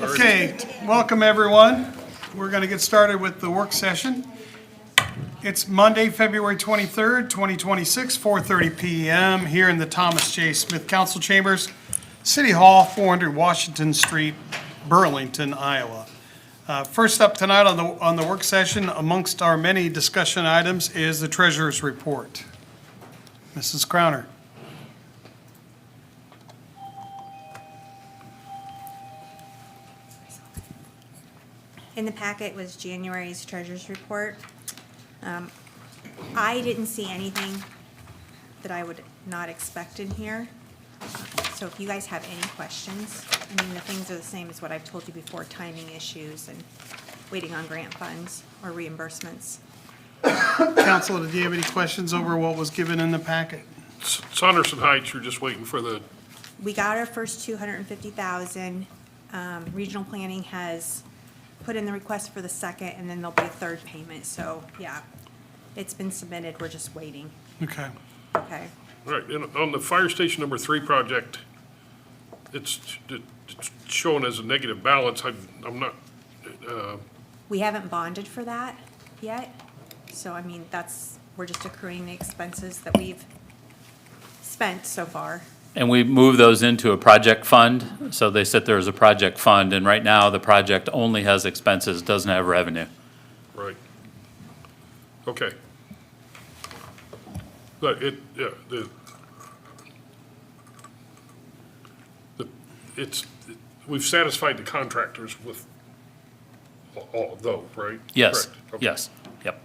Okay, welcome everyone. We're going to get started with the work session. It's Monday, February 23rd, 2026, 4:30 p.m. here in the Thomas J. Smith Council Chambers, City Hall, 400 Washington Street, Burlington, Iowa. First up tonight on the work session, amongst our many discussion items, is the Treasurer's Report. Mrs. Crowner. In the packet was January's Treasurer's Report. I didn't see anything that I would not expect in here. So if you guys have any questions, I mean, the things are the same as what I've told you before, timing issues and waiting on grant funds or reimbursements. Council, did you have any questions over what was given in the packet? Saunderson Heights, you're just waiting for the, We got our first 250,000. Regional Planning has put in the request for the second, and then there'll be a third payment. So, yeah, it's been submitted. We're just waiting. Okay. Okay. all right, and on the Fire Station Number 3 project, it's showing as a negative balance. I'm not, We haven't bonded for that yet. So, I mean, we're just accruing the expenses that we've spent so far. And we move those into a project fund, so they sit there as a project fund, and right now, the project only has expenses, doesn't have revenue. right. Okay. But we've satisfied the contractors with all of those, right? Yes, Correct. Okay. yes, yep.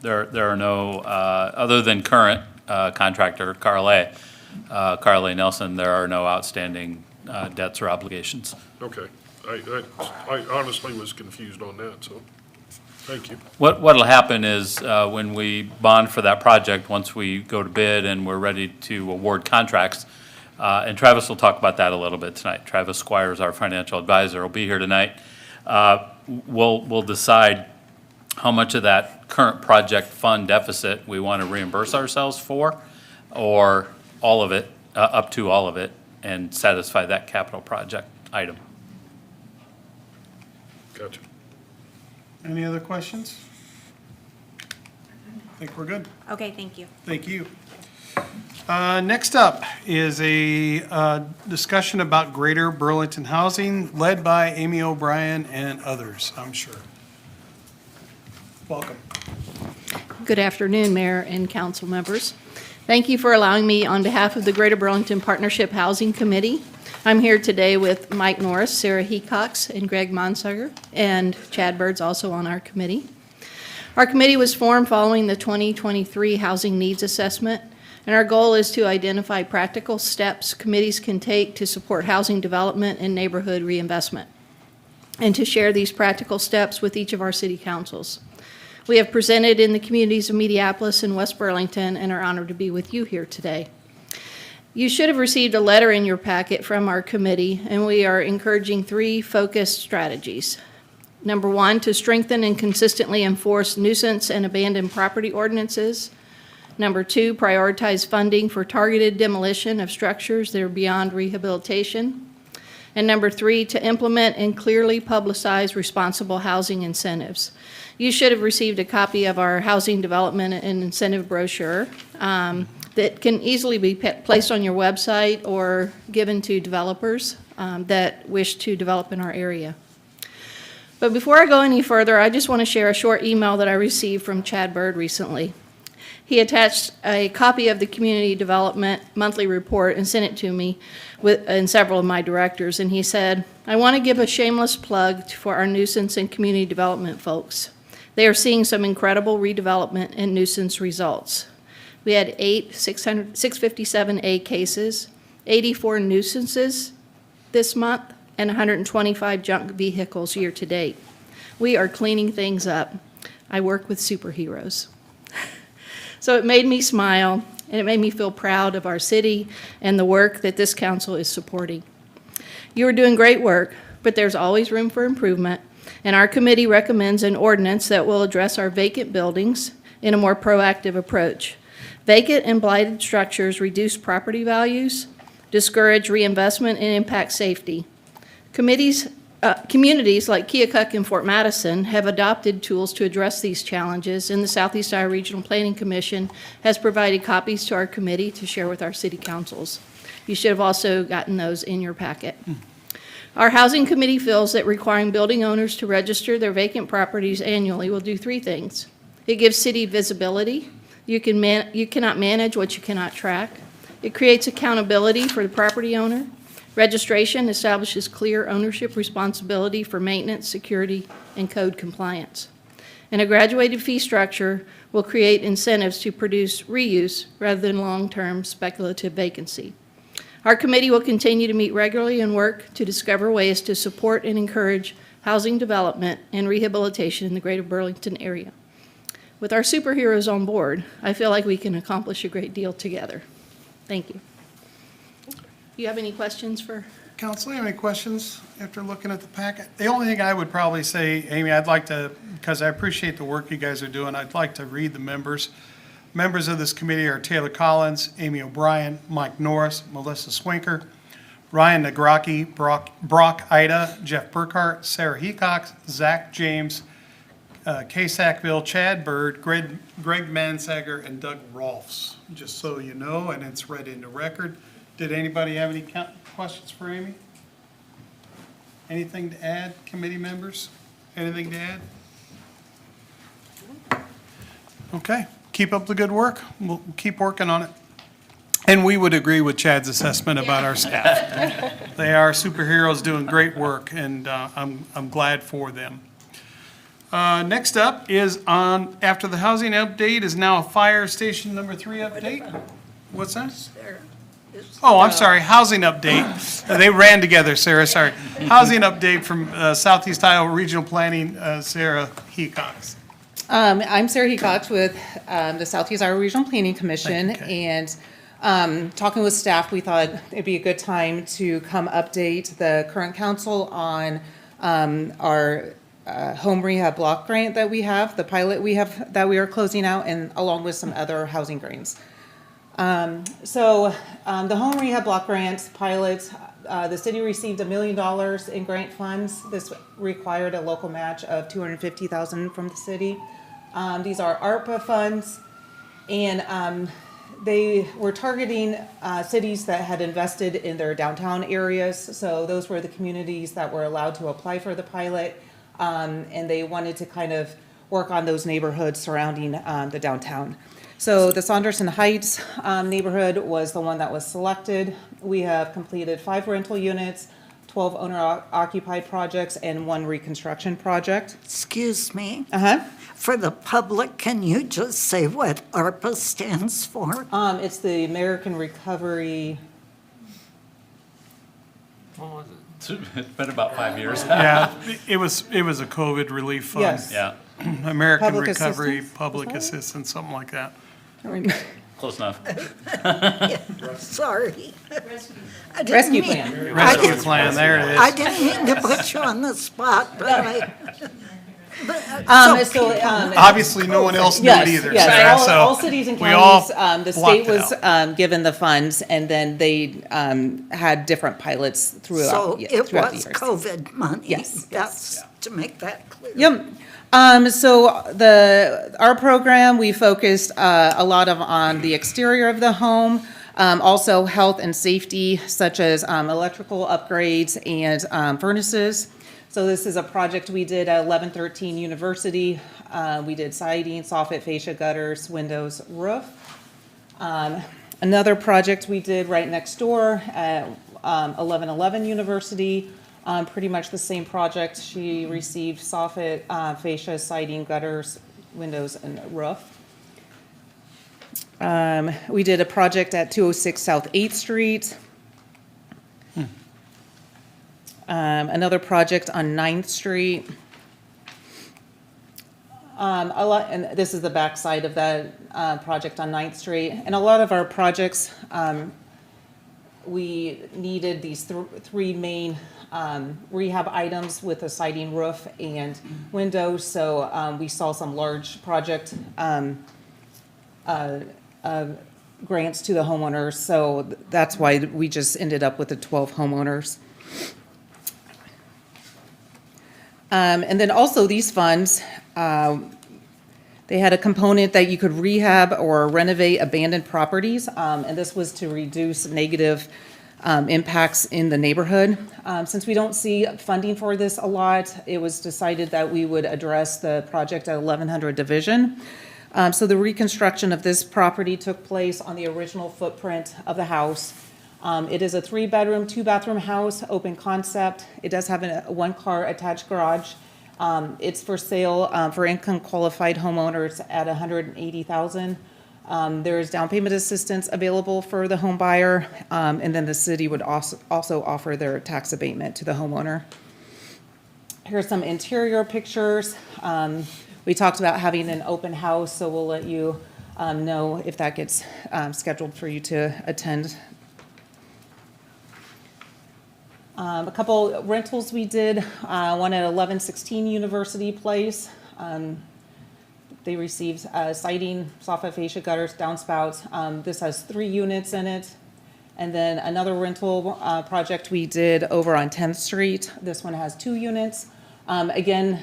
There are no, other than current contractor, Carl A. Nelson, there are no outstanding debts or obligations. Okay. I honestly was confused on that, so, thank you. What'll happen is, when we bond for that project, once we go to bid and we're ready to award contracts, and Travis will talk about that a little bit tonight. Travis Squires, our financial advisor, will be here tonight. We'll decide how much of that current project fund deficit we want to reimburse ourselves for, or all of it, up to all of it, and satisfy that capital project item. Gotcha. Any other questions? I think we're good. Okay, thank you. Thank you. Next up is a discussion about Greater Burlington Housing, led by Amy O'Brien and others, I'm sure. Welcome. Good afternoon, Mayor and council members. Thank you for allowing me on behalf of the Greater Burlington Partnership Housing Committee. I'm here today with Mike Norris, Sarah Hecox, and Greg Monsager, and Chad Bird's also on our committee. Our committee was formed following the 2023 Housing Needs Assessment, and our goal is to identify practical steps committees can take to support housing development and neighborhood reinvestment, and to share these practical steps with each of our city councils. We have presented in the communities of Mediapolis and West Burlington and are honored to be with you here today. You should have received a letter in your packet from our committee, and we are encouraging 3 focused strategies. Number 1, to strengthen and consistently enforce nuisance and abandoned property ordinances. Number 2, prioritize funding for targeted demolition of structures that are beyond rehabilitation. And number 3, to implement and clearly publicize responsible housing incentives. You should have received a copy of our housing development and incentive brochure that can easily be placed on your website or given to developers that wish to develop in our area. But before I go any further, I just want to share a short email that I received from Chad Bird recently. He attached a copy of the Community Development Monthly Report and sent it to me and several of my directors, and he said, I want to give a shameless plug for our nuisance and community development folks. They are seeing some incredible redevelopment and nuisance results. We had 8 657A cases, 84 nuisances this month, and 125 junk vehicles year to date. We are cleaning things up. I work with superheroes. So it made me smile, and it made me feel proud of our city and the work that this council is supporting. You are doing great work, but there's always room for improvement, and our committee recommends an ordinance that will address our vacant buildings in a more proactive approach. Vacant and blighted structures reduce property values, discourage reinvestment, and impact safety. Communities like Keokuk and Fort Madison have adopted tools to address these challenges, and the Southeast Iowa Regional Planning Commission has provided copies to our committee to share with our city councils. You should have also gotten those in your packet. Our Housing Committee feels that requiring building owners to register their vacant properties annually will do three things. It gives city visibility. You cannot manage what you cannot track. It creates accountability for the property owner. Registration establishes clear ownership responsibility for maintenance, security, and code compliance. And a graduated fee structure will create incentives to produce reuse rather than long-term speculative vacancy. Our committee will continue to meet regularly and work to discover ways to support and encourage housing development and rehabilitation in the greater Burlington area. With our superheroes on board, I feel like we can accomplish a great deal together. Thank you. Do you have any questions for? Council, you have any questions after looking at the packet? The only thing I would probably say, Amy, I'd like to, because I appreciate the work you guys are doing, I'd like to read the members. Members of this committee are Taylor Collins, Amy O'Brien, Mike Norris, Melissa Swinker, Ryan Nagraki, Brock Ida, Jeff Burkhart, Sarah Hecox, Zach James, Kay Sackville, Chad Bird, Greg Mansager, and Doug Rolfs, just so you know, and it's read into record. Did anybody have any questions for Amy? Anything to add, committee members? Anything to add? Okay, keep up the good work. We'll keep working on it. And we would agree with Chad's assessment about our staff. They are superheroes doing great work, and I'm glad for them. Next up is after the housing update is now a fire station number 3 update. What's that? Oh, I'm sorry, housing update. They ran together, Sarah, sorry. Housing update from Southeast Iowa Regional Planning, Sarah Hecox. I'm Sarah Hecox with the Southeast Iowa Regional Planning Commission, Okay. and talking with staff, we thought it'd be a good time to come update the current council on our home rehab block grant that we have, the pilot we have that we are closing out, and along with some other housing grants. The home rehab block grant pilot, the city received $1 million in grant funds. This required a local match of $250,000 from the city. These are ARPA funds, and they were targeting cities that had invested in their downtown areas. So those were the communities that were allowed to apply for the pilot, and they wanted to kind of work on those neighborhoods surrounding the downtown. So the Saunderson Heights neighborhood was the one that was selected. We have completed 5 rental units, 12 owner-occupied projects, and 1 reconstruction project. Excuse me. Uh-huh. For the public, can you just say what ARPA stands for? It's the American Recovery. It's been about 5 years. Yeah, it was a COVID relief fund. Yes. Yeah, American Public Recovery, assistance? Public Is that right? Assistance, something like that. close enough. Sorry. I didn't Rescue mean- plan. Rescue plan, there it I is. didn't mean to put you on the spot, but I. Obviously, no one else knew it either, Yes, Sarah, all, so all cities and we all counties, the blocked state it was out. given the funds, and then they had different pilots throughout, So it throughout the was years. COVID money. Yes, That's to make that clear. Yep. So our program, we focused a lot on the exterior of the home, also health and safety, such as electrical upgrades and furnaces. So this is a project we did at 1113 University. We did siding, soffit, fascia, gutters, windows, roof. Another project we did right next door at 1111 University. Pretty much the same project. She received soffit, fascia, siding, gutters, windows, and roof. We did a project at 206 South 8th Street. Another project on 9th Street. And this is the back side of that project on 9th Street. And a lot of our projects, we needed these 3 main rehab items with a siding, roof, and windows. So we saw some large project grants to the homeowners. So that's why we just ended up with the 12 homeowners. And then also these funds, they had a component that you could rehab or renovate abandoned properties, and this was to reduce negative impacts in the neighborhood. Since we don't see funding for this a lot, it was decided that we would address the project at 1100 Division. So the reconstruction of this property took place on the original footprint of the house. It is a 3-bedroom, 2-bathroom house, open concept. It does have a 1-car attached garage. It's for sale for income-qualified homeowners at $180,000. There is down payment assistance available for the home buyer, and then the city would also offer their tax abatement to the homeowner. Here's some interior pictures. We talked about having an open house, so we'll let you know if that gets scheduled for you to attend. A couple rentals we did, one at 1116 University Place. They received siding, soffit fascia gutters, downspouts. This has 3 units in it. And then another rental project we did over on 10th Street. This one has 2 units. Again,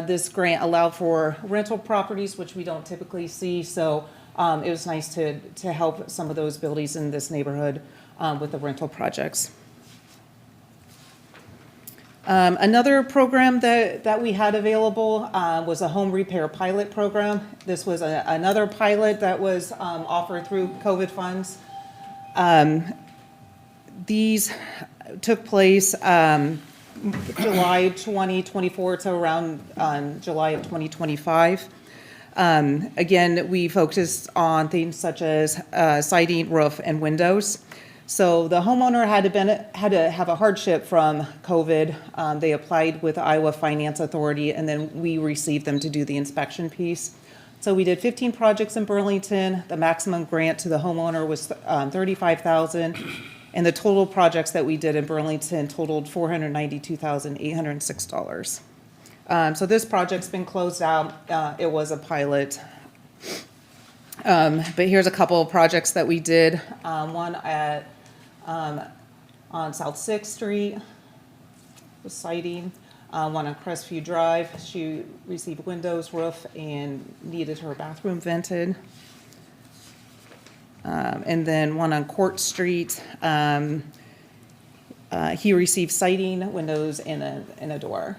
this grant allowed for rental properties, which we don't typically see. So it was nice to help some of those buildings in this neighborhood with the rental projects. Another program that we had available was a home repair pilot program. This was another pilot that was offered through COVID funds. These took place July 2024 to around July of 2025. Again, we focused on things such as siding, roof, and windows. So the homeowner had to have a hardship from COVID. They applied with the Iowa Finance Authority, and then we received them to do the inspection piece. So we did 15 projects in Burlington. The maximum grant to the homeowner was $35,000, and the total projects that we did in Burlington totaled $492,806. So this project's been closed out. It was a pilot. But here's a couple of projects that we did. One at on South 6th Street was siding. One on Crestview Drive. She received windows, roof, and needed her bathroom vented. And then one on Court Street. He received siding, windows, and a door.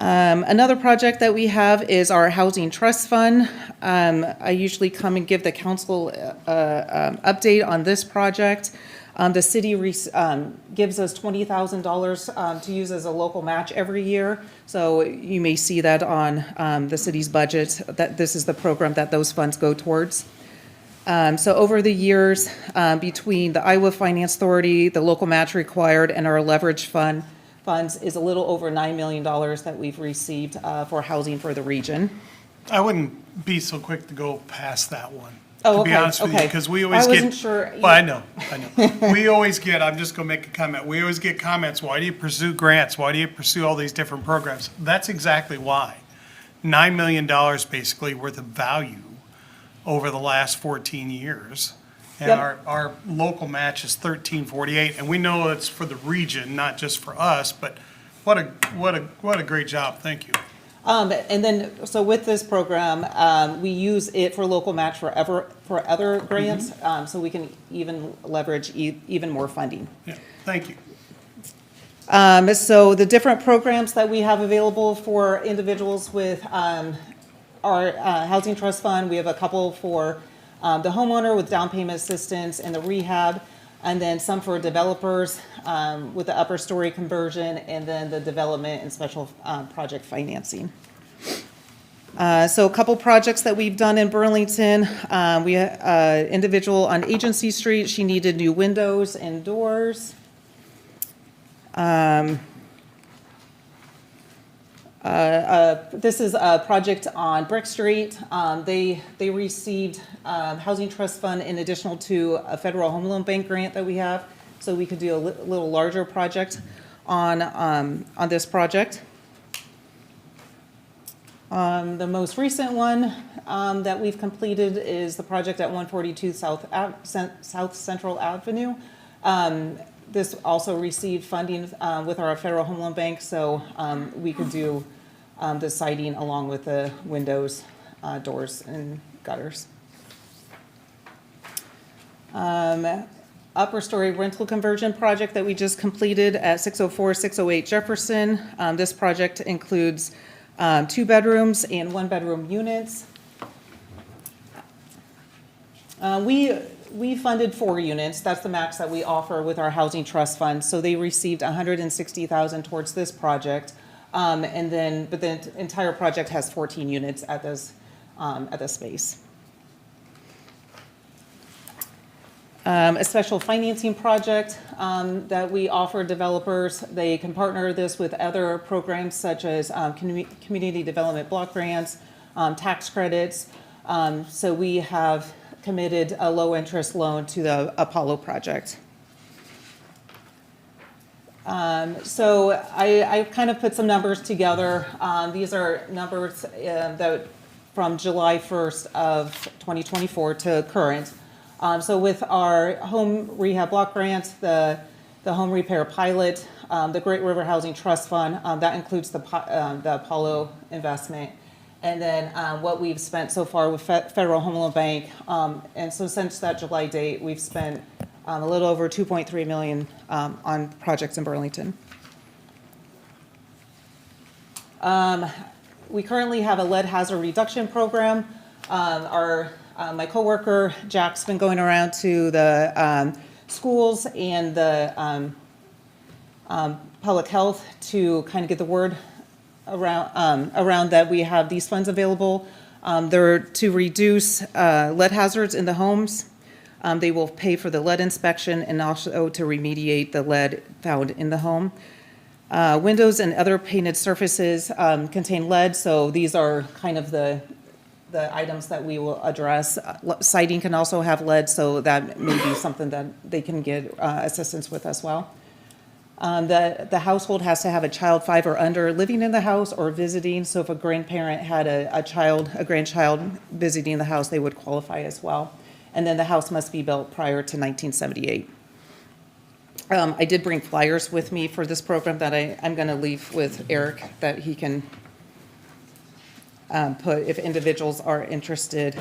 Another project that we have is our Housing Trust Fund. I usually come and give the council update on this project. The city gives us $20,000 to use as a local match every year. So you may see that on the city's budget, that this is the program that those funds go towards. So over the years, between the Iowa Finance Authority, the local match required, and our leverage funds is a little over $9 million that we've received for housing for the region. I wouldn't be so quick to go past that one. Oh, To be okay, honest with you, okay. because we always I get. wasn't sure. Well, I know. We always get, I'm just gonna make a comment, we always get comments, why do you pursue grants? Why do you pursue all these different programs? That's exactly why. $9 million basically worth of value over the last 14 years. And Yep. our local match is 1348, and we know it's for the region, not just for us, but what a great job, thank you. And then, so with this program, we use it for local match for other grants, so we can even leverage even more funding. Yeah, thank you. So the different programs that we have available for individuals with our Housing Trust Fund, we have a couple for the homeowner with down payment assistance and the rehab, and then some for developers with the upper story conversion, and then the development and special project financing. So a couple projects that we've done in Burlington. We had individual on Agency Street, she needed new windows and doors. This is a project on Brick Street. They received Housing Trust Fund in additional to a Federal Home Loan Bank grant that we have, so we could do a little larger project on this project. The most recent one that we've completed is the project at 142 South Central Avenue. This also received funding with our Federal Home Loan Bank, so we could do the siding along with the windows, doors, and gutters. Upper story rental conversion project that we just completed at 604, 608 Jefferson. This project includes 2 bedrooms and 1-bedroom units. We funded 4 units. That's the max that we offer with our housing trust fund. So they received $160,000 towards this project. But the entire project has 14 units at this space. A special financing project that we offer developers. They can partner this with other programs such as community development block grants, tax credits. So we have committed a low-interest loan to the Apollo project. So I kind of put some numbers together. These are numbers that from July 1st of 2024 to current. So with our home rehab block grants, the home repair pilot, the Great River Housing Trust Fund, that includes the Apollo investment. And then what we've spent so far with Federal Home Loan Bank. And so since that July date, we've spent a little over $2.3 million on projects in Burlington. We currently have a lead hazard reduction program. My coworker, Jack's been going around to the schools and the public health to kind of get the word around that we have these funds available. They're to reduce lead hazards in the homes. They will pay for the lead inspection and also to remediate the lead found in the home. Windows and other painted surfaces contain lead, so these are kind of the items that we will address. Siding can also have lead, so that may be something that they can get assistance with as well. The household has to have a child 5 or under living in the house or visiting, so if a grandparent had a grandchild visiting the house, they would qualify as well. And then the house must be built prior to 1978. I did bring flyers with me for this program that I'm going to leave with Eric that he can put if individuals are interested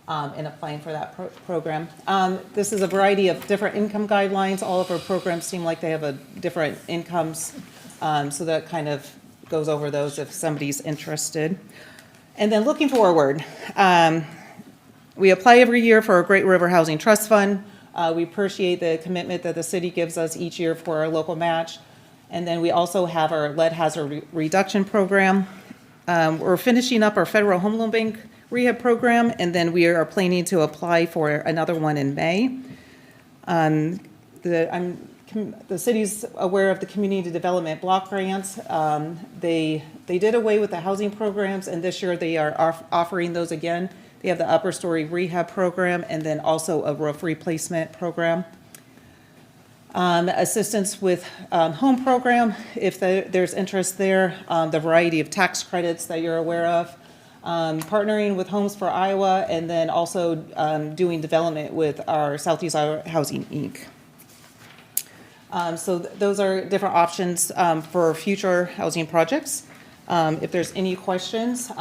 in applying for that program. This is a variety of different income guidelines. All of our programs seem like they have different incomes, so that kind of goes over those if somebody's interested. And then looking forward, we apply every year for a Great River Housing Trust Fund. We appreciate the commitment that the city gives us each year for our local match. And then we also have our lead hazard reduction program. We're finishing up our Federal Home Loan Bank rehab program, and then we are planning to apply for another one in May. The city's aware of the community development block grants. They did away with the housing programs, and this year they are offering those again. They have the upper story rehab program and then also a roof replacement program. Assistance with home program, if there's interest there, the variety of tax credits that you're aware of, partnering with Homes for Iowa, and then also doing development with our Southeast Iowa Housing, Inc. So those are different options for future housing projects. If there's any questions,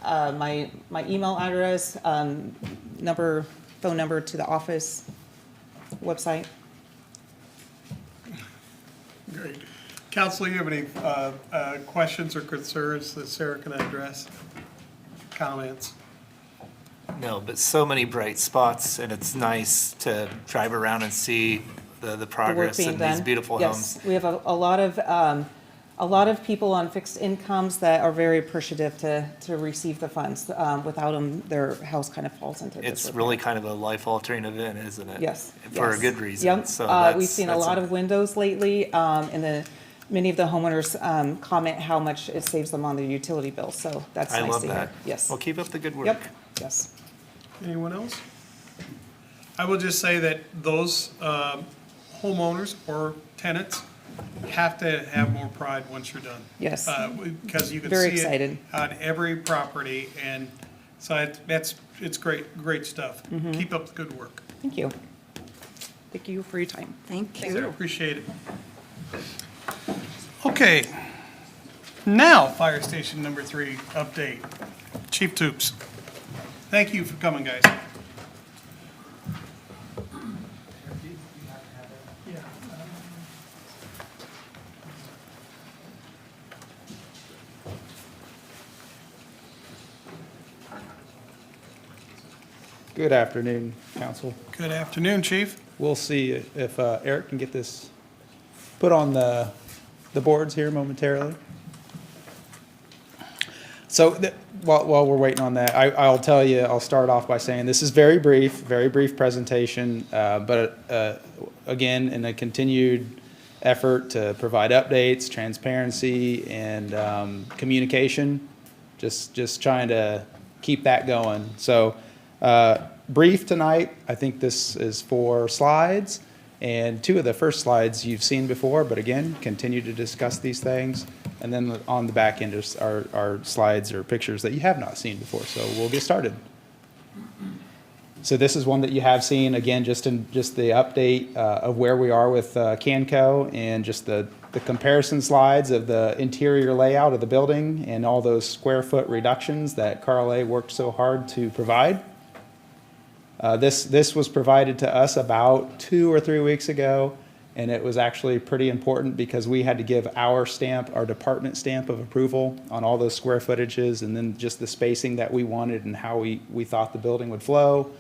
my email address, phone number to the office website. Great. Counselor, you have any questions or concerns that Sarah can address? Comments? No, but so many bright spots, and it's nice to drive around and see the The work progress being in done. these beautiful Yes, homes. we have a lot of people on fixed incomes that are very appreciative to receive the funds. Without them, their house kind of falls into disrepair. It's really kind of a life-altering event, isn't it? Yes. For a yes. good reason. Yep. So We've that's- seen a that's lot of windows lately, and many of the homeowners comment how much it saves them on their utility bill, so that's I nice love to hear. that. Yes. Well, keep up the good work. Yep, yes. Anyone else? I will just say that those homeowners or tenants have to have more pride once you're done. Yes. Because you can Very see it excited. on every property, and so it's great stuff. Mm-hmm. Keep up the good work. Thank you. Thank you for your time. Thank I you. appreciate it. Okay. Now, Fire Station number 3 update. Chief Toops. Thank you for coming, guys. Good afternoon, council. Good afternoon, Chief. We'll see if Eric can get this put on the boards here momentarily. So while we're waiting on that, I'll tell you, I'll start off by saying this is very brief presentation, but again, in a continued effort to provide updates, transparency, and communication, just trying to keep that going. So brief tonight. I think this is 4 slides, and 2 of the first slides you've seen before, but again, continue to discuss these things. And then on the back end are slides or pictures that you have not seen before. So we'll get started. So this is one that you have seen, again, just the update of where we are with Canco, and just the comparison slides of the interior layout of the building and all those square foot reductions that Carl A. worked so hard to provide. This was provided to us about 2 or 3 weeks ago, and it was actually pretty important because we had to give our department stamp of approval on all those square footages, and then just the spacing that we wanted and how we thought the building would flow,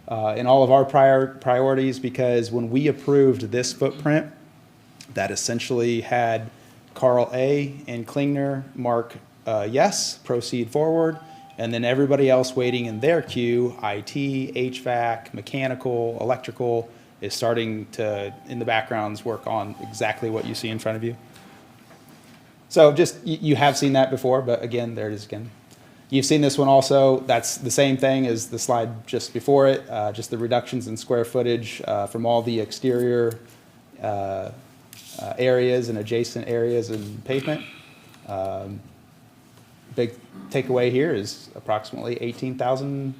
and all of our priorities, because when we approved this footprint, that essentially had Carl A. and Klingner mark yes, proceed forward, and then everybody else waiting in their queue, IT, HVAC, mechanical, electrical, is starting to, in the backgrounds, work on exactly what you see in front of you. So just, you have seen that before, but again, there it is again. You've seen this one also. That's the same thing as the slide just before it, just the reductions in square footage from all the exterior areas and adjacent areas and pavement. Big takeaway here is approximately 18,000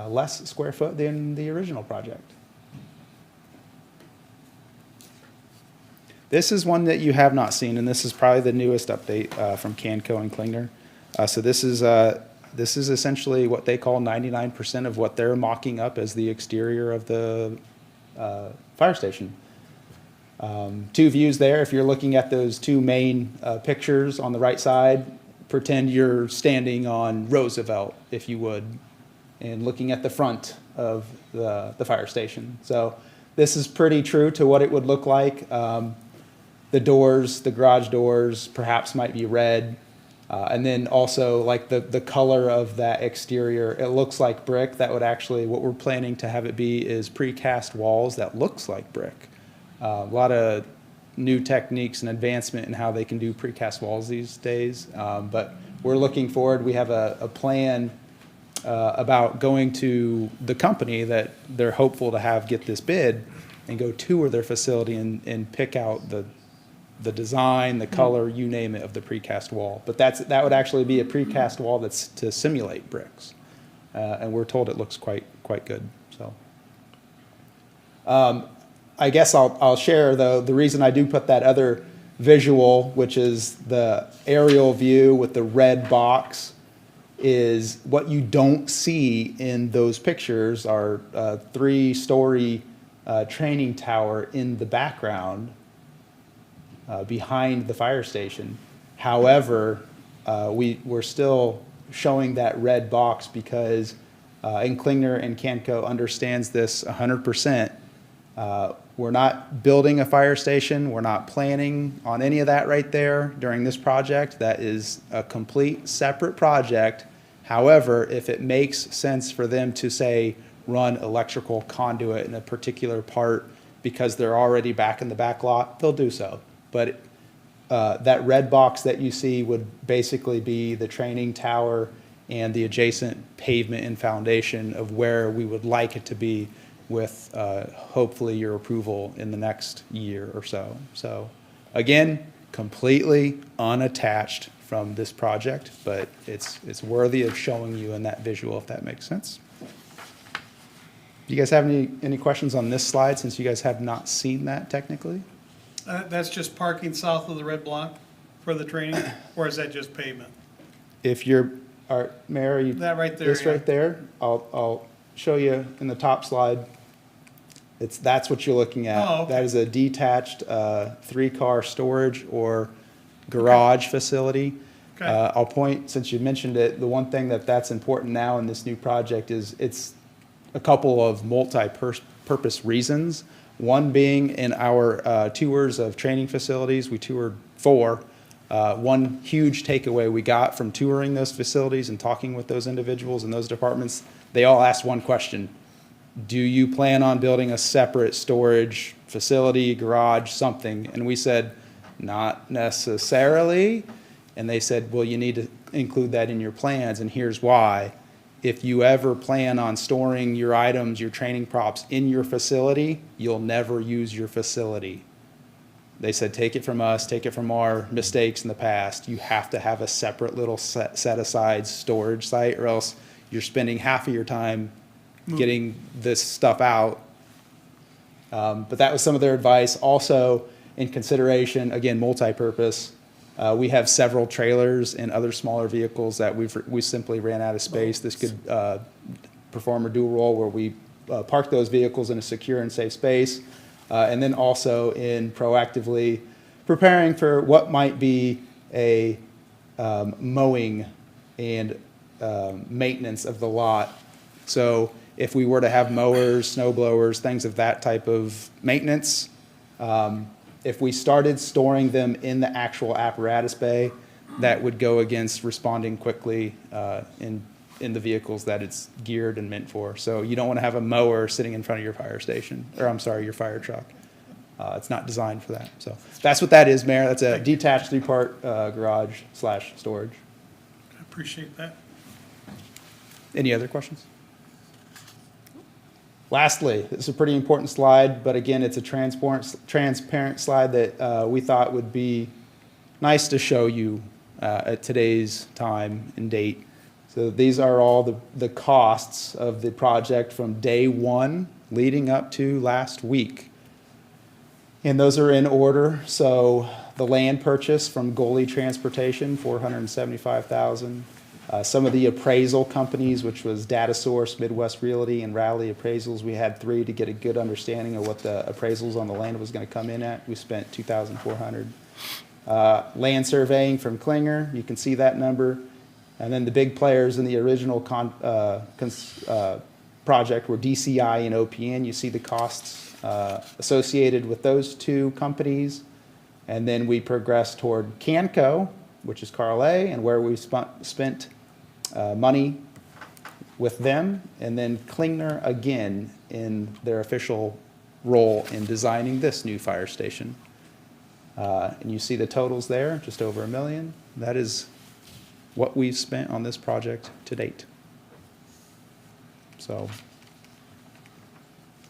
less square foot than the original project. This is one that you have not seen, and this is probably the newest update from Canco and Klingner. So this is essentially what they call 99% of what they're mocking up as the exterior of the fire station. 2 views there. If you're looking at those 2 main pictures on the right side, pretend you're standing on Roosevelt, if you would, and looking at the front of the fire station. So this is pretty true to what it would look like. The doors, the garage doors, perhaps might be red. And then also like the color of that exterior, it looks like brick. That would actually, what we're planning to have it be is precast walls that looks like brick. A lot of new techniques and advancement in how they can do precast walls these days. But we're looking forward. We have a plan about going to the company that they're hopeful to have get this bid and go tour their facility and pick out the design, the color, you name it, of the precast wall. But that would actually be a precast wall that's to simulate bricks. And we're told it looks quite good. So I guess I'll share, though, the reason I do put that other visual, which is the aerial view with the red box, is what you don't see in those pictures are a 3-story training tower in the background behind the fire station. However, we're still showing that red box because and Klingner and Canco understands this 100%. We're not building a fire station. We're not planning on any of that right there during this project. That is a complete separate project. However, if it makes sense for them to, say, run electrical conduit in a particular part because they're already back in the back lot, they'll do so. But that red box that you see would basically be the training tower and the adjacent pavement and foundation of where we would like it to be, with hopefully your approval in the next year or so. So again, completely unattached from this project, but it's worthy of showing you in that visual, if that makes sense. Do you guys have any questions on this slide, since you guys have not seen that technically? That's just parking south of the red block for the training, or is that just pavement? If you're, Mayor, you. That right there, This yeah. right there, I'll show you in the top slide. That's what you're looking at. Oh, okay. That is a detached, 3-car storage or garage facility. Okay. I'll point, since you mentioned it, the one thing that's important now in this new project is it's a couple of multi-purpose reasons. One being in our tours of training facilities, we toured 4. One huge takeaway we got from touring those facilities and talking with those individuals in those departments, they all asked one question: do you plan on building a separate storage facility, garage, something? And we said, not necessarily. And they said, well, you need to include that in your plans, and here's why. If you ever plan on storing your items, your training props in your facility, you'll never use your facility. They said, take it from us, take it from our mistakes in the past. You have to have a separate little set aside storage site, or else you're spending half of your time getting this stuff out. But that was some of their advice. Also, in consideration, again, multi-purpose, we have several trailers and other smaller vehicles that we simply ran out of space. This could perform a dual role where we park those vehicles in a secure and safe space, and then also in proactively preparing for what might be a mowing and maintenance of the lot. So if we were to have mowers, snow blowers, things of that type of maintenance, if we started storing them in the actual apparatus bay, that would go against responding quickly in the vehicles that it's geared and meant for. So you don't want to have a mower sitting in front of your fire station, or I'm sorry, your fire truck. It's not designed for that. So that's what that is, Mayor. That's a detached 3-part garage / storage. I appreciate that. Any other questions? Lastly, it's a pretty important slide, but again, it's a transparent slide that we thought would be nice to show you at today's time and date. So these are all the costs of the project from day one leading up to last week. And those are in order. So the land purchase from Goalie Transportation, $475,000. Some of the appraisal companies, which was Data Source, Midwest Realty, and Rally Appraisals, we had 3 to get a good understanding of what the appraisals on the land was going to come in at. We spent $2,400. Land surveying from Klinger, you can see that number. And then the big players in the original project were DCI and OPN. You see the costs associated with those 2 companies. And then we progressed toward Canco, which is Carl A., and where we spent money with them, and then Klingner again in their official role in designing this new fire station. And you see the totals there, just over $1 million. That is what we've spent on this project to date. So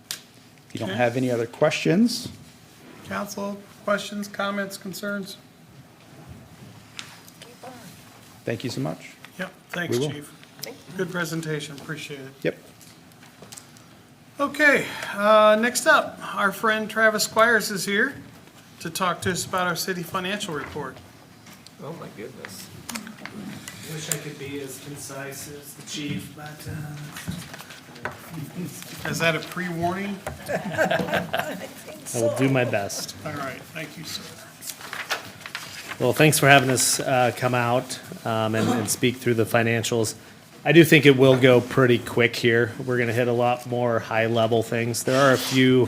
if you don't Okay. have any other questions, Council, questions, comments, concerns? thank you so much. Yep, thanks, We will. Chief. Good presentation, appreciate it. Yep. Okay, next up, our friend Travis Squires is here to talk to us about our city financial report. Oh, my goodness. Wish I could be as concise as the chief, but Is that a pre-warning? I will do my best. All right, thank you, sir. Well, thanks for having us come out and speak through the financials. I do think it will go pretty quick here. We're going to hit a lot more high-level things. There are a few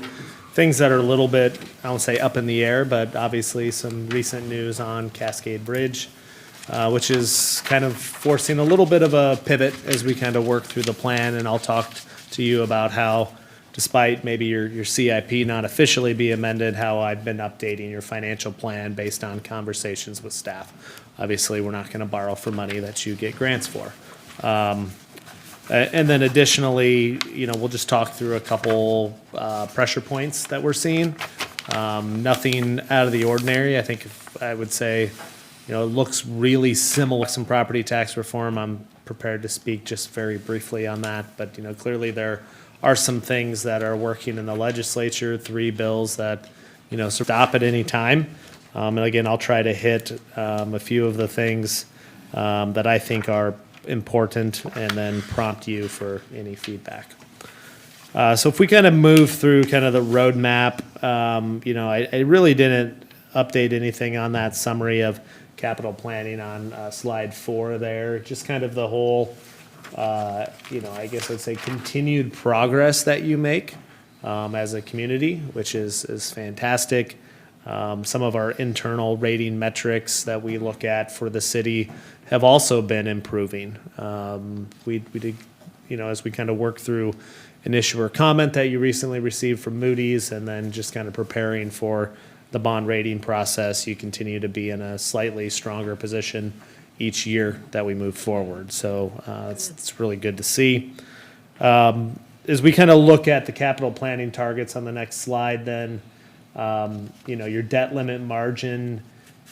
things that are a little bit, I won't say up in the air, but obviously some recent news on Cascade Bridge, which is kind of forcing a little bit of a pivot as we kind of work through the plan. And I'll talk to you about how, despite maybe your CIP not officially be amended, how I've been updating your financial plan based on conversations with staff. Obviously, we're not going to borrow for money that you get grants for. And then additionally, we'll just talk through a couple pressure points that we're seeing. Nothing out of the ordinary. I think I would say, it looks really similar to some property tax reform. I'm prepared to speak just very briefly on that, but clearly there are some things that are working in the legislature, 3 bills that, stop at any time. And again, I'll try to hit a few of the things that I think are important and then prompt you for any feedback. So if we kind of move through kind of the roadmap, I really didn't update anything on that summary of capital planning on slide 4 there. Just kind of the whole, I guess I'd say continued progress that you make as a community, which is fantastic. Some of our internal rating metrics that we look at for the city have also been improving. We did, as we kind of work through an issuer comment that you recently received from Moody's, and then just kind of preparing for the bond rating process, you continue to be in a slightly stronger position each year that we move forward. So it's really good to see. As we kind of look at the capital planning targets on the next slide, then, your debt limit margin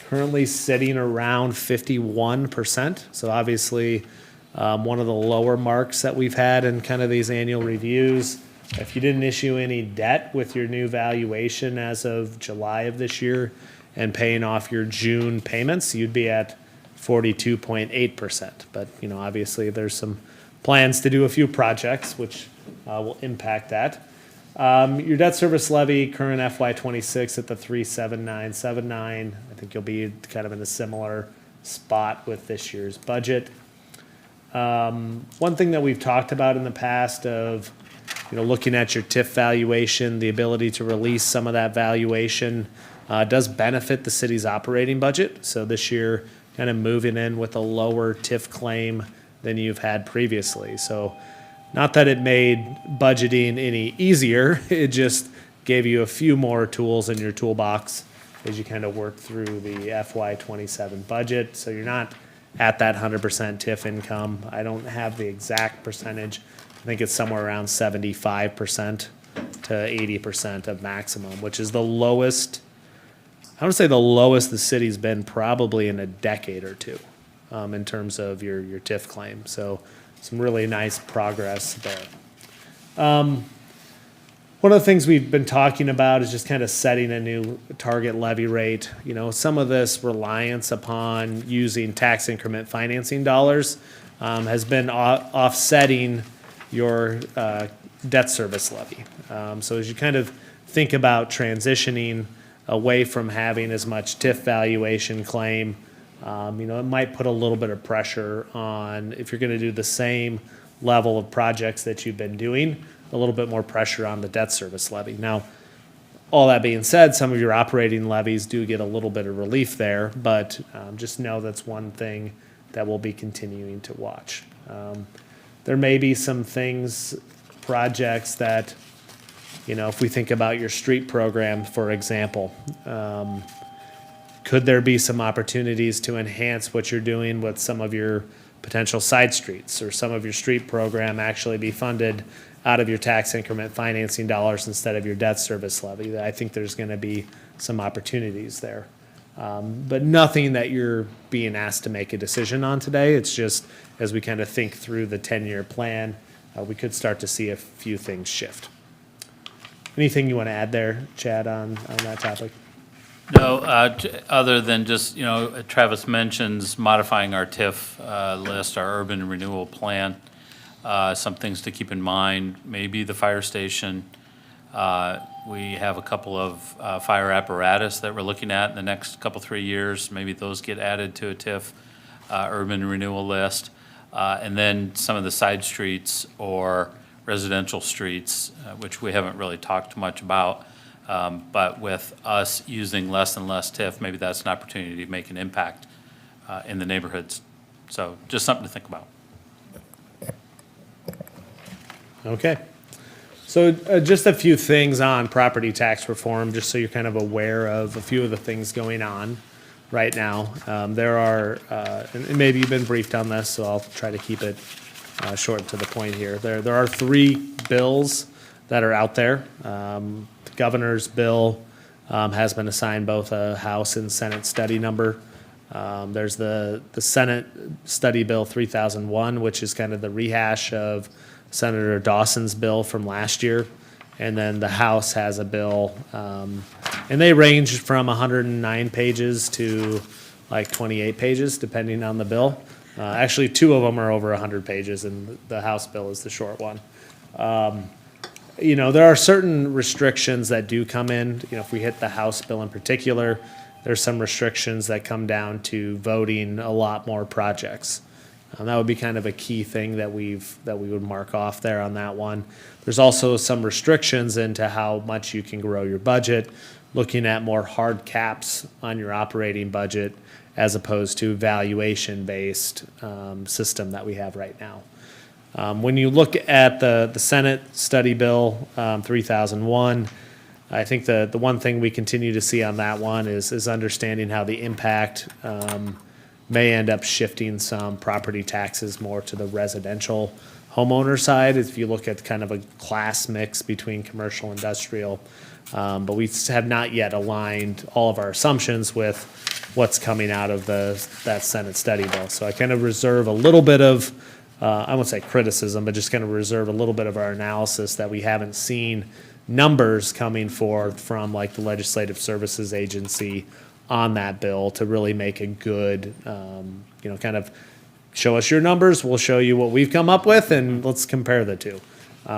currently sitting around 51%. So obviously, one of the lower marks that we've had in kind of these annual reviews. If you didn't issue any debt with your new valuation as of July of this year and paying off your June payments, you'd be at 42.8%. But, obviously there's some plans to do a few projects which will impact that. Your debt service levy, current FY26 at the 37979. I think you'll be kind of in a similar spot with this year's budget. One thing that we've talked about in the past of, looking at your TIF valuation, the ability to release some of that valuation does benefit the city's operating budget. So this year, kind of moving in with a lower TIF claim than you've had previously. So not that it made budgeting any easier, it just gave you a few more tools in your toolbox as you kind of work through the FY27 budget. So you're not at that 100% TIF income. I don't have the exact percentage. I think it's somewhere around 75% to 80% of maximum, which is the lowest. I would say the lowest the city's been probably in a decade or two in terms of your TIF claim. So some really nice progress there. One of the things we've been talking about is just kind of setting a new target levy rate. Some of this reliance upon using tax increment financing dollars has been offsetting your debt service levy. So as you kind of think about transitioning away from having as much TIF valuation claim, it might put a little bit of pressure on, if you're going to do the same level of projects that you've been doing, a little bit more pressure on the debt service levy. Now, all that being said, some of your operating levies do get a little bit of relief there, but just know that's one thing that we'll be continuing to watch. There may be some things, projects that, if we think about your street program, for example, could there be some opportunities to enhance what you're doing with some of your potential side streets, or some of your street program actually be funded out of your tax increment financing dollars instead of your debt service levy? I think there's going to be some opportunities there. But nothing that you're being asked to make a decision on today. It's just as we kind of think through the 10-year plan, we could start to see a few things shift. Anything you want to add there, Chad, on that topic? No, other than just, Travis mentions modifying our TIF list, our urban renewal plan. Some things to keep in mind, maybe the fire station. We have a couple of fire apparatus that we're looking at in the next couple, 3 years. Maybe those get added to a TIF urban renewal list. And then some of the side streets or residential streets, which we haven't really talked much about. But with us using less and less TIF, maybe that's an opportunity to make an impact in the neighborhoods. So just something to think about. Okay. So just a few things on property tax reform, just so you're kind of aware of a few of the things going on right now. There are, and maybe you've been briefed on this, so I'll try to keep it short and to the point here. There are 3 bills that are out there. The governor's bill has been assigned both a House and Senate study number. There's the Senate Study Bill 3001, which is kind of the rehash of Senator Dawson's bill from last year. And then the House has a bill, and they range from 109 pages to like 28 pages, depending on the bill. Actually, two of them are over 100 pages, and the House bill is the short one. There are certain restrictions that do come in. If we hit the House bill in particular, there's some restrictions that come down to voting a lot more projects. That would be kind of a key thing that we would mark off there on that one. There's also some restrictions into how much you can grow your budget, looking at more hard caps on your operating budget as opposed to valuation-based system that we have right now. When you look at the Senate study bill 3001, I think the one thing we continue to see on that one is understanding how the impact may end up shifting some property taxes more to the residential homeowner side, if you look at kind of a class mix between commercial and industrial. But we have not yet aligned all of our assumptions with what's coming out of that Senate study bill. So I kind of reserve a little bit of, I won't say criticism, but just kind of reserve a little bit of our analysis that we haven't seen numbers coming forth from like the Legislative Services Agency on that bill to really make a good, kind of show us your numbers, we'll show you what we've come up with, and let's compare the two.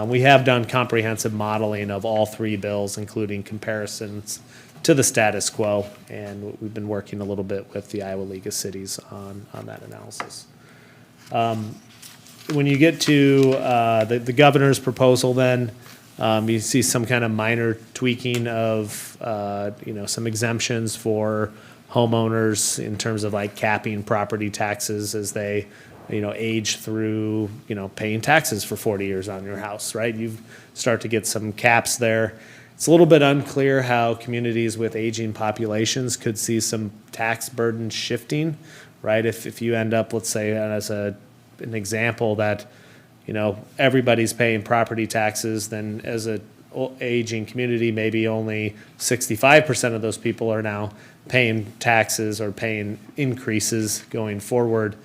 We have done comprehensive modeling of all three bills, including comparisons to the status quo, and we've been working a little bit with the Iowa League of Cities on that analysis. When you get to the governor's proposal then, you see some kind of minor tweaking of, some exemptions for homeowners in terms of like capping property taxes as they, age through, paying taxes for 40 years on your house, right? You start to get some caps there. It's a little bit unclear how communities with aging populations could see some tax burden shifting, right? If you end up, let's say, as an example that, everybody's paying property taxes, then as a aging community, maybe only 65% of those people are now paying taxes or paying increases going forward.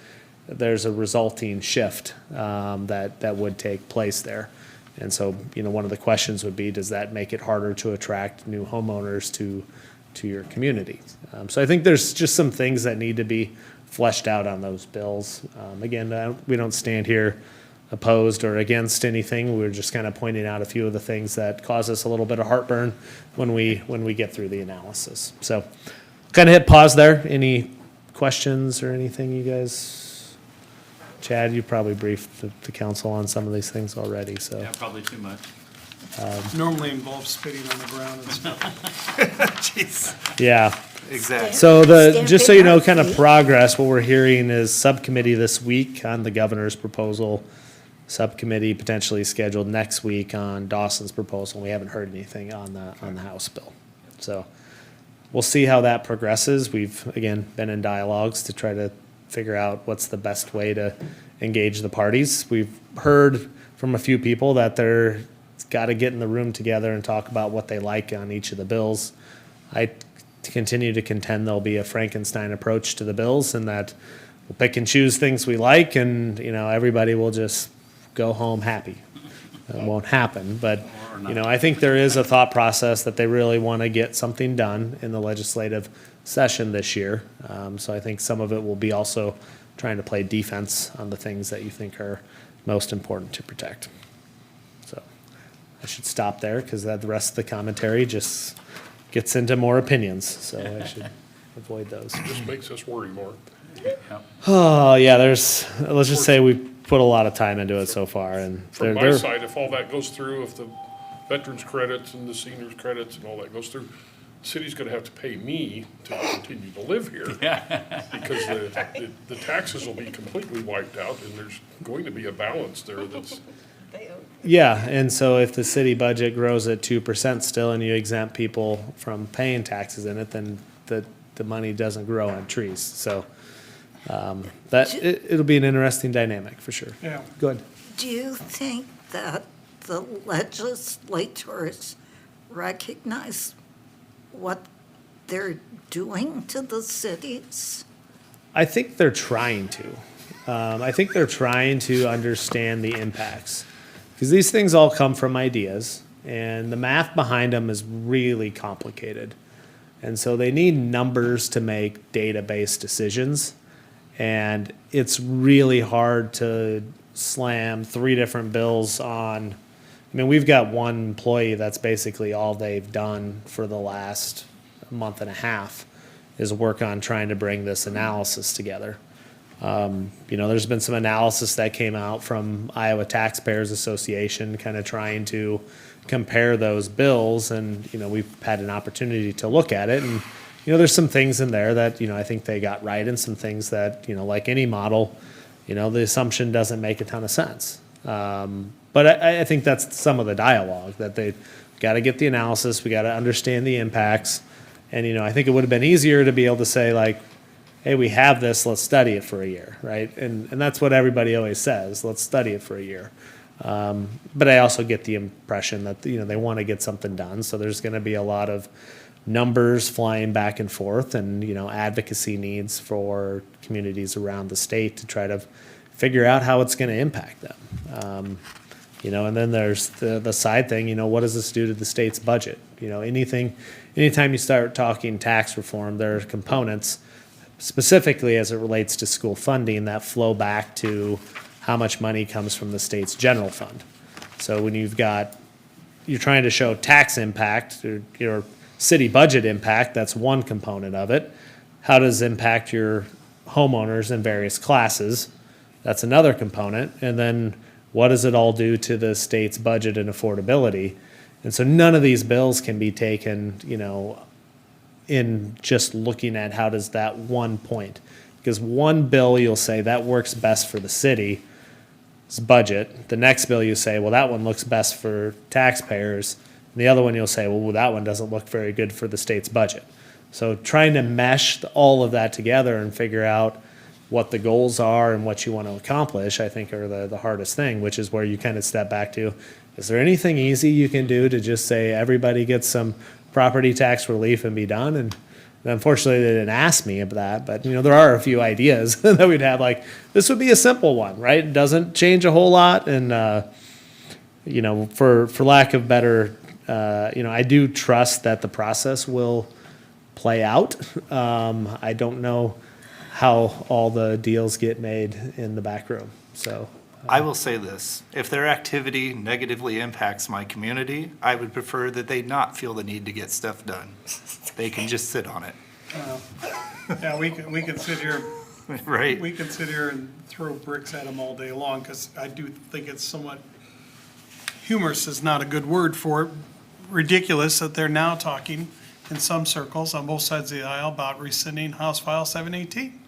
There's a resulting shift that would take place there. And so, one of the questions would be, does that make it harder to attract new homeowners to your community? So I think there's just some things that need to be fleshed out on those bills. Again, we don't stand here opposed or against anything. We're just kind of pointing out a few of the things that cause us a little bit of heartburn when we get through the analysis. So kind of hit pause there. Any questions or anything you guys? Chad, you probably briefed the council on some of these things already, so. Yeah, probably too much. Normally involves spitting on the ground and stuff. Jeez. Yeah. Exactly. So Stand just so you know, big kind of feet. progress, what we're hearing is subcommittee this week on the governor's proposal, subcommittee potentially scheduled next week on Dawson's proposal. We haven't heard anything on the House bill. So we'll see how that progresses. We've, again, been in dialogues to try to figure out what's the best way to engage the parties. We've heard from a few people that they're got to get in the room together and talk about what they like on each of the bills. I continue to contend there'll be a Frankenstein approach to the bills, and that we'll pick and choose things we like, and everybody will just go home happy. It won't happen, but I think there is a thought process that they really want to get something done in the legislative session this year. So I think some of it will be also trying to play defense on the things that you think are most important to protect. So I should stop there because the rest of the commentary just gets into more opinions. So I should avoid those. Just makes us worry more. Oh, yeah, let's just say we put a lot of time into it so far, and From my side, if all that goes through, if the veterans credits and the seniors credits and all that goes through, the city's gonna have to pay me to continue to live here. Because the taxes will be completely wiped out, and there's going to be a balance there that's, Yeah, and so if the city budget grows at 2% still and you exempt people from paying taxes in it, then the money doesn't grow on trees. So it'll be an interesting dynamic for sure. Yeah. Go ahead. Do you think that the legislators recognize what they're doing to the cities? I think they're trying to. I think they're trying to understand the impacts. Because these things all come from ideas, and the math behind them is really complicated. And so they need numbers to make data-based decisions. And it's really hard to slam 3 different bills on. I mean, we've got one employee that's basically all they've done for the last month and a half is work on trying to bring this analysis together. There's been some analysis that came out from Iowa Taxpayers Association, kind of trying to compare those bills, and, we've had an opportunity to look at it, and, there's some things in there that, I think they got right, and some things that, like any model, the assumption doesn't make a ton of sense. But I think that's some of the dialogue, that they got to get the analysis, we got to understand the impacts, and, I think it would have been easier to be able to say, like, hey, we have this, let's study it for a year, right? And that's what everybody always says, let's study it for a year. But I also get the impression that, they want to get something done, so there's going to be a lot of numbers flying back and forth, and, advocacy needs for communities around the state to try to figure out how it's going to impact them. And then there's the side thing, what does this do to the state's budget? Anytime you start talking tax reform, there are components, specifically as it relates to school funding, that flow back to how much money comes from the state's general fund. So when you're trying to show tax impact, or your city budget impact, that's one component of it. How does it impact your homeowners in various classes? That's another component. And then what does it all do to the state's budget and affordability? And so none of these bills can be taken, in just looking at how does that one point. Because one bill you'll say that works best for the city's budget. The next bill you say, well, that one looks best for taxpayers. And the other one you'll say, well, that one doesn't look very good for the state's budget. So trying to mesh all of that together and figure out what the goals are and what you want to accomplish, I think are the hardest thing, which is where you kind of step back to, is there anything easy you can do to just say everybody gets some property tax relief and be done? And unfortunately, they didn't ask me about that, but, there are a few ideas that we'd have, like, this would be a simple one, right? It doesn't change a whole lot, and, for lack of better, I do trust that the process will play out. I don't know how all the deals get made in the back room, so. I will say this, if their activity negatively impacts my community, I would prefer that they not feel the need to get stuff done. They can just sit on it, Yeah, we could sit here, right? we could sit here and throw bricks at them all day long, because I do think it's somewhat, humorous is not a good word for it, ridiculous that they're now talking in some circles on both sides of the aisle about rescinding House File 718.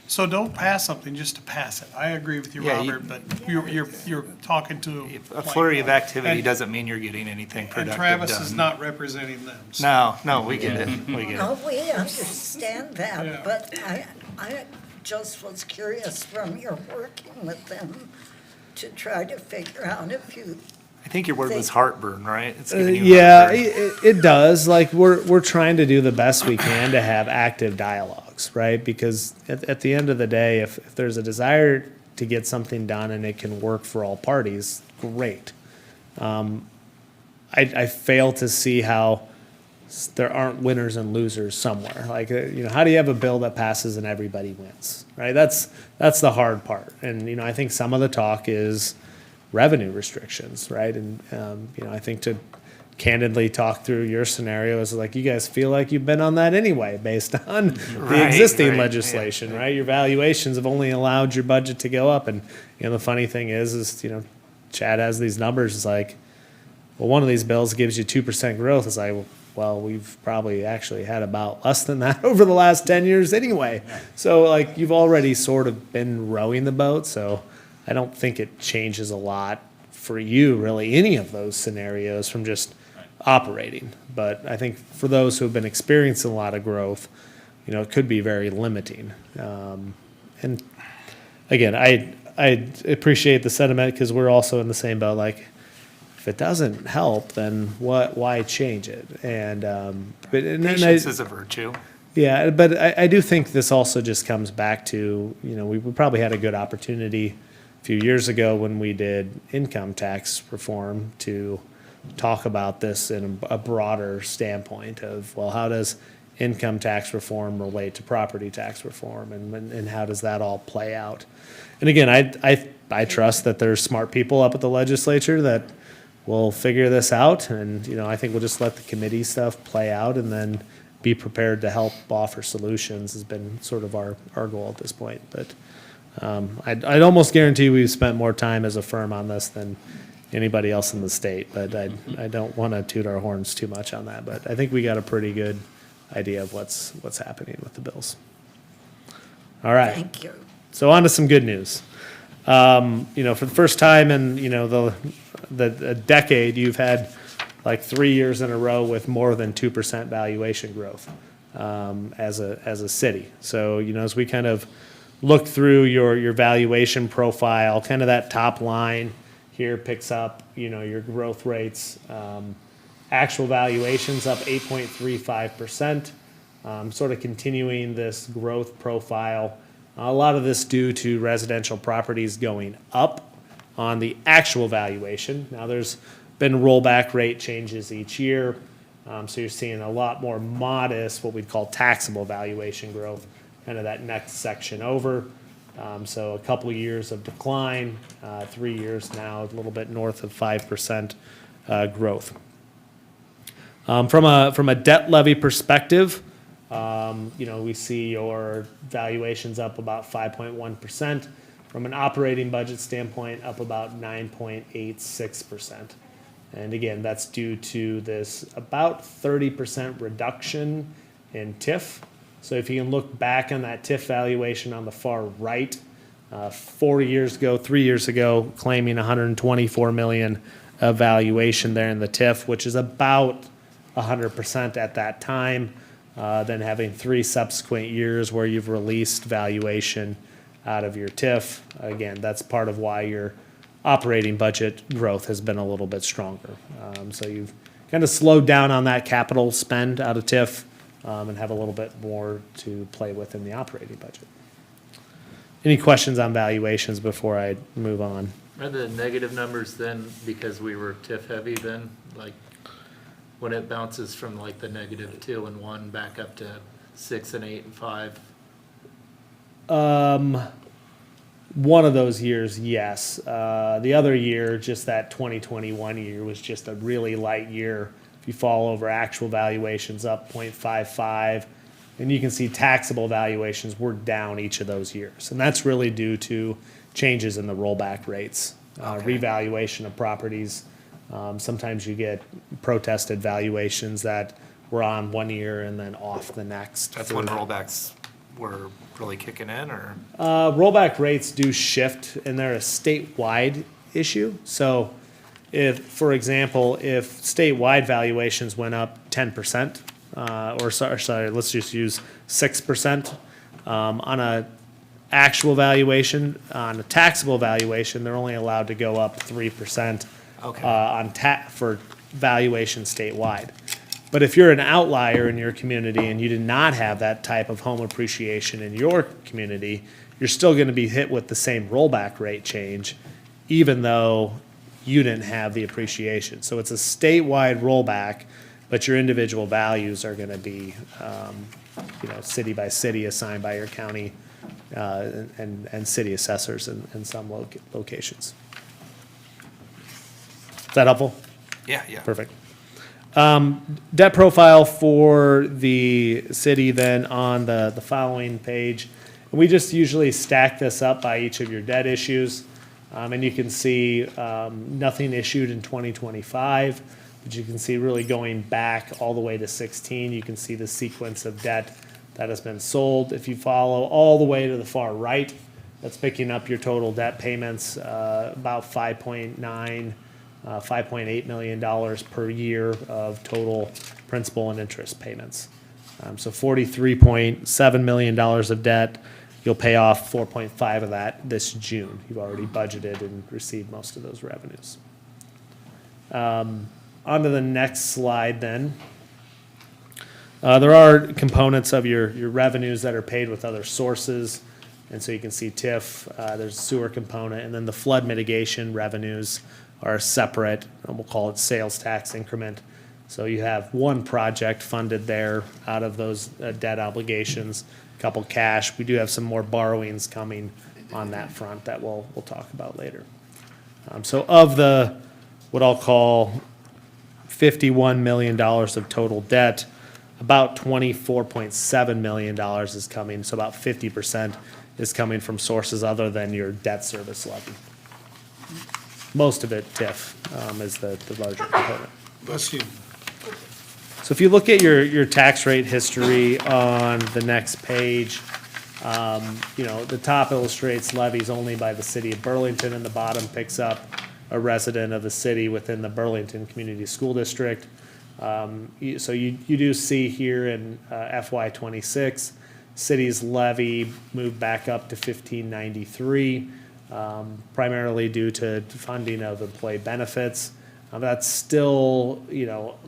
So don't pass something just to pass it. I agree with you, Yeah, Robert, but you're talking to. A flurry of activity And- doesn't mean you're getting anything And productive Travis is done. not representing them. so- No, we get it, we get No, it. we understand Yeah. that, but I just was curious from your working with them to try to figure out if you, I think your word was heartburn, right? It's giving you Yeah, heartburn. it does. Like, we're trying to do the best we can to have active dialogues, right? Because at the end of the day, if there's a desire to get something done and it can work for all parties, great. I fail to see how there aren't winners and losers somewhere. Like, how do you have a bill that passes and everybody wins, right? That's the hard part. And, I think some of the talk is revenue restrictions, right? And, I think to candidly talk through your scenario is like, you guys feel like you've been on that anyway, based on the Right, existing right, legislation, yeah. right? Your valuations have only allowed your budget to go up. And, the funny thing is, Chad has these numbers, it's like, well, one of these bills gives you 2% growth. It's like, well, we've probably actually had about less than that over the last 10 years anyway. So, like, you've already sort of been rowing the boat, so I don't think it changes a lot for you, really, any of those scenarios from just operating. But I think for those who have been experiencing a lot of growth, it could be very limiting. And again, I appreciate the sentiment, because we're also in the same boat. Like, if it doesn't help, then why change it? And Patience is a virtue. yeah, but I do think this also just comes back to, we probably had a good opportunity few years ago when we did income tax reform to talk about this in a broader standpoint of, well, how does income tax reform relate to property tax reform, and how does that all play out? And again, I trust that there's smart people up at the legislature that will figure this out, and, you know, I think we'll just let the committee stuff play out and then be prepared to help offer solutions has been sort of our goal at this point. But I'd almost guarantee we've spent more time as a firm on this than anybody else in the state, but I don't want to toot our horns too much on that. But I think we got a pretty good idea of what's happening with the bills. All right. Thank you. So on to some good news. You know, for the first time in, you know, the decade, you've had like 3 years in a row with more than 2% valuation growth as a city. So, you know, as we kind of look through your valuation profile, kind of that top line here picks up, you know, your growth rates. Actual valuations up 8.35%, sort of continuing this growth profile. A lot of this due to residential properties going up on the actual valuation. Now, there's been rollback rate changes each year, so you're seeing a lot more modest, what we'd call taxable valuation growth, kind of that next section over. So a couple of years of decline, 3 years now, a little bit north of 5% growth. From a debt levy perspective, you know, we see your valuations up about 5.1%. From an operating budget standpoint, up about 9.86%. And again, that's due to this about 30% reduction in TIF. So if you can look back on that TIF valuation on the far right, 4 years ago, 3 years ago, claiming 124 million of valuation there in the TIF, which is about 100% at that time. Then having 3 subsequent years where you've released valuation out of your TIF. Again, that's part of why your operating budget growth has been a little bit stronger. So you've kind of slowed down on that capital spend out of TIF and have a little bit more to play with in the operating budget. Any questions on valuations before I move on? Are the negative numbers then because we were TIF heavy then? Like when it bounces from like the -2 and 1 back up to 6 and 8 and 5? One of those years, yes. The other year, just that 2021 year was just a really light year. If you fall over actual valuations up 0.55, and you can see taxable valuations were down each of those years. And that's really due to changes in the rollback rates, revaluation of properties. Sometimes you get protested valuations that were on 1 year and then off the next. That's when rollbacks were really kicking in, or? Rollback rates do shift, and they're a statewide issue. So if, for example, if statewide valuations went up 10%, sorry, let's just use 6%, on a actual valuation, on a taxable valuation, they're only allowed to go up 3%. For valuation statewide. But if you're an outlier in your community and you did not have that type of home appreciation in your community, you're still going to be hit with the same rollback rate change, even though you didn't have the appreciation. So it's a statewide rollback, but your individual values are going to be, you know, city by city, assigned by your county and city assessors in some locations. Is that helpful? Yeah. Perfect. Debt profile for the city then on the following page. We just usually stack this up by each of your debt issues. And you can see nothing issued in 2025, but you can see really going back all the way to 16, you can see the sequence of debt that has been sold. If you follow all the way to the far right, that's picking up your total debt payments, about $5.8 million per year of total principal and interest payments. So $43.7 million of debt. You'll pay off 4.5 of that this June. You've already budgeted and received most of those revenues. On to the next slide then. There are components of your revenues that are paid with other sources. And so you can see TIF, there's a sewer component, and then the flood mitigation revenues are separate, and we'll call it sales tax increment. So you have one project funded there out of those debt obligations, a couple cash. We do have some more borrowings coming on that front that we'll talk about later. So of the, what I'll call $51 million of total debt, about $24.7 million is coming, so about 50% is coming from sources other than your debt service levy. Most of it, TIF, is the larger component. Bless you. So if you look at your tax rate history on the next page, the top illustrates levies only by the city of Burlington, and the bottom picks up a resident of the city within the Burlington Community School District. So you do see here in FY '26, city's levy moved back up to 1593, primarily due to funding of employee benefits. That's still,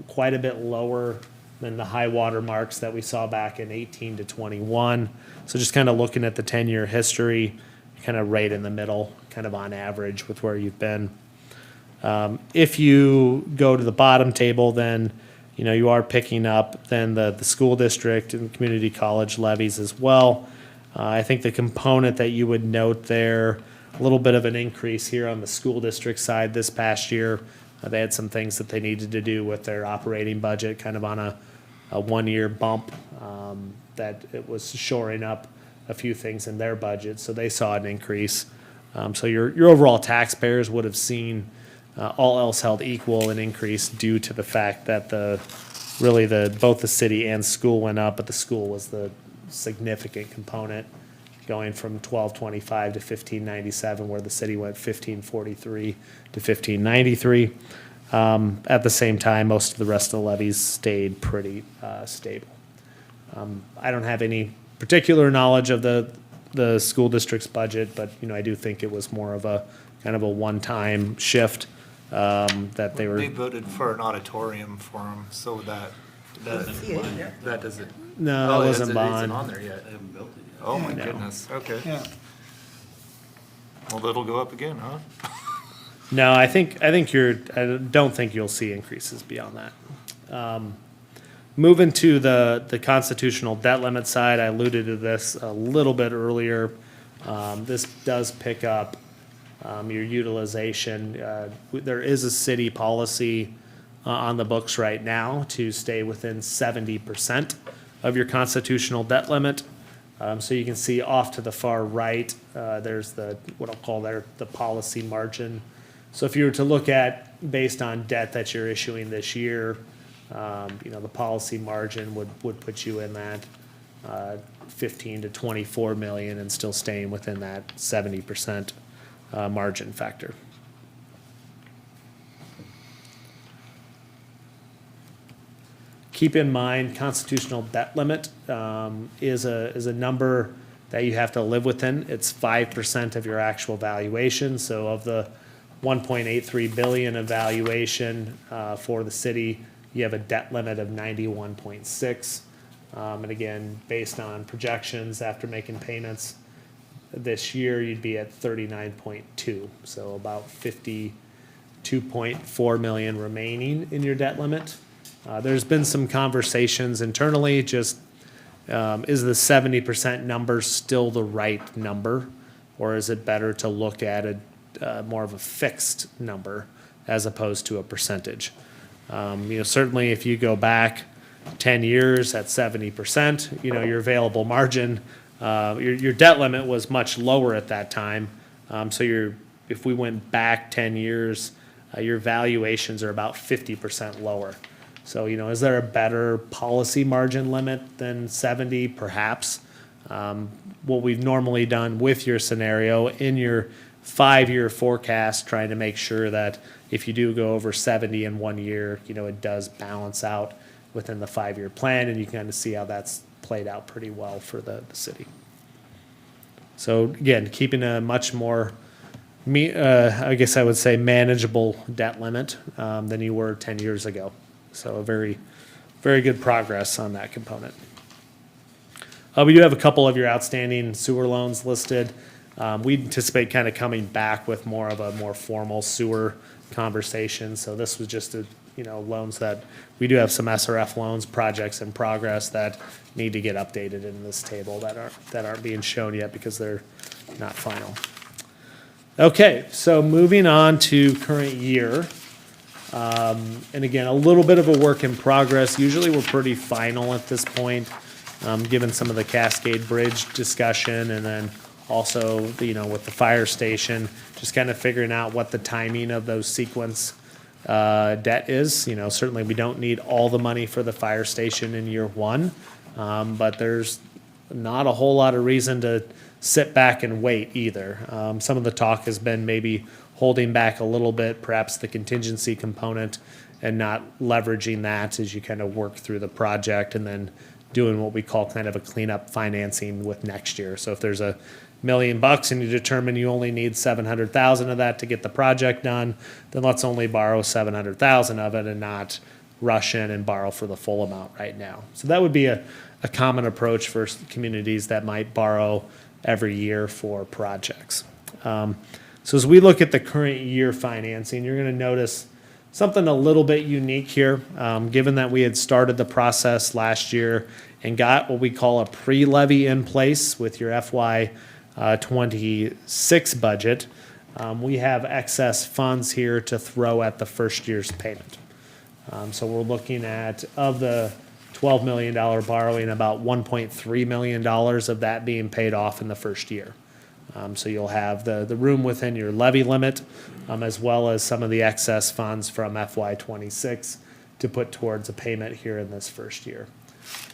quite a bit lower than the high water marks that we saw back in 18 to 21. So just kind of looking at the 10-year history, kind of right in the middle, kind of on average with where you've been. If you go to the bottom table, then, you are picking up then the school district and community college levies as well. I think the component that you would note there, a little bit of an increase here on the school district side this past year. They had some things that they needed to do with their operating budget, kind of on a one-year bump, that it was shoring up a few things in their budget, so they saw an increase. So your overall taxpayers would have seen, all else held equal, an increase due to the fact that both the city and school went up, but the school was the significant component, going from 1225 to 1597, where the city went 1543 to 1593. At the same time, most of the rest of the levies stayed pretty stable. I don't have any particular knowledge of the school district's budget, but I do think it was more of a kind of a one-time shift that they were. They voted for an auditorium for them, so that That doesn't. No, that wasn't Isn't bond. on there yet. oh my No. goodness, okay. Yeah. Well, that'll go up again, huh? No, I don't think you'll see increases beyond that. Moving to the constitutional debt limit side, I alluded to this a little bit earlier. This does pick up your utilization. There is a city policy on the books right now to stay within 70% of your constitutional debt limit. So you can see off to the far right, there's what I'll call the policy margin. So if you were to look at, based on debt that you're issuing this year, the policy margin would put you in that 15 to 24 million and still staying within that 70% margin factor. Keep in mind, constitutional debt limit is a number that you have to live within. It's 5% of your actual valuation. So of the 1.83 billion of valuation for the city, you have a debt limit of 91.6. And again, based on projections after making payments this year, you'd be at 39.2. So about 52.4 million remaining in your debt limit. There's been some conversations internally, just is the 70% number still the right number? Or is it better to look at more of a fixed number as opposed to a percentage? Certainly if you go back 10 years at 70%, your available margin, your debt limit was much lower at that time. So if we went back 10 years, your valuations are about 50% lower. So, is there a better policy margin limit than 70? Perhaps. What we've normally done with your scenario in your 5-year forecast, trying to make sure that if you do go over 70 in 1 year, it does balance out within the 5-year plan, and you can kind of see how that's played out pretty well for the city. So again, keeping a much more, I guess I would say, manageable debt limit than you were 10 years ago. So a very, very good progress on that component. We do have a couple of your outstanding sewer loans listed. We anticipate kind of coming back with more of a more formal sewer conversation. So this was just loans that, we do have some SRF loans, projects in progress that need to get updated in this table that aren't being shown yet because they're not final. Okay, so moving on to current year. And again, a little bit of a work in progress. Usually we're pretty final at this point, given some of the Cascade Bridge discussion and then also, with the fire station, just kind of figuring out what the timing of those sequence debt is. Certainly we don't need all the money for the fire station in year one, but there's not a whole lot of reason to sit back and wait either. Some of the talk has been maybe holding back a little bit, perhaps the contingency component, and not leveraging that as you kind of work through the project and then doing what we call kind of a cleanup financing with next year. So if there's $1 million and you determine you only need 700,000 of that to get the project done, then let's only borrow 700,000 of it and not rush in and borrow for the full amount right now. So that would be a common approach for communities that might borrow every year for projects. So as we look at the current year financing, you're going to notice something a little bit unique here, given that we had started the process last year and got what we call a pre-levy in place with your FY 26 budget. We have excess funds here to throw at the first year's payment. So we're looking at, of the $12 million borrowing, about $1.3 million of that being paid off in the first year. So you'll have the room within your levy limit, as well as some of the excess funds from FY 26 to put towards a payment here in this first year.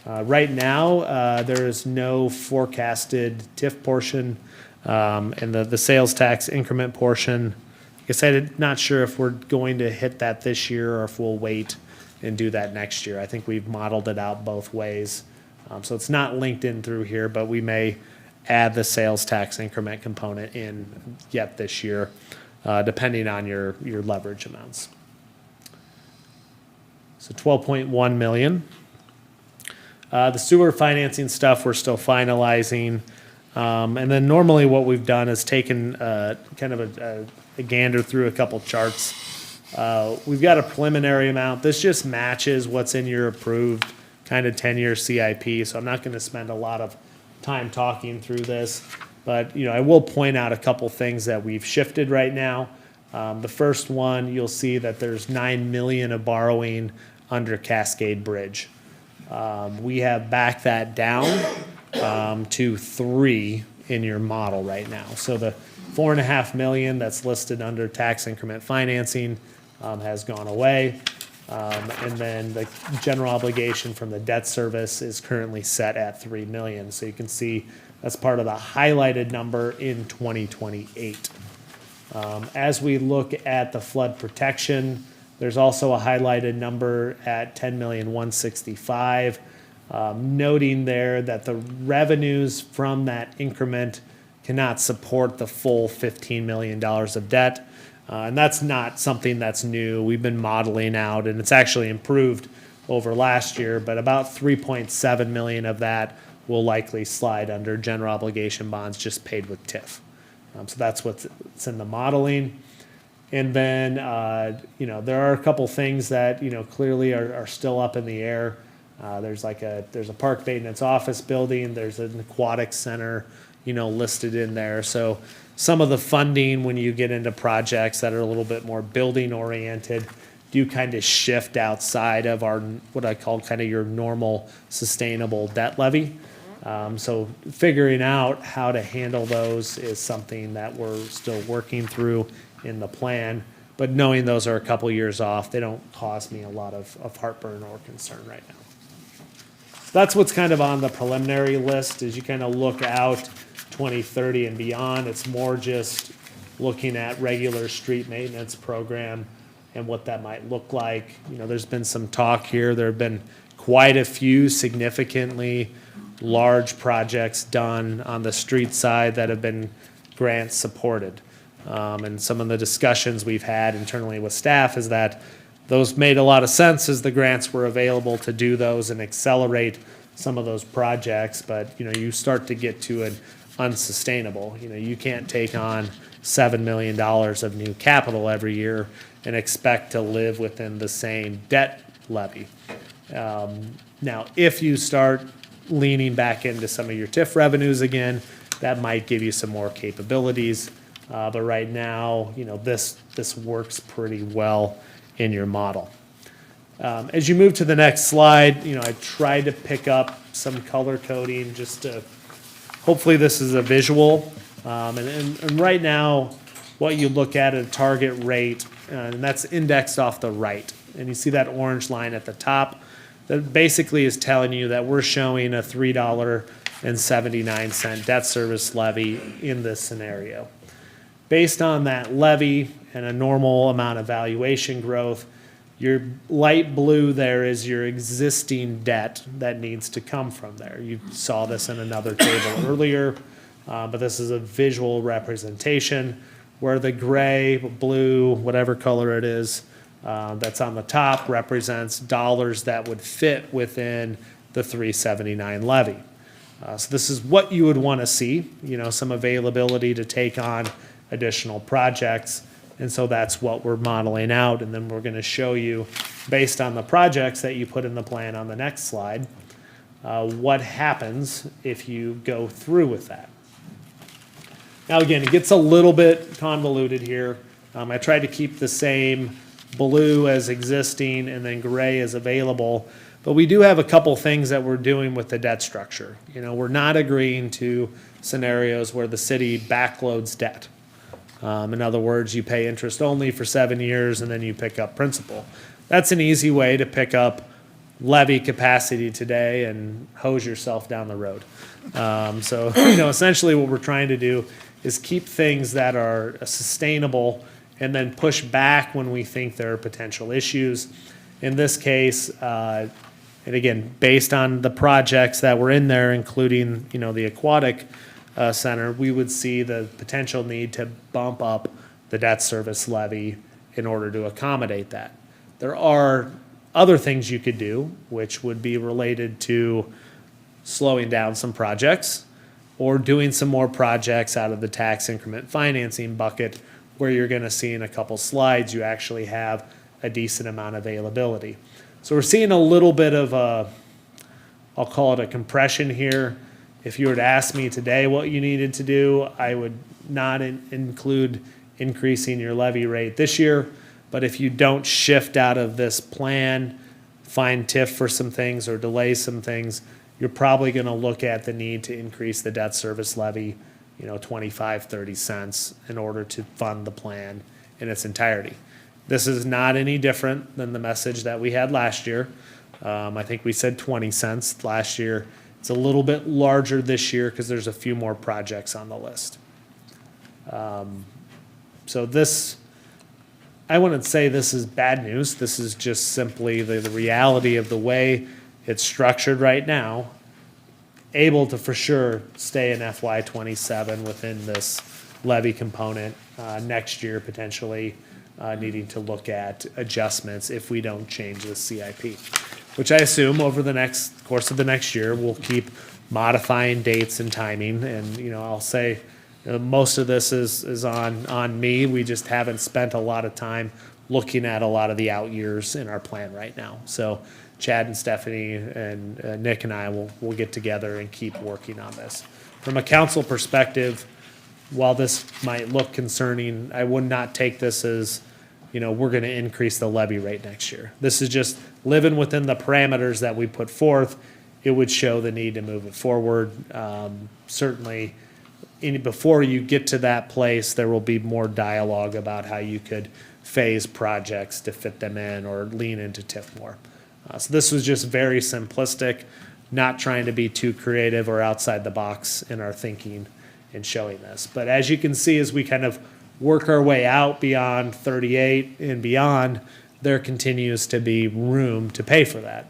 Right now, there is no forecasted TIF portion, and the sales tax increment portion. I guess I'm not sure if we're going to hit that this year or if we'll wait and do that next year. I think we've modeled it out both ways. So it's not linked in through here, but we may add the sales tax increment component in yet this year, depending on your leverage amounts. So 12.1 million. The sewer financing stuff we're still finalizing. And then normally what we've done is taken kind of a gander through a couple charts. We've got a preliminary amount. This just matches what's in your approved kind of 10-year CIP, so I'm not going to spend a lot of time talking through this. But I will point out a couple things that we've shifted right now. The first one, you'll see that there's $9 million of borrowing under Cascade Bridge. We have backed that down to 3 in your model right now. So the $4.5 million that's listed under tax increment financing has gone away. And then the general obligation from the debt service is currently set at $3 million. So you can see that's part of the highlighted number in 2028. As we look at the flood protection, there's also a highlighted number at $10,165,000. Noting there that the revenues from that increment cannot support the full $15 million of debt. And that's not something that's new. We've been modeling out, and it's actually improved over last year, but about 3.7 million of that will likely slide under general obligation bonds just paid with TIF. So that's what's in the modeling. And then, there are a couple things that, clearly are still up in the air. There's a park maintenance office building. There's an aquatic center, listed in there. So some of the funding, when you get into projects that are a little bit more building oriented, do kind of shift outside of our, what I call kind of your normal sustainable debt levy. So figuring out how to handle those is something that we're still working through in the plan. But knowing those are a couple years off, they don't cause me a lot of heartburn or concern right now. That's what's kind of on the preliminary list. As you kind of look out 2030 and beyond, it's more just looking at regular street maintenance program and what that might look like. There's been some talk here. There have been quite a few significantly large projects done on the street side that have been grant supported. And some of the discussions we've had internally with staff is that those made a lot of sense as the grants were available to do those and accelerate some of those projects, but, you start to get to an unsustainable. You can't take on $7 million of new capital every year and expect to live within the same debt levy. Now, if you start leaning back into some of your TIF revenues again, that might give you some more capabilities. But right now, this works pretty well in your model. As you move to the next slide, I tried to pick up some color coding just to, hopefully this is a visual. And right now, what you look at a target rate, and that's indexed off the right. And you see that orange line at the top, that basically is telling you that we're showing a $3.79 debt service levy in this scenario. Based on that levy and a normal amount of valuation growth, your light blue there is your existing debt that needs to come from there. You saw this in another table earlier, but this is a visual representation where the gray, blue, whatever color it is, that's on the top represents dollars that would fit within the 379 levy. So this is what you would want to see, some availability to take on additional projects. And so that's what we're modeling out. And then we're going to show you, based on the projects that you put in the plan on the next slide, what happens if you go through with that. Now, again, it gets a little bit convoluted here. I tried to keep the same blue as existing and then gray as available. But we do have a couple things that we're doing with the debt structure. We're not agreeing to scenarios where the city backloads debt. In other words, you pay interest only for 7 years and then you pick up principal. That's an easy way to pick up levy capacity today and hose yourself down the road. So essentially what we're trying to do is keep things that are sustainable and then push back when we think there are potential issues. In this case, and again, based on the projects that were in there, including, the aquatic center, we would see the potential need to bump up the debt service levy in order to accommodate that. There are other things you could do, which would be related to slowing down some projects or doing some more projects out of the tax increment financing bucket, where you're going to see in a couple slides you actually have a decent amount of availability. So we're seeing a little bit of a, I'll call it a compression here. If you were to ask me today what you needed to do, I would not include increasing your levy rate this year. But if you don't shift out of this plan, find TIF for some things or delay some things, you're probably going to look at the need to increase the debt service levy, 25, 30 cents in order to fund the plan in its entirety. This is not any different than the message that we had last year. I think we said 20 cents last year. It's a little bit larger this year because there's a few more projects on the list. So this, I wouldn't say this is bad news. This is just simply the reality of the way it's structured right now, able to for sure stay in FY '27 within this levy component, next year potentially needing to look at adjustments if we don't change the CIP, which I assume over the course of the next year, we'll keep modifying dates and timing. And, I'll say most of this is on me. We just haven't spent a lot of time looking at a lot of the out years in our plan right now. So Chad and Stephanie and Nick and I will get together and keep working on this. From a council perspective, while this might look concerning, I would not take this as, we're going to increase the levy rate next year. This is just living within the parameters that we put forth. It would show the need to move it forward. Certainly, before you get to that place, there will be more dialogue about how you could phase projects to fit them in or lean into TIF more. So this was just very simplistic, not trying to be too creative or outside the box in our thinking in showing this. But as you can see, as we kind of work our way out beyond 38 and beyond, there continues to be room to pay for that.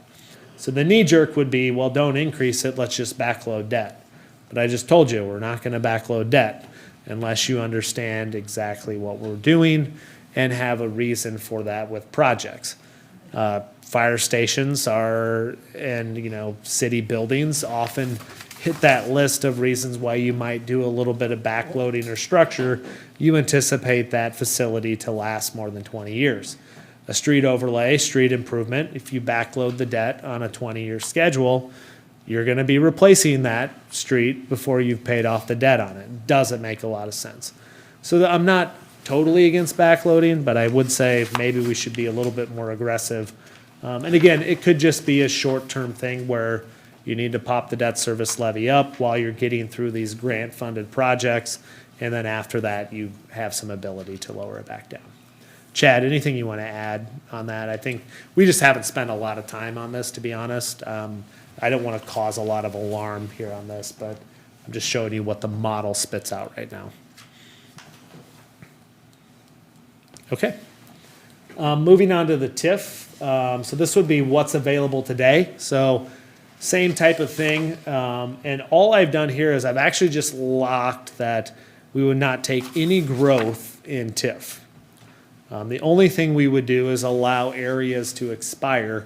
So the knee jerk would be, well, don't increase it, let's just backload debt. But I just told you, we're not going to backload debt unless you understand exactly what we're doing and have a reason for that with projects. Fire stations and city buildings often hit that list of reasons why you might do a little bit of backloading or structure. You anticipate that facility to last more than 20 years. A street overlay, street improvement, if you backload the debt on a 20-year schedule, you're going to be replacing that street before you've paid off the debt on it. Doesn't make a lot of sense. So I'm not totally against backloading, but I would say maybe we should be a little bit more aggressive. And again, it could just be a short-term thing where you need to pop the debt service levy up while you're getting through these grant-funded projects, and then after that, you have some ability to lower it back down. Chad, anything you want to add on that? I think we just haven't spent a lot of time on this, to be honest. I don't want to cause a lot of alarm here on this, but I'm just showing you what the model spits out right now. Okay. Moving on to the TIF. So this would be what's available today. So same type of thing. And all I've done here is I've actually just locked that we would not take any growth in TIF. The only thing we would do is allow areas to expire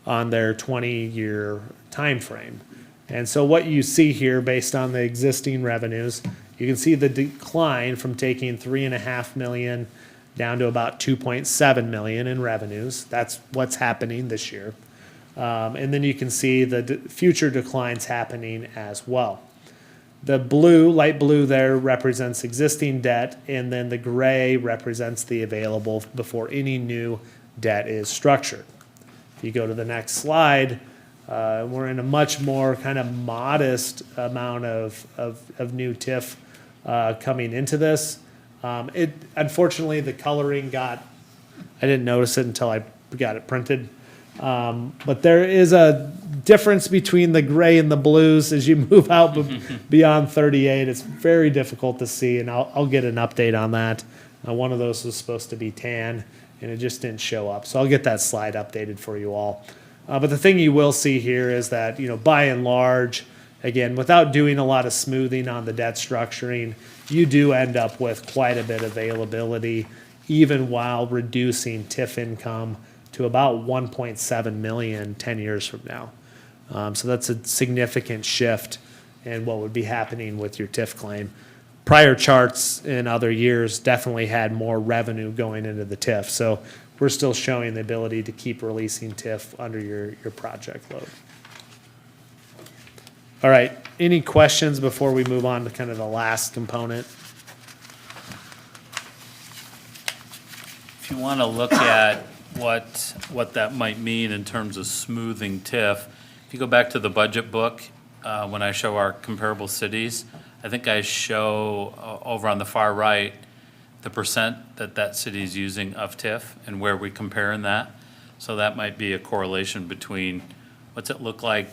on their 20-year time frame. And so what you see here based on the existing revenues, you can see the decline from taking 3.5 million down to about 2.7 million in revenues. That's what's happening this year. And then you can see the future declines happening as well. The blue, light blue there represents existing debt, and then the gray represents the available before any new debt is structured. If you go to the next slide, we're in a much more kind of modest amount of new TIF coming into this. Unfortunately, the coloring I didn't notice it until I got it printed. But there is a difference between the gray and the blues as you move out beyond 38. It's very difficult to see, and I'll get an update on that. One of those was supposed to be tan, and it just didn't show up. So I'll get that slide updated for you all. But the thing you will see here is that, by and large, again, without doing a lot of smoothing on the debt structuring, you do end up with quite a bit of availability, even while reducing TIF income to about 1.7 million 10 years from now. So that's a significant shift in what would be happening with your TIF claim. Prior charts in other years definitely had more revenue going into the TIF. So we're still showing the ability to keep releasing TIF under your project load. All right, any questions before we move on to kind of the last component? If you want to look at what that might mean in terms of smoothing TIF, if you go back to the budget book, when I show our comparable cities, I think I show over on the far right the percent that city is using of TIF and where we compare in that. So that might be a correlation between what's it look like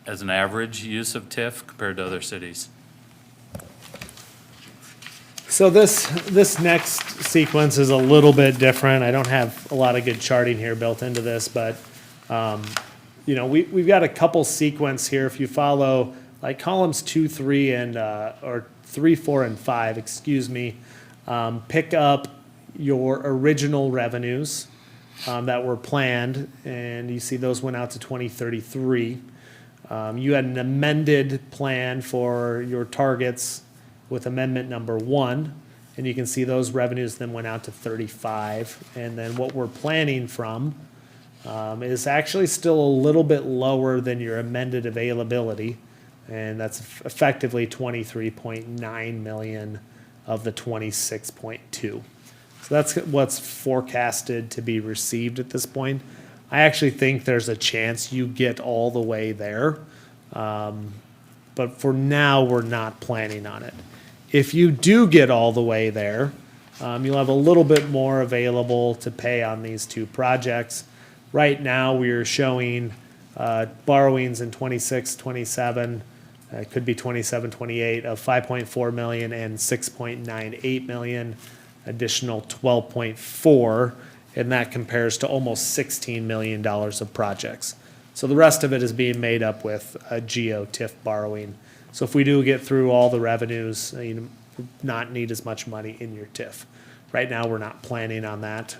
as an average use of TIF compared to other cities. So this next sequence is a little bit different. I don't have a lot of good charting here built into this, but we've got a couple sequence here. If you follow like columns 2, 3, or 3, 4, and 5, pick up your original revenues that were planned, and you see those went out to 2033. You had an amended plan for your targets with amendment number 1, and you can see those revenues then went out to 35. And then what we're planning from is actually still a little bit lower than your amended availability, and that's effectively 23.9 million of the 26.2. So that's what's forecasted to be received at this point. I actually think there's a chance you get all the way there, but for now, we're not planning on it. If you do get all the way there, you'll have a little bit more available to pay on these two projects. Right now, we're showing borrowings in 26, 27, it could be 27, 28 of 5.4 million and 6.98 million, additional 12.4, and that compares to almost $16 million of projects. So the rest of it is being made up with GEO TIF borrowing. So if we do get through all the revenues, not need as much money in your TIF. Right now, we're not planning on that.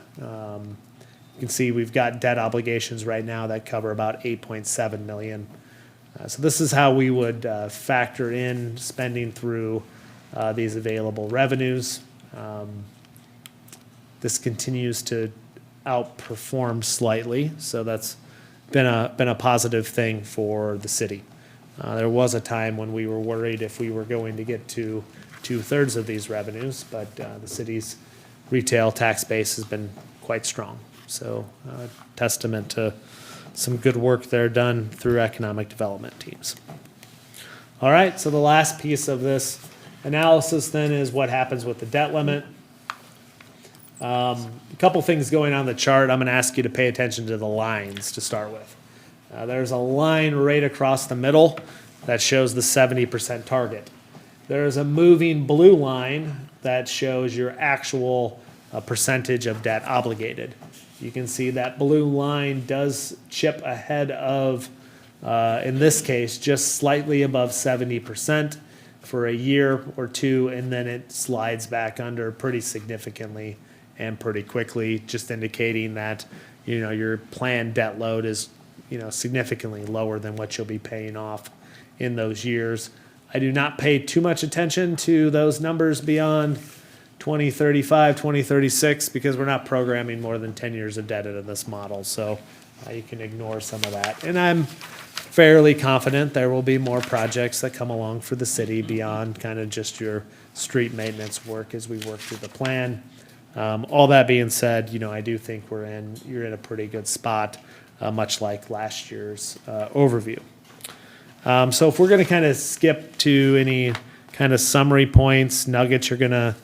You can see we've got debt obligations right now that cover about 8.7 million. So this is how we would factor in spending through these available revenues. This continues to outperform slightly, so that's been a positive thing for the city. There was a time when we were worried if we were going to get to 2/3 of these revenues, but the city's retail tax base has been quite strong. So testament to some good work there done through economic development teams. All right, so the last piece of this analysis then is what happens with the debt limit. A couple things going on the chart. I'm going to ask you to pay attention to the lines to start with. There's a line right across the middle that shows the 70% target. There's a moving blue line that shows your actual percentage of debt obligated. You can see that blue line does chip ahead of, in this case, just slightly above 70% for a year or two, and then it slides back under pretty significantly and pretty quickly, just indicating that, you know, your planned debt load is, you know, significantly lower than what you'll be paying off in those years. I do not pay too much attention to those numbers beyond 2035, 2036, because we're not programming more than 10 years of debt into this model. So you can ignore some of that. And I'm fairly confident there will be more projects that come along for the city beyond kind of just your street maintenance work as we work through the plan. All that being said, you know, I do think you're in a pretty good spot, much like last year's overview. So if we're going to kind of skip to any kind of summary points, nuggets you're going to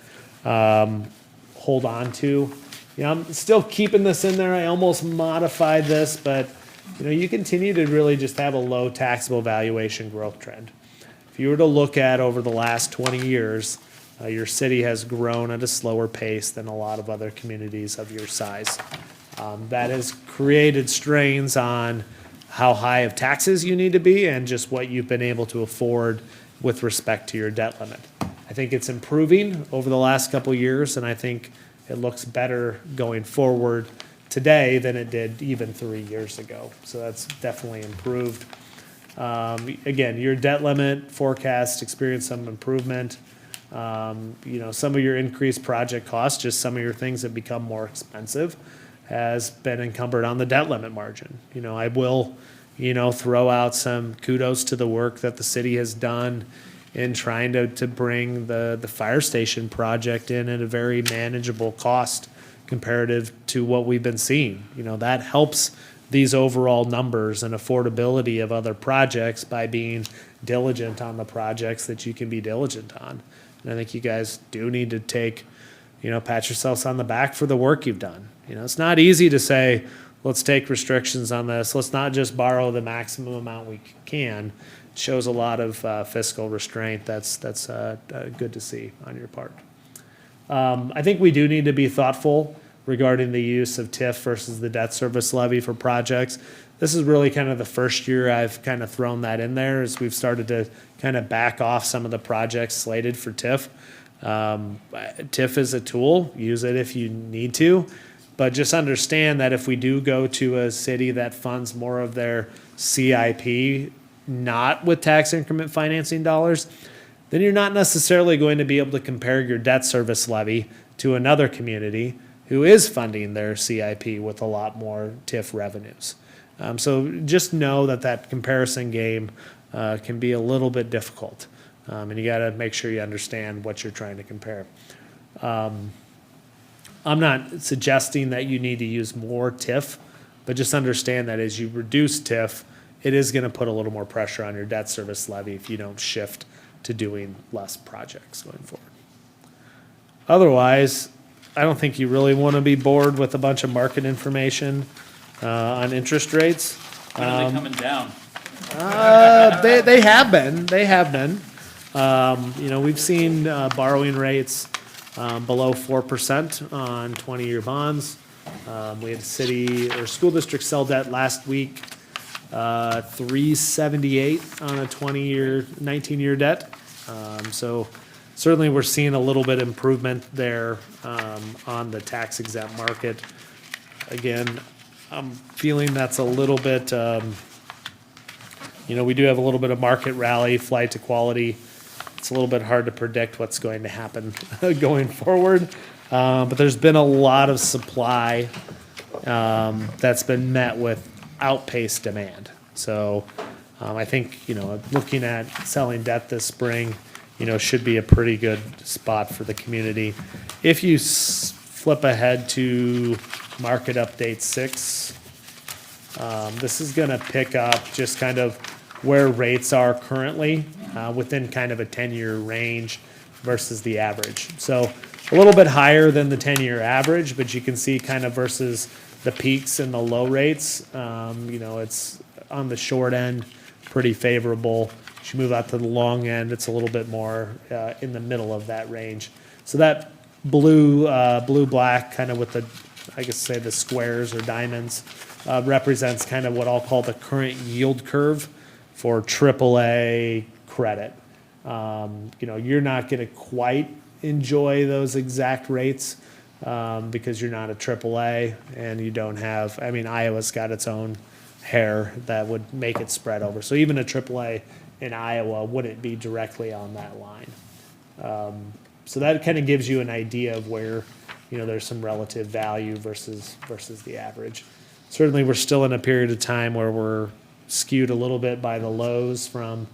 hold on to. You know, I'm still keeping this in there. I almost modified this, but you know, you continue to really just have a low taxable valuation growth trend. If you were to look at over the last 20 years, your city has grown at a slower pace than a lot of other communities of your size. That has created strains on how high of taxes you need to be and just what you've been able to afford with respect to your debt limit. I think it's improving over the last couple of years, and I think it looks better going forward today than it did even 3 years ago. So that's definitely improved. Again, your debt limit forecast experienced some improvement. You know, some of your increased project costs, just some of your things that become more expensive, has been encumbered on the debt limit margin. You know, I will, you know, throw out some kudos to the work that the city has done in trying to bring the fire station project in at a very manageable cost comparative to what we've been seeing. You know, that helps these overall numbers and affordability of other projects by being diligent on the projects that you can be diligent on. And I think you guys do need to take, you know, pat yourselves on the back for the work you've done. You know, it's not easy to say, let's take restrictions on this. Let's not just borrow the maximum amount we can. It shows a lot of fiscal restraint. That's good to see on your part. I think we do need to be thoughtful regarding the use of TIF versus the debt service levy for projects. This is really kind of the first year I've kind of thrown that in there as we've started to kind of back off some of the projects slated for TIF. TIF is a tool. Use it if you need to. But just understand that if we do go to a city that funds more of their CIP, not with tax increment financing dollars, then you're not necessarily going to be able to compare your debt service levy to another community who is funding their CIP with a lot more TIF revenues. So just know that comparison game can be a little bit difficult. And you got to make sure you understand what you're trying to compare. I'm not suggesting that you need to use more TIF, but just understand that as you reduce TIF, it is going to put a little more pressure on your debt service levy if you don't shift to doing less projects going forward. Otherwise, I don't think you really want to be bored with a bunch of market information on interest rates. When are they coming down? They have been. They have been. You know, we've seen borrowing rates below 4% on 20-year bonds. We had a city or school district sell debt last week, 378 on a 19-year debt. So certainly we're seeing a little bit improvement there on the tax exempt market. again, I'm feeling that's a little bit, we do have a little bit of market rally, flight to quality. It's a little bit hard to predict what's going to happen going forward. But there's been a lot of supply that's been met with outpaced demand. So I think, looking at selling debt this spring, should be a pretty good spot for the community. If you flip ahead to market update 6, this is going to pick up just kind of where rates are currently within kind of a 10-year range versus the average. So a little bit higher than the 10-year average, but you can see kind of versus the peaks and the low rates, it's on the short end, pretty favorable. As you move out to the long end, it's a little bit more in the middle of that range. So that blue-black kind of with the, the squares or diamonds represents kind of what I'll call the current yield curve for AAA credit. You're not going to quite enjoy those exact rates because you're not a AAA and you don't have, Iowa's got its own hair that would make it spread over. So even a AAA in Iowa wouldn't be directly on that line. So that kind of gives you an idea of where, there's some relative value versus the average. Certainly, we're still in a period of time where we're skewed a little bit by the lows from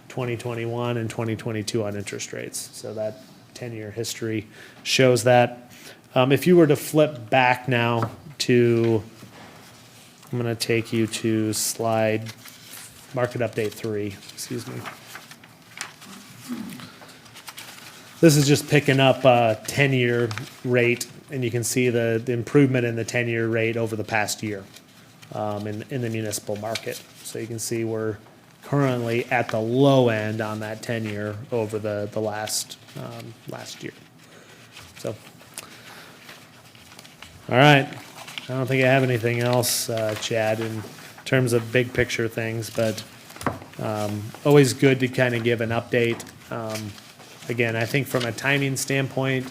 2021 and 2022 on interest rates. So that 10-year history shows that. If you were to flip back now to, I'm going to take you to slide market update 3, excuse me. This is just picking up a 10-year rate, and you can see the improvement in the 10-year rate over the past year in the municipal market. So you can see we're currently at the low end on that 10-year over the last year. So, all right. I don't think I have anything else, Chad, in terms of big picture things, but always good to kind of give an update. Again, I think from a timing standpoint,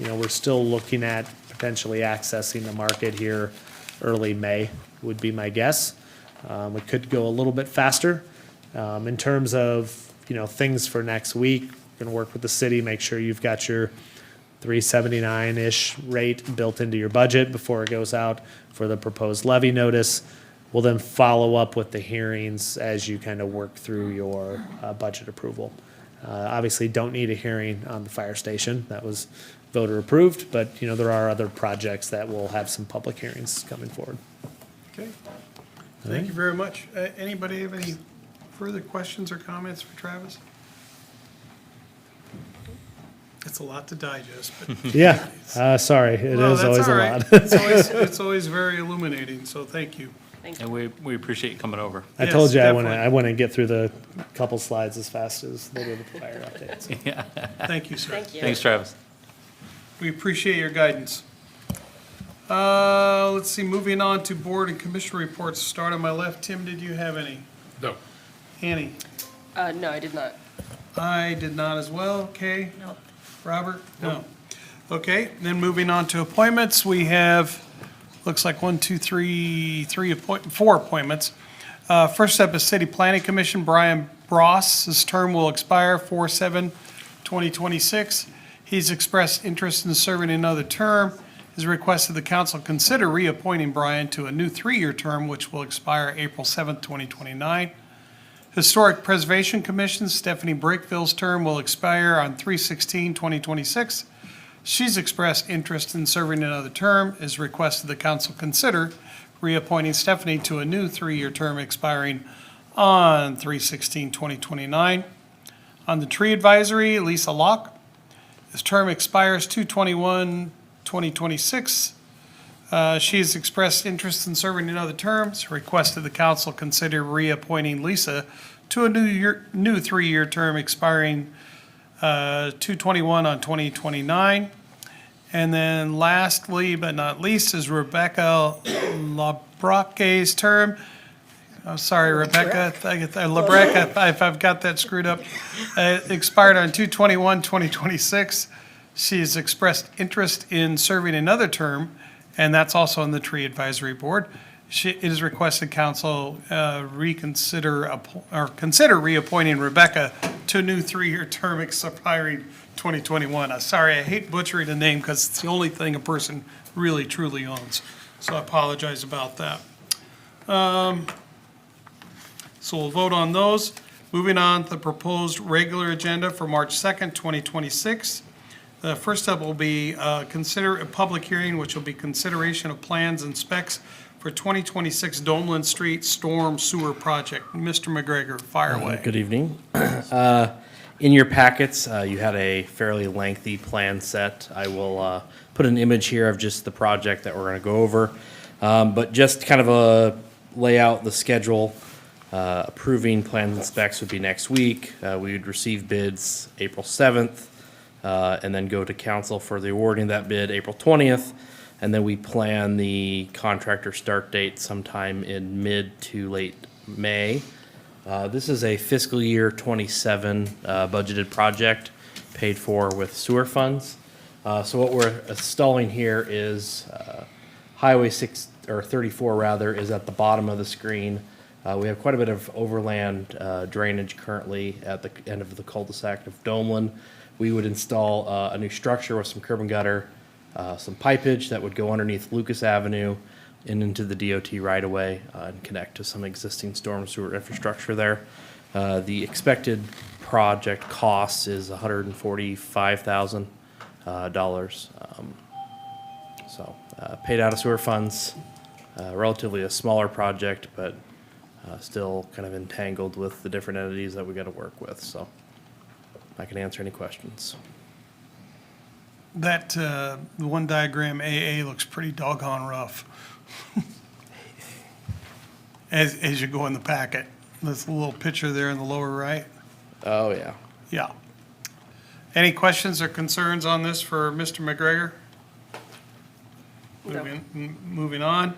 we're still looking at potentially accessing the market here early May would be my guess. It could go a little bit faster. In terms of, things for next week, going to work with the city, make sure you've got your 379-ish rate built into your budget before it goes out for the proposed levy notice. We'll then follow up with the hearings as you kind of work through your budget approval. Obviously, don't need a hearing on the fire station. That was voter approved, but, there are other projects that will have some public hearings coming forward. Okay. Thank you very much. Anybody have any further questions or comments for Travis? It's a lot to digest, but. Yeah, sorry, it Well, is that's always all a right. lot. It's always very illuminating, so thank you. And we appreciate you coming over. I Yes, told you definitely. I wouldn't get through the couple slides as fast as they did the fire updates. Thank you, sir. Thanks, Travis. We appreciate your guidance. Let's see, moving on to board and commission reports. Start on my left. Tim, did you have any? No. Annie? No, I did not. I did not as well. Kay? No. Robert? No. Okay, then moving on to appointments, we have, looks like 4 appointments. First up is City Planning Commission, Brian Bross. His term will expire 4/7/2026. He's expressed interest in serving another term. His requested the council consider reappointing Brian to a new 3-year term, which will expire April 7th, 2029. Historic Preservation Commission, Stephanie Breakville's term will expire on 3/16/2026. She's expressed interest in serving another term. Is requested the council consider reappointing Stephanie to a new 3-year term expiring on 3/16/2029. On the Tree Advisory, Lisa Locke. His term expires 2/21/2026. She has expressed interest in serving another term. It's requested the council consider reappointing Lisa to a new 3-year term expiring 2/21/2029. And then lastly, but not least, is Rebecca LaBraque's term. I'm sorry, Rebecca, LaBreca, if I've got that screwed up. Expired on 2/21/2026. She has expressed interest in serving another term and that's also on the Tree Advisory Board. It is requested council consider reappointing Rebecca to a new 3-year term expiring 2021. Sorry, I hate butchering the name because it's the only thing a person really truly owns. So I apologize about that. So we'll vote on those. Moving on to the proposed regular agenda for March 2nd, 2026. The first up will be consider a public hearing, which will be consideration of plans and specs for 2026 Domeland Street Storm Sewer Project. Mr. McGregor, fire away. Good evening. In your packets, you had a fairly lengthy plan set. I will put an image here of just the project that we're going to go over. But just kind of a layout, the schedule, approving plans and specs would be next week. We would receive bids April 7th, and then go to council for the awarding of that bid April 20th. And then we plan the contractor start date sometime in mid to late May. This is a fiscal year 27 budgeted project paid for with sewer funds. So what we're installing here is Highway 34 rather is at the bottom of the screen. We have quite a bit of overland drainage currently at the end of the cul-de-sac of Domeland. We would install a new structure with some curb and gutter, some pipage that would go underneath Lucas Avenue and into the DOT right-of-way and connect to some existing storm sewer infrastructure there. The expected project cost is $145,000. Paid out of sewer funds, relatively a smaller project, but still kind of entangled with the different entities that we got to work with. So I can answer any questions. That, the one diagram AA looks pretty doggone rough. As you go in the packet, there's a little picture there in the lower right. Oh, yeah. Yeah. Any questions or concerns on this for Mr. McGregor? Moving on.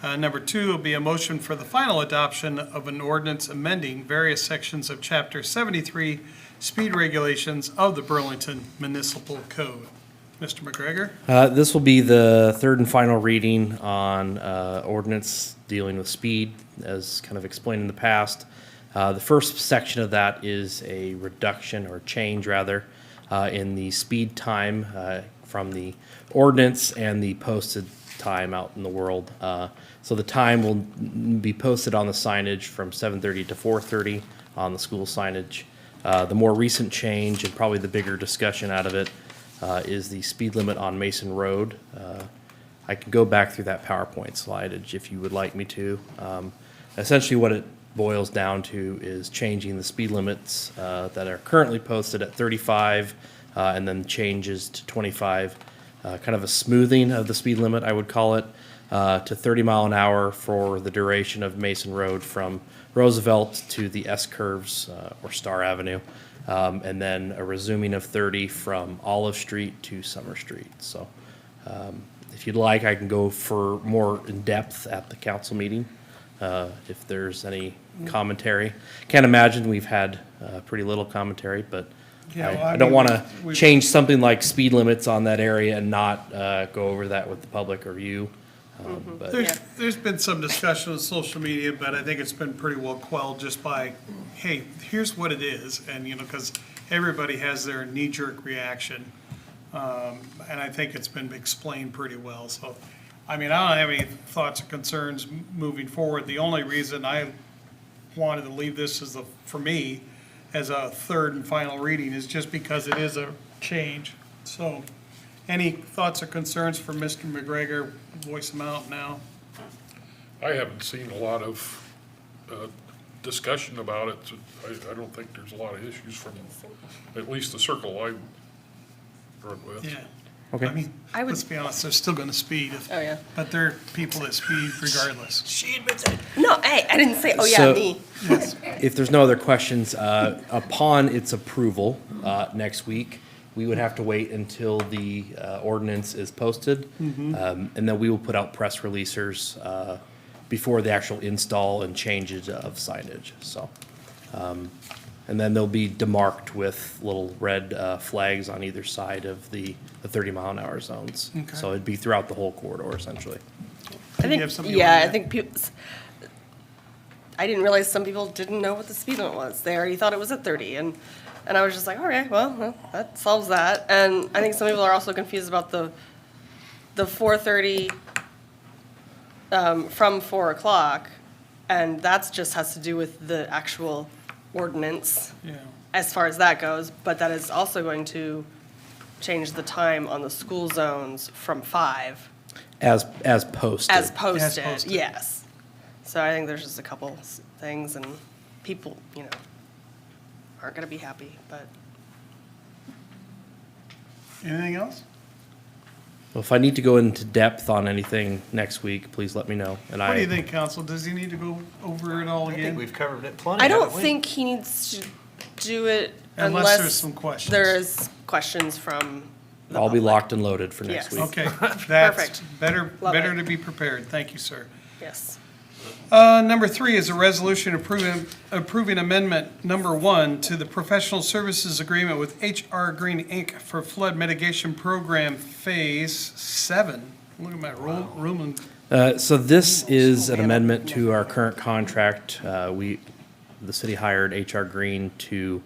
Number 2 will be a motion for the final adoption of an ordinance amending various sections of Chapter 73 speed regulations of the Burlington Municipal Code. Mr. McGregor? This will be the third and final reading on ordinance dealing with speed, as kind of explained in the past. The first section of that is a reduction, or change rather, in the speed time from the ordinance and the posted time out in the world. So the time will be posted on the signage from 7:30 to 4:30 on the school signage. The more recent change, and probably the bigger discussion out of it, is the speed limit on Mason Road. I can go back through that PowerPoint slide if you would like me to. Essentially what it boils down to is changing the speed limits that are currently posted at 35 and then changes to 25. Kind of a smoothing of the speed limit, I would call it, to 30 mile an hour for the duration of Mason Road from Roosevelt to the S-curves or Star Avenue. And then a resuming of 30 from Olive Street to Summer Street. So if you'd like, I can go for more in-depth at the council meeting if there's any commentary. Can't imagine we've had pretty little commentary, but Yeah, well, I don't mean, want to we- change something like speed limits on that area and not go over that with the public or you. But There's been some discussion on social media, but I think it's been pretty well quelled just by, hey, here's what it is. And, because everybody has their knee-jerk reaction. And I think it's been explained pretty well. So, I don't have any thoughts or concerns moving forward. The only reason I wanted to leave this for me, as a third and final reading is just because it is a change. So, any thoughts or concerns for Mr. McGregor? Voice them out now. I haven't seen a lot of discussion about it. I don't think there's a lot of issues from at least the circle I run with. Yeah. Okay. I would- Let's be honest, they're still gonna speed. But there are people that speed regardless. She admits it. No, hey, I didn't say, oh yeah, So- me. If there's no other questions, upon its approval next week, we would have to wait until the ordinance is posted. And then we will put out press releasers before the actual install and changes of signage. So And then they'll be demarked with little red flags on either side of the 30-mile-an-hour zones. Okay. So it'd be throughout the whole corridor, essentially. Did you have something you Yeah, wanted I to- think people, I didn't realize some people didn't know what the speed limit was. They already thought it was at 30, and I was just like, okay, well, that solves that. And I think some people are also confused about the 4:30 from 4 o'clock, and that's just has to do with the actual ordinance Yeah. as far as that goes, but that is also going to change the time on the school zones from 5 As posted. as posted, posted. yes. So I think there's just a couple things, and people, aren't gonna be happy, but Anything else? Well, if I need to go into depth on anything next week, please let me know. And What do you think, council? Does he need to go over it all I think again? we've covered it plenty. I don't haven't we? think he needs to do it Unless unless there's some questions. there is questions from the I'll be public. locked and loaded for next Yes. week. Okay, that's Perfect. better Love it. to be prepared. Thank you, sir. Yes. Number 3 is a resolution approving amendment number 1 to the professional services agreement with HR Green, Inc. for flood mitigation program phase 7. Look at my room and So this is an amendment to our current contract. The city hired HR Green to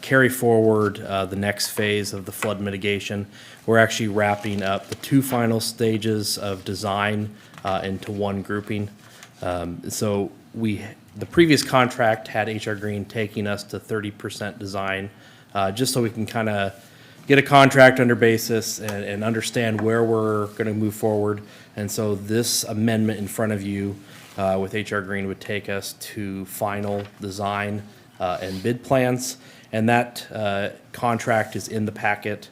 carry forward the next phase of the flood mitigation. We're actually wrapping up the 2 final stages of design into one grouping. So the previous contract had HR Green taking us to 30% design, just so we can kind of get a contract under basis and understand where we're going to move forward. And so this amendment in front of you with HR Green would take us to final design and bid plans. And that contract is in the packet.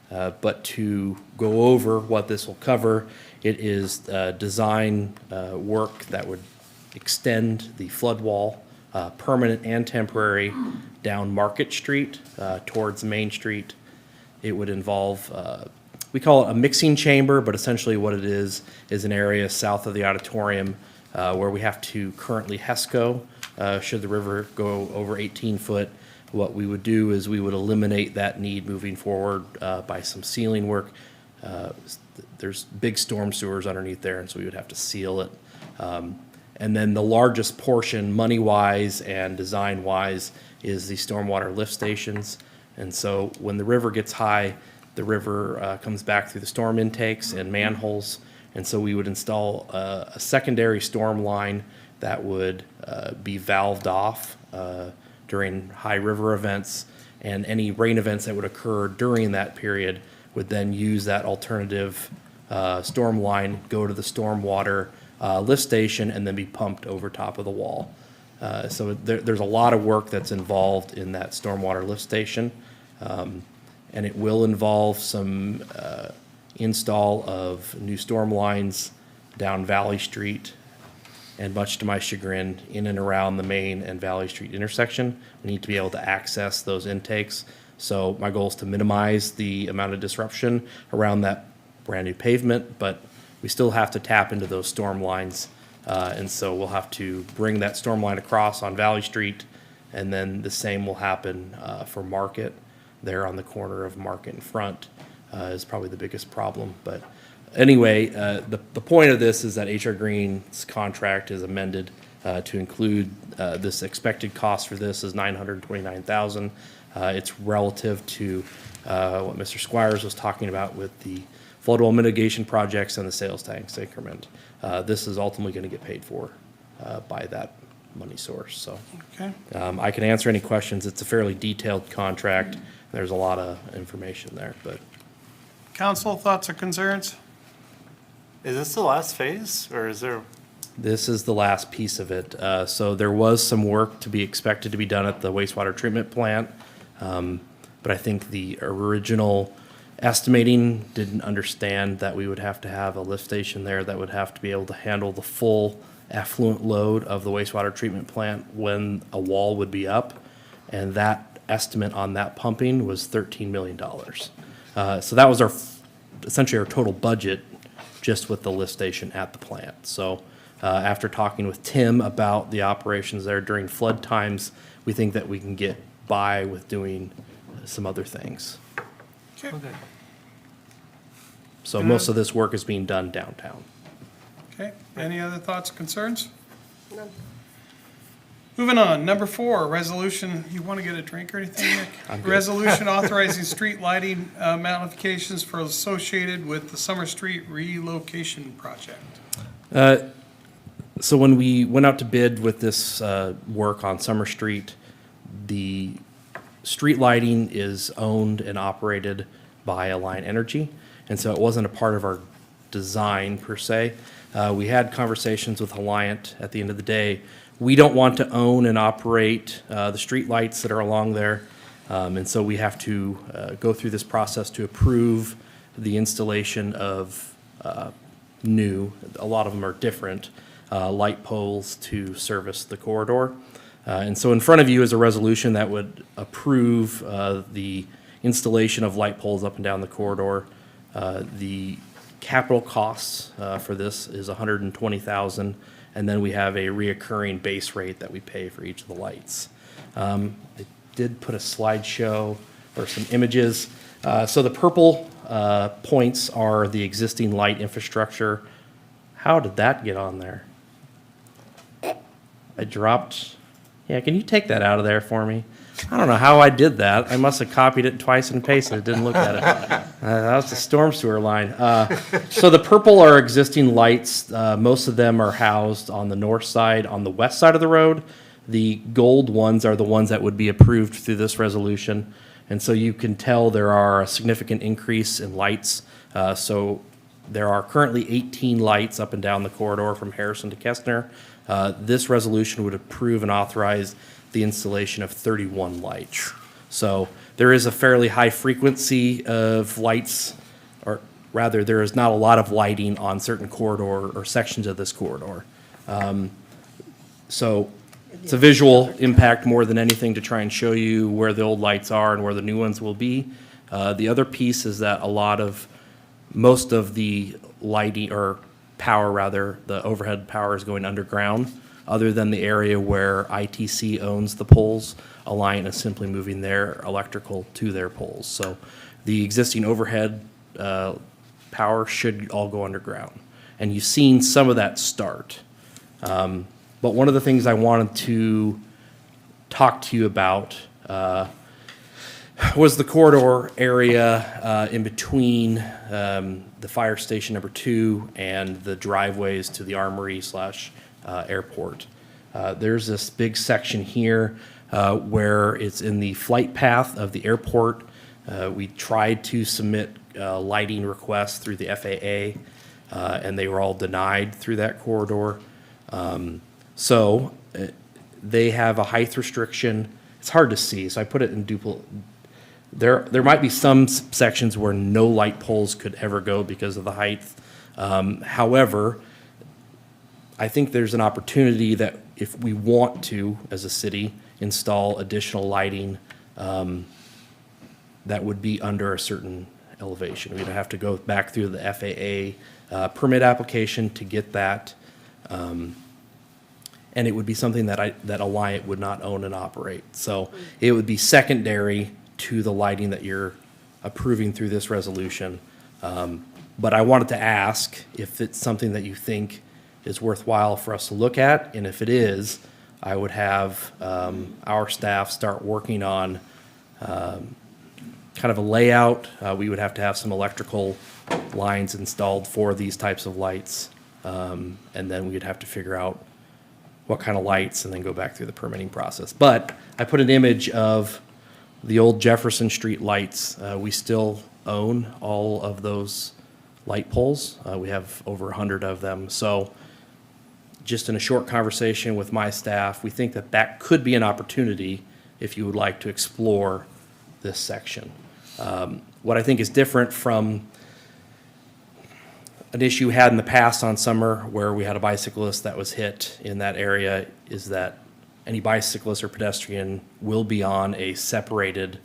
But to go over what this will cover, it is design work that would extend the flood wall, permanent and temporary, down Market Street towards Main Street. It would involve, we call it a mixing chamber, but essentially what it is an area south of the auditorium where we have to currently HESCO should the river go over 18 foot. What we would do is we would eliminate that need moving forward by some sealing work. There's big storm sewers underneath there, and so we would have to seal it. And then the largest portion, money-wise and design-wise, is the stormwater lift stations. And so when the river gets high, the river comes back through the storm intakes and manholes. And so we would install a secondary storm line that would be valved off during high river events, and any rain events that would occur during that period would then use that alternative storm line, go to the stormwater lift station, and then be pumped over top of the wall. So there's a lot of work that's involved in that stormwater lift station, and it will involve some install of new storm lines down Valley Street, and much to my chagrin, in and around the Main and Valley Street intersection. We need to be able to access those intakes. So my goal is to minimize the amount of disruption around that brand-new pavement, but we still have to tap into those storm lines. And so we'll have to bring that storm line across on Valley Street, and then the same will happen for Market. There on the corner of Market and Front is probably the biggest problem. But anyway, the point of this is that HR Green's contract is amended to include this expected cost for this is $929,000. It's relative to what Mr. Squires was talking about with the flood wall mitigation projects and the sales tax increment. This is ultimately going to get paid for by that money source. So Okay. I can answer any questions. It's a fairly detailed contract. There's a lot of information there, but Council, thoughts or concerns? Is this the last phase, or is there? this is the last piece of it. So there was some work to be expected to be done at the wastewater treatment plant. But I think the original estimating didn't understand that we would have to have a lift station there that would have to be able to handle the full effluent load of the wastewater treatment plant when a wall would be up. And that estimate on that pumping was $13 million. So that was essentially our total budget just with the lift station at the plant. So after talking with Tim about the operations there during flood times, we think that we can get by with doing some other things. Okay. So most of this work is being done downtown. Okay, any other thoughts, concerns? None. Moving on, number 4, resolution, you want to get a drink or anything, Nick? Resolution authorizing street lighting modifications for associated with the Summer Street relocation project. So when we went out to bid with this work on Summer Street, the street lighting is owned and operated by Alliant Energy, and so it wasn't a part of our design per se. We had conversations with Alliant at the end of the day. We don't want to own and operate the street lights that are along there, and so we have to go through this process to approve the installation of new, a lot of them are different, light poles to service the corridor. And so in front of you is a resolution that would approve the installation of light poles up and down the corridor. The capital costs for this is $120,000, and then we have a reoccurring base rate that we pay for each of the lights. I did put a slideshow or some images. So the purple points are the existing light infrastructure. How did that get on there? I dropped, yeah, can you take that out of there for me? I don't know how I did that. I must have copied it twice and pasted it, didn't look at it. That was the storm sewer line. So the purple are existing lights. Most of them are housed on the north side, on the west side of the road. The gold ones are the ones that would be approved through this resolution. And so you can tell there are a significant increase in lights. So there are currently 18 lights up and down the corridor from Harrison to Kestner. This resolution would approve and authorize the installation of 31 lights. So there is a fairly high frequency of lights, or rather, there is not a lot of lighting on certain corridor or sections of this corridor. So it's a visual impact more than anything to try and show you where the old lights are and where the new ones will be. The other piece is that most of the lighting, or power rather, the overhead power is going underground, other than the area where ITC owns the poles. Alliant is simply moving their electrical to their poles. So the existing overhead power should all go underground. And you've seen some of that start. But one of the things I wanted to talk to you about was the corridor area in between the fire station number 2 and the driveways to the armory / airport. There's this big section here where it's in the flight path of the airport. We tried to submit lighting requests through the FAA, and they were all denied through that corridor. So they have a height restriction. It's hard to see, so I put it in duplicate. There might be some sections where no light poles could ever go because of the height. However, I think there's an opportunity that if we want to, as a city, install additional lighting that would be under a certain elevation. We'd have to go back through the FAA permit application to get that. And it would be something that Alliant would not own and operate. So it would be secondary to the lighting that you're approving through this resolution. But I wanted to ask if it's something that you think is worthwhile for us to look at, and if it is, I would have our staff start working on kind of a layout. We would have to have some electrical lines installed for these types of lights, and then we'd have to figure out what kind of lights and then go back through the permitting process. But I put an image of the old Jefferson Street lights. We still own all of those light poles. We have over 100 of them. So just in a short conversation with my staff, we think that that could be an opportunity if you would like to explore this section. What I think is different from an issue we had in the past on Summer where we had a bicyclist that was hit in that area is that any bicyclist or pedestrian will be on a separated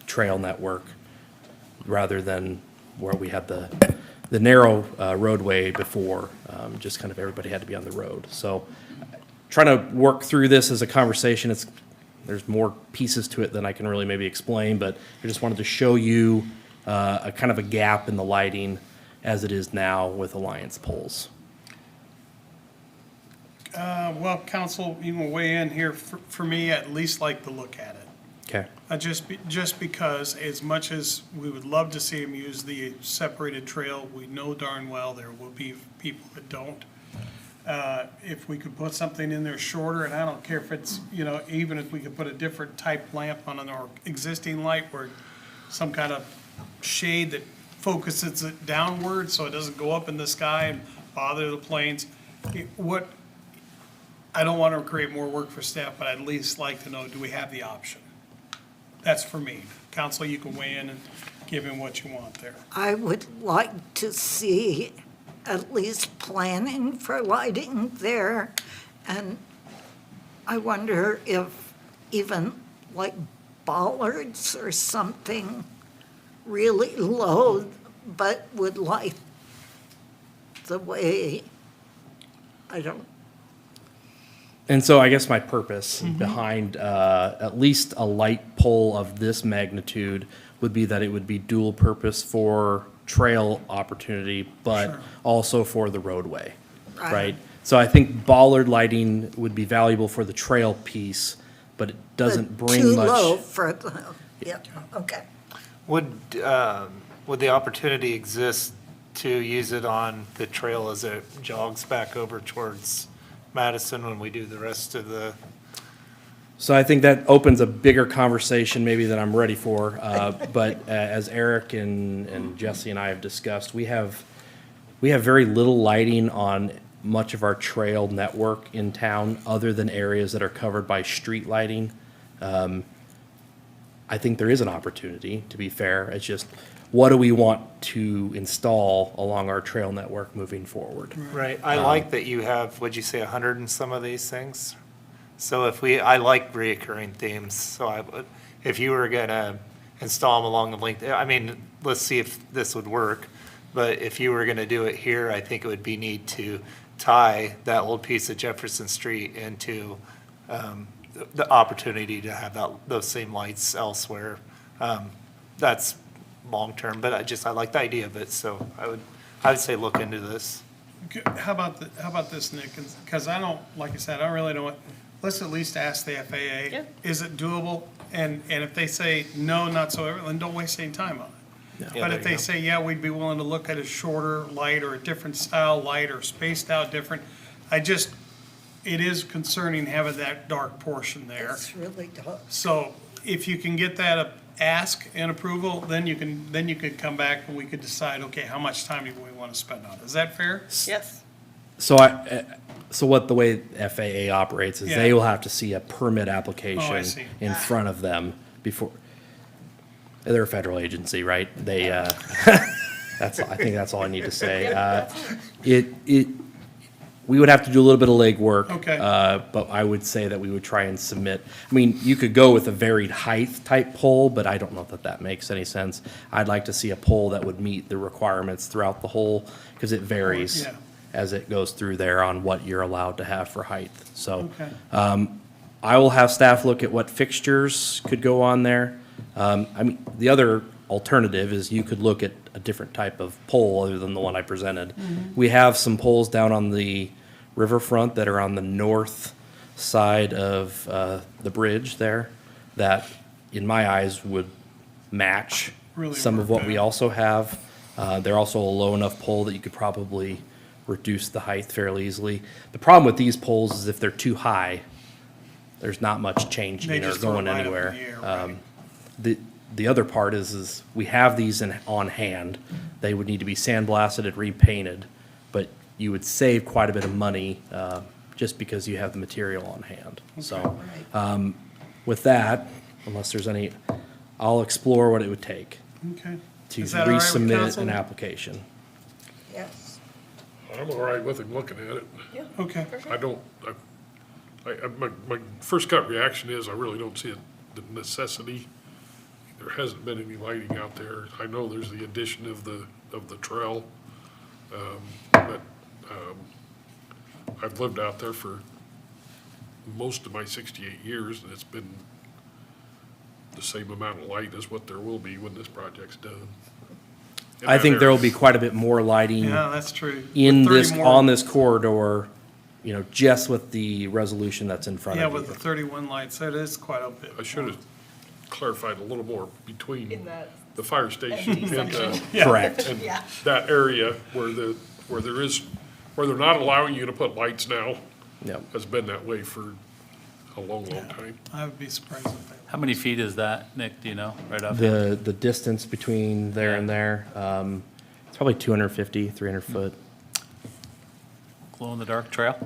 trail network rather than where we had the narrow roadway before, just kind of everybody had to be on the road. So trying to work through this as a conversation. There's more pieces to it than I can really maybe explain, but I just wanted to show you a kind of a gap in the lighting as it is now with Alliance poles. Well, council, you can weigh in here. For me, I at least like to look at it. Okay. Just because as much as we would love to see them use the separated trail, we know darn well there will be people that don't. If we could put something in there shorter, and I don't care if it's, even if we could put a different type lamp on our existing light where some kind of shade that focuses it downward so it doesn't go up in the sky and bother the planes. I don't want to create more work for staff, but I'd at least like to know, do we have the option? That's for me. Council, you can weigh in and give him what you want there. I would like to see at least planning for lighting there. And I wonder if even like bollards or something really low, but would light the way, I don't. And so I guess my purpose behind at least a light pole of this magnitude would be that it would be dual purpose for trail opportunity, but Sure. also for the roadway, Right. right? So I think bollard lighting would be valuable for the trail piece, but it doesn't but bring too much. low for the, yeah, okay. Would the opportunity exist to use it on the trail as it jogs back over towards Madison when we do the rest of the? So I think that opens a bigger conversation maybe than I'm ready for. But as Eric and Jesse and I have discussed, we have very little lighting on much of our trail network in town other than areas that are covered by street lighting. I think there is an opportunity, to be fair. It's just, what do we want to install along our trail network moving forward? Right, I like that you have, what'd you say, 100 and some of these things? So I like reoccurring themes, so I would, if you were gonna install them along the length, I mean, let's see if this would work, but if you were gonna do it here, I think it would be neat to tie that old piece of Jefferson Street into the opportunity to have those same lights elsewhere. That's long-term, but I like the idea of it, so I would say look into this. How about this, Nick? Because I don't, like I said, I really don't, let's at least ask the FAA. Yeah. Is it doable? And if they say, no, not so, then don't waste any time on it. Yeah, But there if you they go. say, yeah, we'd be willing to look at a shorter light or a different style light or spaced out different, it is concerning having that dark portion there. It's really tough. So if you can get that ask and approval, then you could come back and we could decide, okay, how much time do we want to spend on it? Is that fair? Yes. So what the way FAA operates is they Yeah. will have to see a permit Oh, I application see. in front of them before. They're a federal agency, right? They, I think that's all I need to say. We would have to do a little bit of legwork. Okay. But I would say that we would try and submit, I mean, you could go with a varied height type pole, but I don't know that makes any sense. I'd like to see a pole that would meet the requirements throughout the whole, because it varies Yeah. as it goes through there on what you're allowed to have for height. So Okay. I will have staff look at what fixtures could go on there. I mean, the other alternative is you could look at a different type of pole other than the one I presented. We have some poles down on the riverfront that are on the north side of the bridge there that, in my eyes, would match Really some of work what we better. also have. They're also a low enough pole that you could probably reduce the height fairly easily. The problem with these poles is if they're too high, there's not much They changing or just throw it going right up in anywhere. the air, right. The other part is we have these on hand. They would need to be sandblasted and repainted, but you would save quite a bit of money just because you have the material on hand. So with that, unless there's any, I'll explore what it would take Okay. to Is that all right with resubmit council? an application. Yes. I'm all right with him looking at it. Okay. I don't, my first gut reaction is I really don't see the necessity. There hasn't been any lighting out there. I know there's the addition of the trail. But I've lived out there for most of my 68 years, and it's been the same amount of light as what there will be when this project's done. In I that think there will area. be quite a bit more lighting Yeah, that's true. in With 30 this, more- on this corridor, you know, just with the resolution that's in front Yeah, of with the you. 31 lights, that is quite a bit. I should have clarified a little more between In that the fire station and, Correct. and that area where they're not allowing you to put lights now, Yep. has been that way for a long, long time. I would be surprised if they. How many feet is that, Nick, do you know, right off? The distance between there and there, it's probably 250, 300 foot. Glow-in-the-dark trail?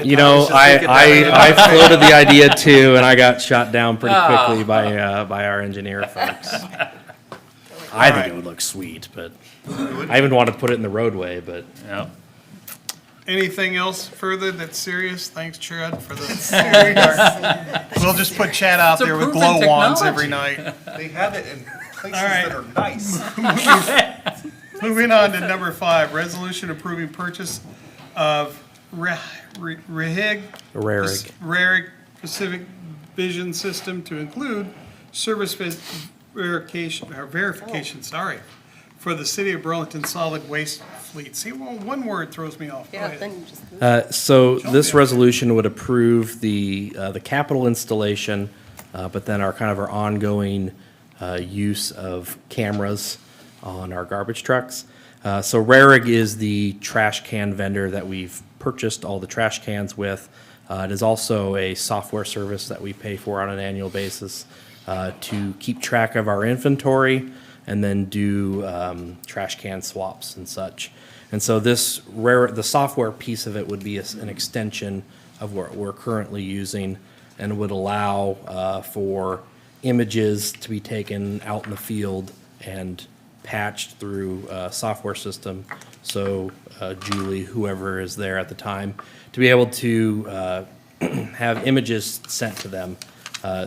You know, I floated the idea too, and I got shot down pretty quickly by our engineer folks. I think it would look sweet, but I even wanted to put it in the roadway, but Yeah. Anything else further that's serious? Thanks, Chad, for the. We'll just put Chad out there with glow proven wands every technology. night. They have it in places right. that are nice. Moving on to number 5, resolution approving purchase of REHIG. REHIG Pacific Vision System to include service verification, sorry, for the city of Burlington solid waste fleet. See, well, one word throws me off. Go Yeah, ahead. then you just. So this in. resolution would approve the capital installation, but then our ongoing use of cameras on our garbage trucks. So Rarig is the trash can vendor that we've purchased all the trash cans with. It is also a software service that we pay for on an annual basis to keep track of our inventory and then do trash can swaps and such. And so the software piece of it would be an extension of what we're currently using and would allow for images to be taken out in the field and patched through a software system. So Julie, whoever is there at the time, to be able to have images sent to them.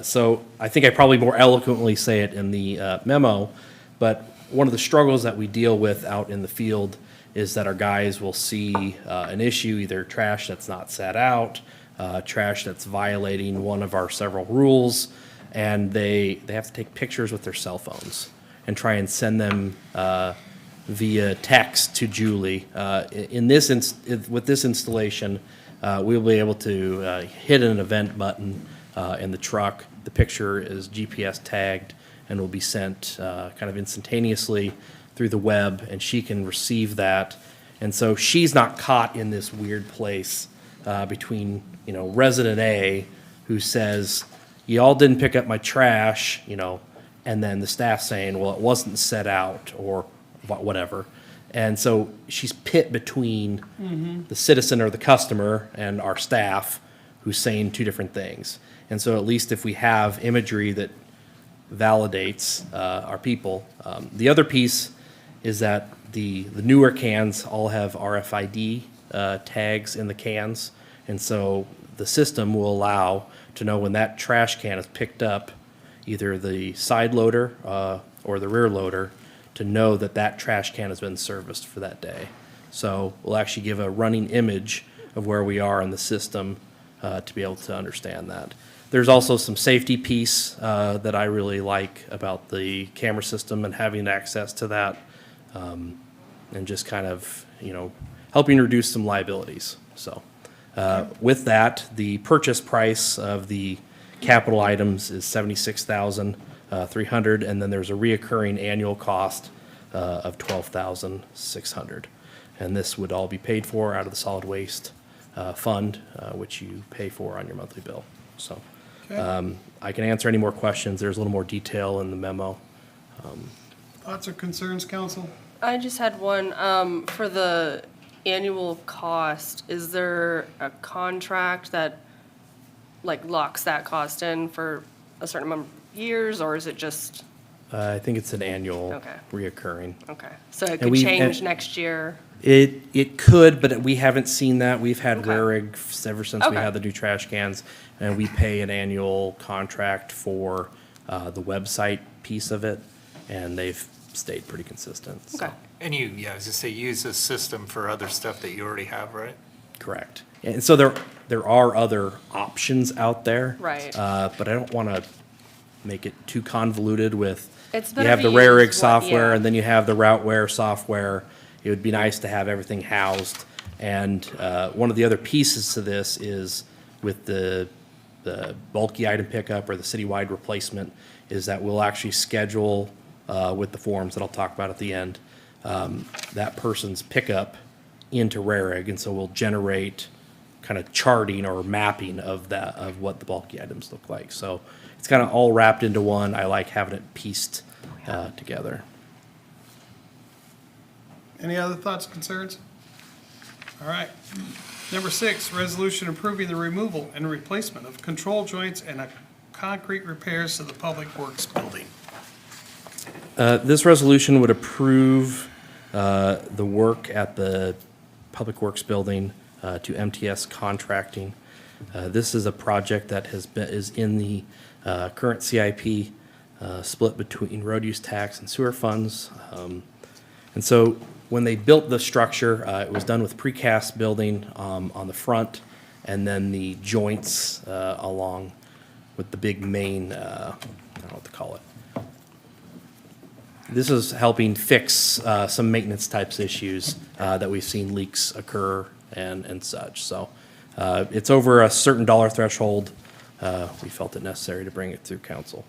So I think I probably more eloquently say it in the memo, but one of the struggles that we deal with out in the field is that our guys will see an issue, either trash that's not set out, trash that's violating one of our several rules, and they have to take pictures with their cell phones and try and send them via text to Julie. With this installation, we'll be able to hit an event button in the truck. The picture is GPS tagged and will be sent kind of instantaneously through the web, and she can receive that. And so she's not caught in this weird place between, resident A, who says, y'all didn't pick up my trash, and then the staff saying, well, it wasn't set out, or whatever. And so she's pit between the citizen or the customer and our staff who's saying two different things. And so at least if we have imagery that validates our people. The other piece is that the newer cans all have RFID tags in the cans. And so the system will allow to know when that trash can is picked up, either the side loader or the rear loader, to know that that trash can has been serviced for that day. So we'll actually give a running image of where we are in the system to be able to understand that. There's also some safety piece that I really like about the camera system and having access to that, and just kind of, helping reduce some liabilities. So with that, the purchase price of the capital items is $76,300, and then there's a reoccurring annual cost of $12,600. And this would all be paid for out of the solid waste fund, which you pay for on your monthly bill. So I can answer any more questions. There's a little more detail in the memo. Thoughts or concerns, council? I just had one, for the annual cost, is there a contract that, locks that cost in for a certain amount of years, or is it just, I think it's an annual Okay. reoccurring. okay, so it And could we- change and- next year? It could, but we haven't seen that. We've had Okay. Rarig ever since we Okay. had the new trash cans, and we pay an annual contract for the website piece of it, and they've stayed pretty consistent. So, Okay. And I was just say, use this system for other stuff that you already have, right? correct. And so there are other options out there. Right. But I don't want to make it too convoluted with, It's you better have to the Rarig use software yeah. and then you have the Routeware software. It would be nice to have everything housed. And one of the other pieces to this is with the bulky item pickup or the citywide replacement is that we'll actually schedule with the forms that I'll talk about at the end, that person's pickup into Rarig. And so we'll generate kind of charting or mapping of what the bulky items look like. So it's kind of all wrapped into one. I like having it pieced together. Any other thoughts, concerns? All right. Number 6, resolution approving the removal and replacement of control joints and concrete repairs to the Public Works building. This resolution would approve the work at the Public Works building to MTS Contracting. This is a project that is in the current CIP, split between road use tax and sewer funds. And so when they built the structure, it was done with precast building on the front, and then the joints along with the big main, I don't know what to call it. This is helping fix some maintenance types issues that we've seen leaks occur and such. So it's over a certain dollar threshold. We felt it necessary to bring it through council.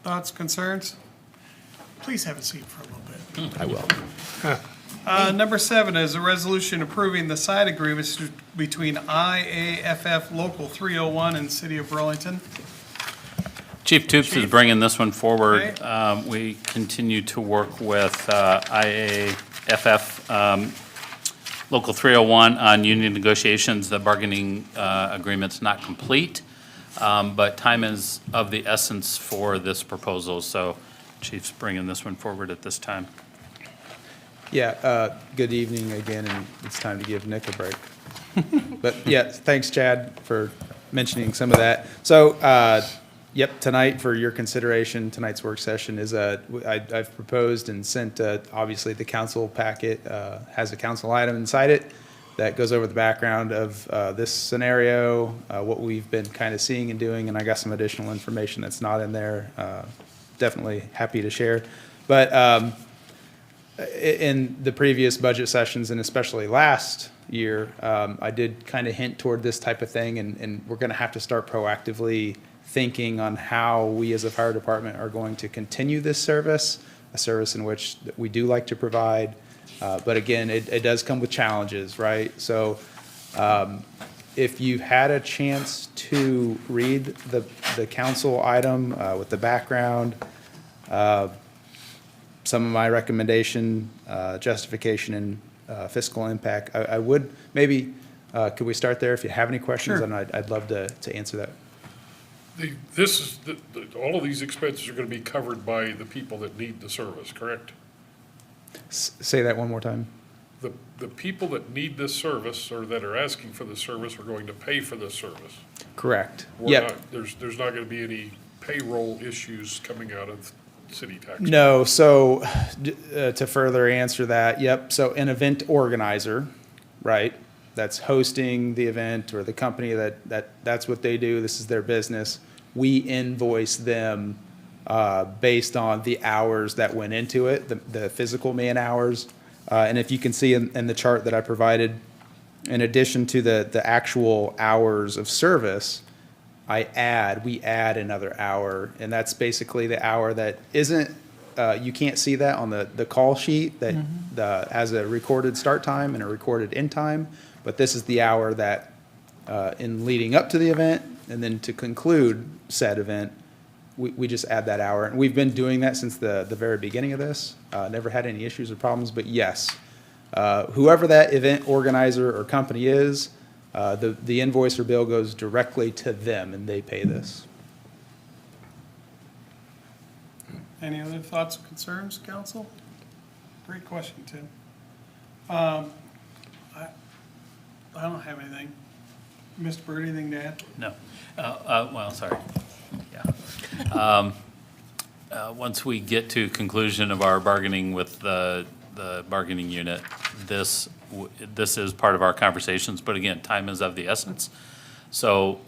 Thoughts, concerns? Please have a seat for a little bit. I will. Number 7 is a resolution approving the side agreements between IAFF Local 301 and City of Burlington. Chief Toops is bringing this one forward. Okay. We continue to work with IAFF Local 301 on union negotiations. The bargaining agreement's not complete, but time is of the essence for this proposal, so Chief's bringing this one forward at this time. Yeah, good evening again, and it's time to give Nick a break. But yeah, thanks, Chad, for mentioning some of that. So, yep, tonight for your consideration, tonight's work session is, I've proposed and sent, obviously, the council packet has a council item inside it that goes over the background of this scenario, what we've been kind of seeing and doing, and I got some additional information that's not in there. Definitely happy to share. But in the previous budget sessions, and especially last year, I did kind of hint toward this type of thing, and we're going to have to start proactively thinking on how we as a fire department are going to continue this service, a service in which we do like to provide. But again, it does come with challenges, right? So if you've had a chance to read the council item with the background, some of my recommendation, justification, and fiscal impact, I would maybe, could we start there? If you have any questions, Sure. and I'd love to answer that. This is, all of these expenses are gonna be covered by the people that need the service, correct? Say that one more time. The people that need this service or that are asking for the service are going to pay for this service. Correct. We're Yep. not, there's not gonna be any payroll issues coming out of city tax. No, so to further answer that, yep, so an event organizer, right, that's hosting the event, or the company that's what they do, this is their business, we invoice them based on the hours that went into it, the physical man hours. And if you can see in the chart that I provided, in addition to the actual hours of service, we add another hour, and that's basically the hour that isn't, you can't see that on the call sheet that has a recorded start time and a recorded end time, but this is the hour that in leading up to the event and then to conclude said event, we just add that hour. And we've been doing that since the very beginning of this. Never had any issues or problems, but yes, whoever that event organizer or company is, the invoice or bill goes directly to them and they pay this. Any other thoughts or concerns, council? Great question, Tim. I don't have anything. Mr. Byrd, anything to add? No. Well, sorry. Yeah. Once we get to conclusion of our bargaining with the the bargaining unit, this is part of our conversations, but again, time is of the essence. So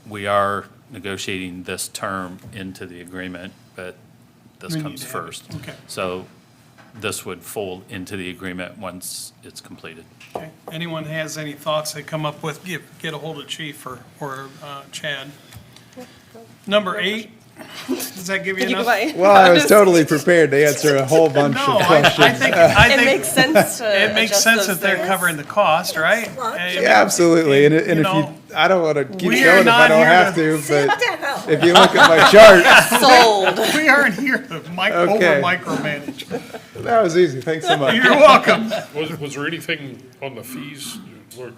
we are negotiating this term into the agreement, but this We need comes to have it. first. Okay. So this would fold into the agreement once it's completed. Okay. Anyone has any thoughts they come up with, get a hold of Chief or Chad. Number 8, does that give you Did you go enough? by? Well, I was totally prepared to answer a whole bunch No, of I questions. think, It makes sense to it makes adjust sense those that they're things. covering the cost, right? Yeah, absolutely. And You if you, know, I don't want to keep we going are if I not don't here have to- to, but down. if you look at my chart, Sold. We aren't here to over Okay. micromanage. that was easy. Thanks so much. You're welcome. Was there anything on the fees, or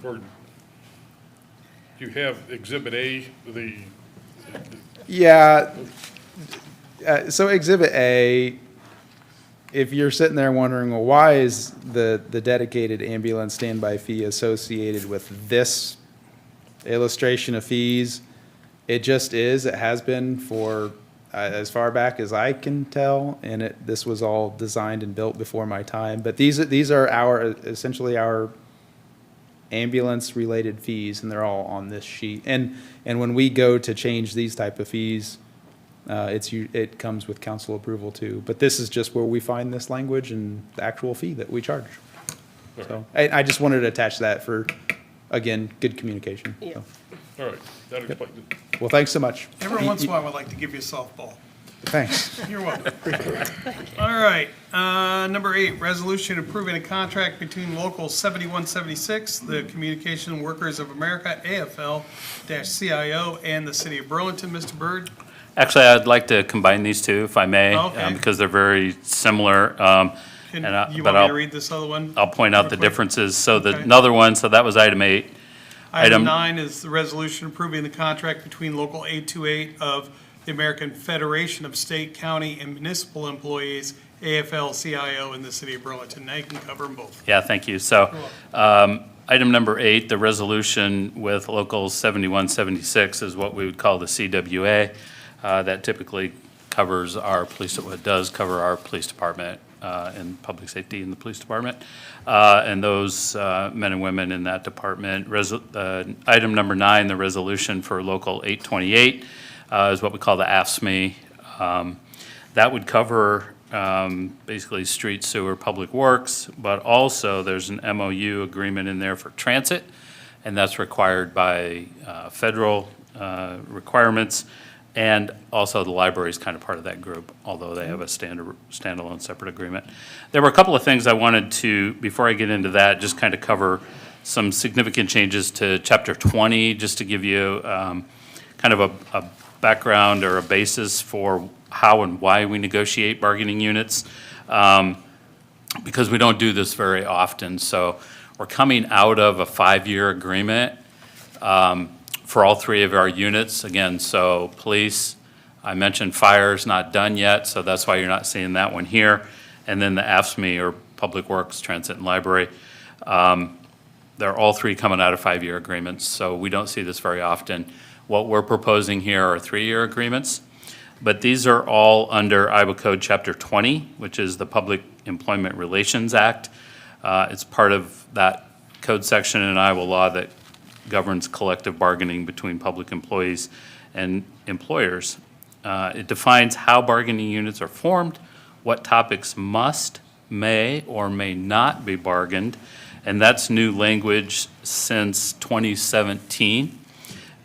you have Exhibit A, Yeah. So Exhibit A, if you're sitting there wondering, well, why is the dedicated ambulance standby fee associated with this illustration of fees? It just is. It has been for as far back as I can tell, and this was all designed and built before my time. But these are essentially our ambulance-related fees, and they're all on this sheet. And when we go to change these type of fees, it comes with council approval too. But this is just where we find this language and the actual fee that we charge. So I just wanted to attach that for, again, good communication. Yeah. So, all right, that explains it. well, thanks so much. Every once in a while, I'd like to give you a softball. Thanks. You're welcome. All right, number 8, resolution approving a contract between Local 7176, the Communication Workers of America, AFL-CIO, and the City of Burlington. Mr. Byrd? Actually, I'd like to combine these two, if I may, Okay. because they're very similar. Can And you but want me I'll- to read this other one? I'll point out real the quick? differences. So Okay. another one, so that was item 8. Item Item- 9 is the resolution approving the contract between Local 828 of the American Federation of State, County, and Municipal Employees, AFL-CIO, in the City of Burlington. Now you can cover them both. Yeah, thank you. So, item number 8, the resolution with Local 7176 is what we would call the CWA. That typically covers our police, it does cover our police department and public safety in the police department. And those men and women in that department. Item number 9, the resolution for Local 828 is what we call the AFSCME. That would cover basically street, sewer, public works, but also there's an MOU agreement in there for transit, and that's required by federal requirements, and also the library is kind of part of that group, although they have a standalone separate agreement. There were a couple of things I wanted to, before I get into that, just kind of cover some significant changes to Chapter 20, just to give you kind of a background or a basis for how and why we negotiate bargaining units, because we don't do this very often. So we're coming out of a 5-year agreement for all 3 of our units. Again, so police, I mentioned fire's not done yet, so that's why you're not seeing that one here. And then the AFSCME, or Public Works, Transit, and Library. They're all 3 coming out of 5-year agreements, so we don't see this very often. What we're proposing here are 3-year agreements, but these are all under Iowa Code Chapter 20, which is the Public Employment Relations Act. It's part of that code section in Iowa law that governs collective bargaining between public employees and employers. It defines how bargaining units are formed, what topics must, may, or may not be bargained, and that's new language since 2017.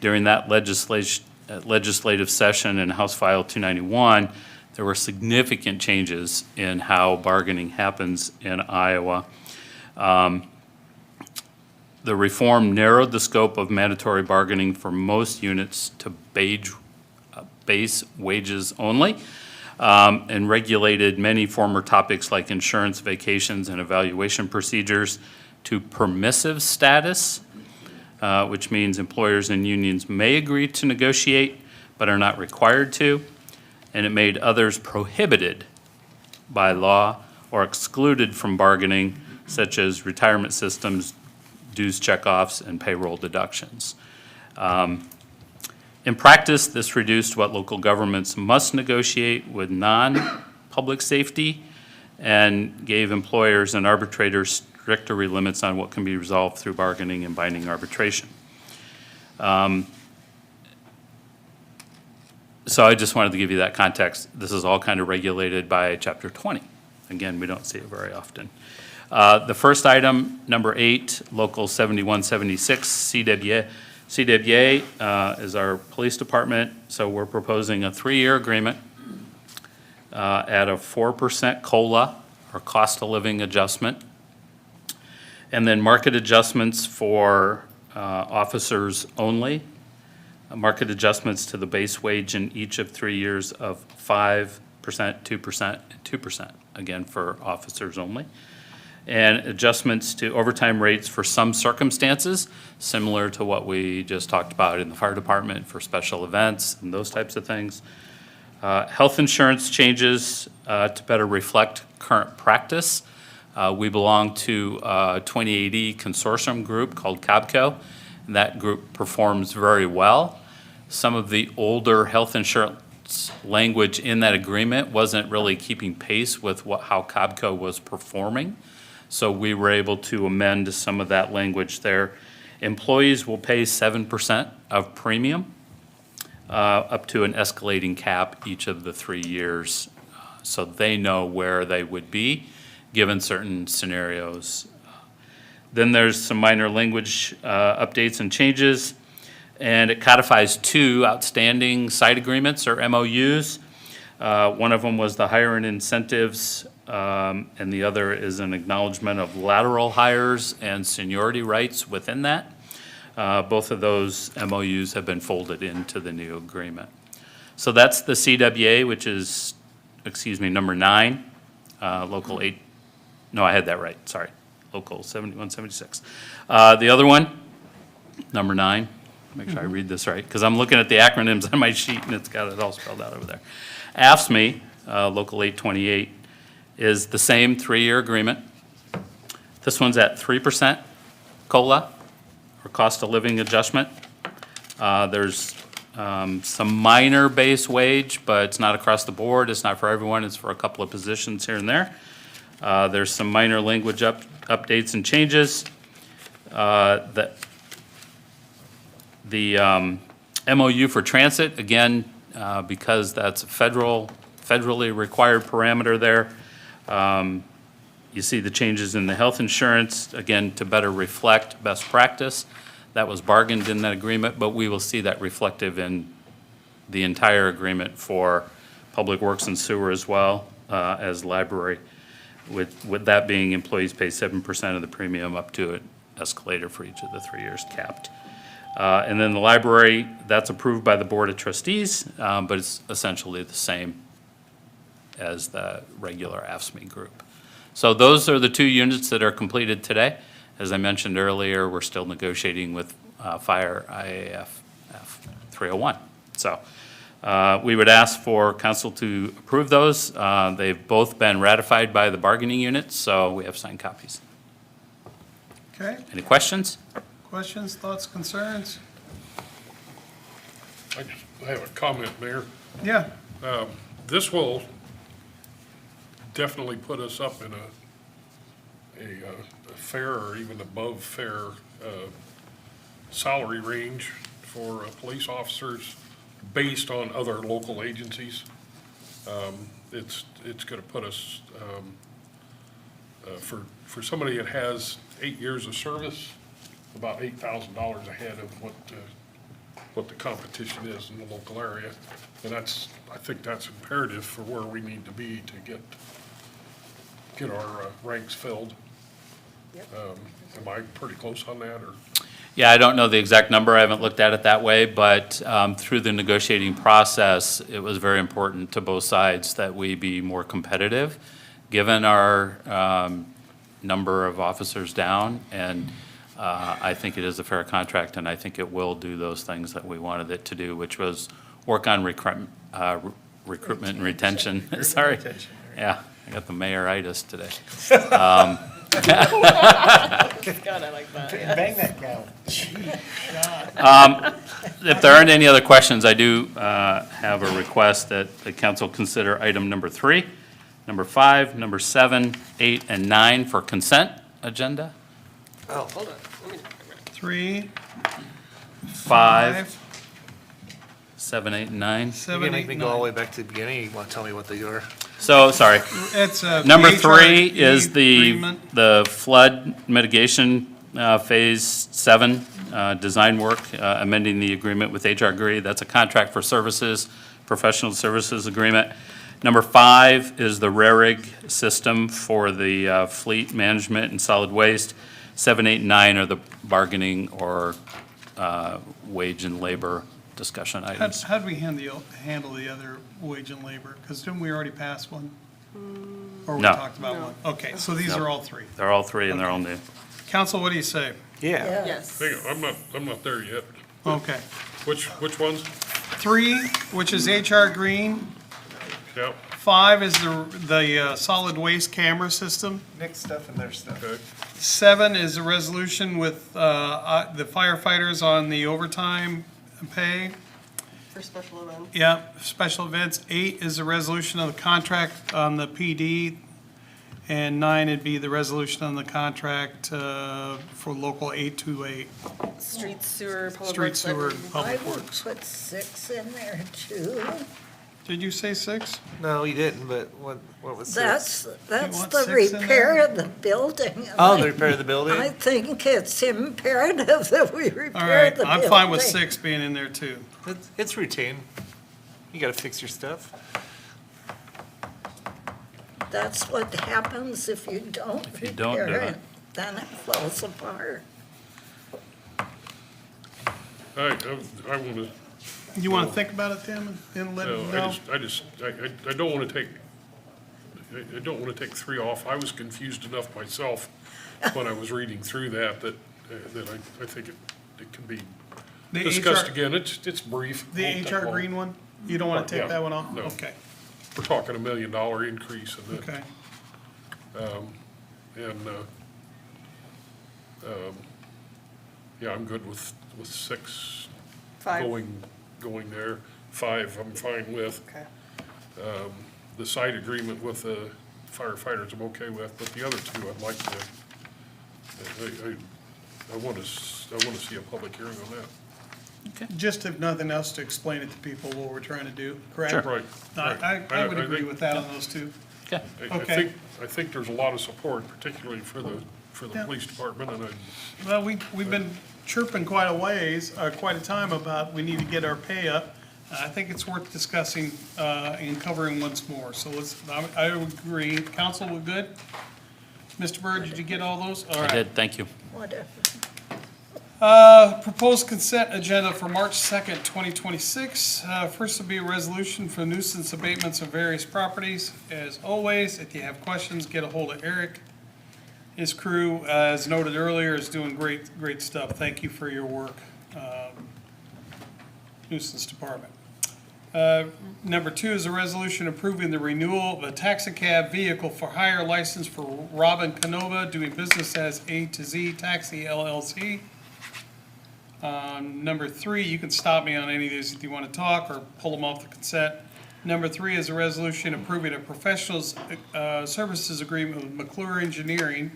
During that legislative session in House File 291, there were significant changes in how bargaining happens in Iowa. The reform narrowed the scope of mandatory bargaining for most units to base wages only, and regulated many former topics like insurance, vacations, and evaluation procedures to permissive status, which means employers and unions may agree to negotiate but are not required to, and it made others prohibited by law or excluded from bargaining, such as retirement systems, dues checkoffs, and payroll deductions. In practice, this reduced what local governments must negotiate with non-public safety and gave employers and arbitrators stricter limits on what can be resolved through bargaining and binding arbitration. So I just wanted to give you that context. This is all kind of regulated by Chapter 20. Again, we don't see it very often. The first item, number 8, Local 7176, CWA is our police department. So we're proposing a 3-year agreement at a 4% COLA, or cost of living adjustment. And then market adjustments for officers only. Market adjustments to the base wage in each of 3 years of 5%, 2%, and 2%, again, for officers only. And adjustments to overtime rates for some circumstances, similar to what we just talked about in the fire department for special events and those types of things. Health insurance changes to better reflect current practice. We belong to a 2080 consortium group called CABCO, and that group performs very well. Some of the older health insurance language in that agreement wasn't really keeping pace with how CABCO was performing. So we were able to amend some of that language there. Employees will pay 7% of premium, up to an escalating cap each of the 3 years. So they know where they would be given certain scenarios. Then there's some minor language updates and changes, and it codifies 2 outstanding side agreements, or MOUs. One of them was the hiring incentives, and the other is an acknowledgement of lateral hires and seniority rights within that. Both of those MOUs have been folded into the new agreement. So that's the CWA, which is, number 9, Local 8. No, I had that right, sorry. Local 7176. The other one, number 9, make sure I read this right, because I'm looking at the acronyms on my sheet and it's got it all spelled out over there. AFSCME, Local 828, is the same 3-year agreement. This one's at 3% COLA, or cost of living adjustment. There's some minor base wage, but it's not across the board. It's not for everyone. It's for a couple of positions here and there. There's some minor language updates and changes. The MOU for transit, again, because that's a federally required parameter there. You see the changes in the health insurance, again, to better reflect best practice. That was bargained in that agreement, but we will see that reflective in the entire agreement for Public Works and Sewer as well as library. With that being, employees pay 7% of the premium up to an escalator for each of the 3 years capped. And then the library, that's approved by the Board of Trustees, but it's essentially the same as the regular AFSCME group. So those are the 2 units that are completed today. As I mentioned earlier, we're still negotiating with Fire IAF 301. So we would ask for council to approve those. They've both been ratified by the bargaining units, so we have signed copies. Okay, Any questions? questions, thoughts, concerns? I have a comment, Mayor. Yeah, This will definitely put us up in a fair or even above fair salary range for police officers based on other local agencies. It's going to put us, for somebody that has 8 years of service, about $8,000 ahead of what the competition is in the local area. And I think that's imperative for where we need to be to get our ranks filled. Am I pretty close on that, or? Yeah, I don't know the exact number. I haven't looked at it that way, but through the negotiating process, it was very important to both sides that we be more competitive, given our number of officers down. And I think it is a fair contract, and I think it will do those things that we wanted it to do, which was work on recruitment and retention. Sorry. Yeah, I got the mayoritis today. God, I like that. Yeah. Bang that cow. If there aren't any other questions, I do have a request that the council consider item number 3. number 5, number 7, 8, and 9 for consent agenda. Oh, hold on. Let me. 3, 5, 7, 8, and 9. You're 7, gonna 8, make me 9. go all the way back to the beginning, you wanna tell me what they are? So, sorry. It's Number the 3 HRE is agreement. the flood mitigation, Phase 7, design work, amending the agreement with HR Gree. That's a contract for services, professional services agreement. Number 5 is the RARIG system for the fleet management and solid waste. 7, 8, and 9 are the bargaining or wage and labor discussion items. How'd we handle the other wage and labor? Because didn't we already pass one? Or we No. talked about one? Okay, so these are all 3. They're all 3 and they're all new. Council, what do you say? Yeah. Yes. Hang on, I'm not there yet. Okay. Which ones? 3, which is HR Green. Yeah, 5 is the solid waste camera system. Nick's stuff and their stuff. okay. 7 is a resolution with the firefighters on the overtime pay. For special events. Yeah, special events. 8 is a resolution of the contract on the PD. And 9 would be the resolution on the contract for local 828, Street sewer, public street works, sewer, library. I public would works. put 6 in there too. Did you say 6? No, you didn't, but what was That's want the 6 in repair there? of the building. and Oh, I- the repair of the building? I think it's imperative that we All repair right, the building. I'm fine with 6 being in there too. It's routine. You gotta fix your stuff. That's what happens if you don't If you don't do repair it. it. Then it falls apart. I want to, You want to think about it, Tim, and let no, it know? I don't want to take, I don't want to take 3 off. I was confused enough myself when I was reading through that I think it can be The discussed HR again. It's brief. The won't take HR long. Green one? You don't want to Yeah, take that one off? no. Okay, We're talking $1 million increase in it. okay. Yeah, I'm good with 6 5. going there. 5, I'm fine with. Okay. The side agreement with the firefighters, I'm okay with, but the other 2, I'd like to, I want to see a public hearing on that. Just if nothing else, to explain it to people what we're trying to do, correct? Sure. Right. I would agree with that on those 2. Okay. Okay. I think there's a lot of support, particularly for the Yeah. police department, and Well, we've been chirping quite a time about we need to get our pay up. I think it's worth discussing and covering once more. So I would agree. Council, we're good? Mr. Byrd, did you get all those? All I right. did, thank you. Whatever. Proposed consent agenda for March 2nd, 2026. First will be a resolution for nuisance abatements of various properties. As always, if you have questions, get a hold of Eric. His crew, as noted earlier, is doing great stuff. Thank you for your work, nuisance department. Number 2 is a resolution approving the renewal of a taxi cab vehicle for hire license for Robin Canova, doing business as A to Z Taxi LLC. Number 3, you can stop me on any of these if you want to talk or pull them off the consent. Number 3 is a resolution approving a professional services agreement with McClure Engineering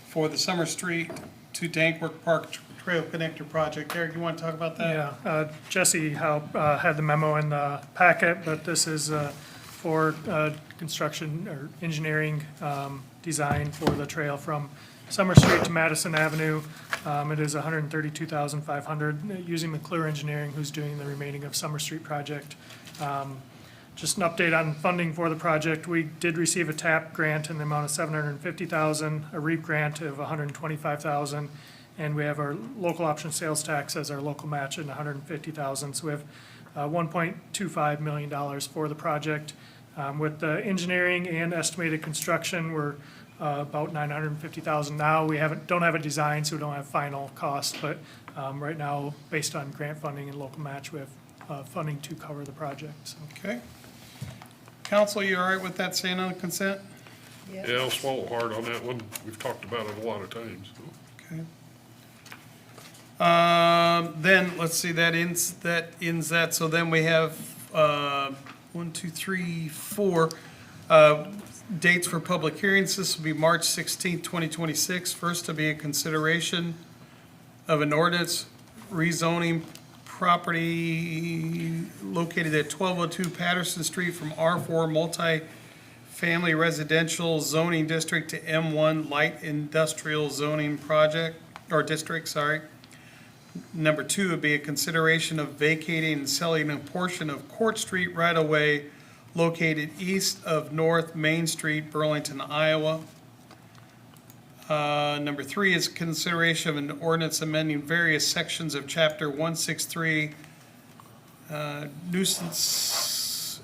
for the Summer Street to Dankworth Park Trail Connector Project. Eric, you want to talk about that? Yeah, Jesse had the memo in the packet, but this is for construction or engineering design for the trail from Summer Street to Madison Avenue. It is $132,500 using McClure Engineering, who's doing the remaining of Summer Street project. Just an update on funding for the project. We did receive a TAP grant in the amount of $750,000, a REAP grant of $125,000, and we have our local option sales tax as our local match at $150,000. So we have $1.25 million for the project. With the engineering and estimated construction, we're about $950,000 now. We don't have a design, so we don't have final cost, but right now, based on grant funding and local match, we have funding to cover the project. So. Okay. Council, you all right with that staying on consent? yeah, I'll swallow hard on that one. We've talked about it a lot of times. Okay. Then, let's see, that ends that. So then we have 1, 2, 3, 4. Dates for public hearings, this will be March 16th, 2026. First to be a consideration of an ordinance rezoning property located at 1202 Patterson Street from R4 multi-family residential zoning district to M1 light industrial zoning project, or district, sorry. Number 2 would be a consideration of vacating and selling a portion of Court Street right-of-way located east of North Main Street, Burlington, Iowa. Number 3 is consideration of an ordinance amending various sections of Chapter 163,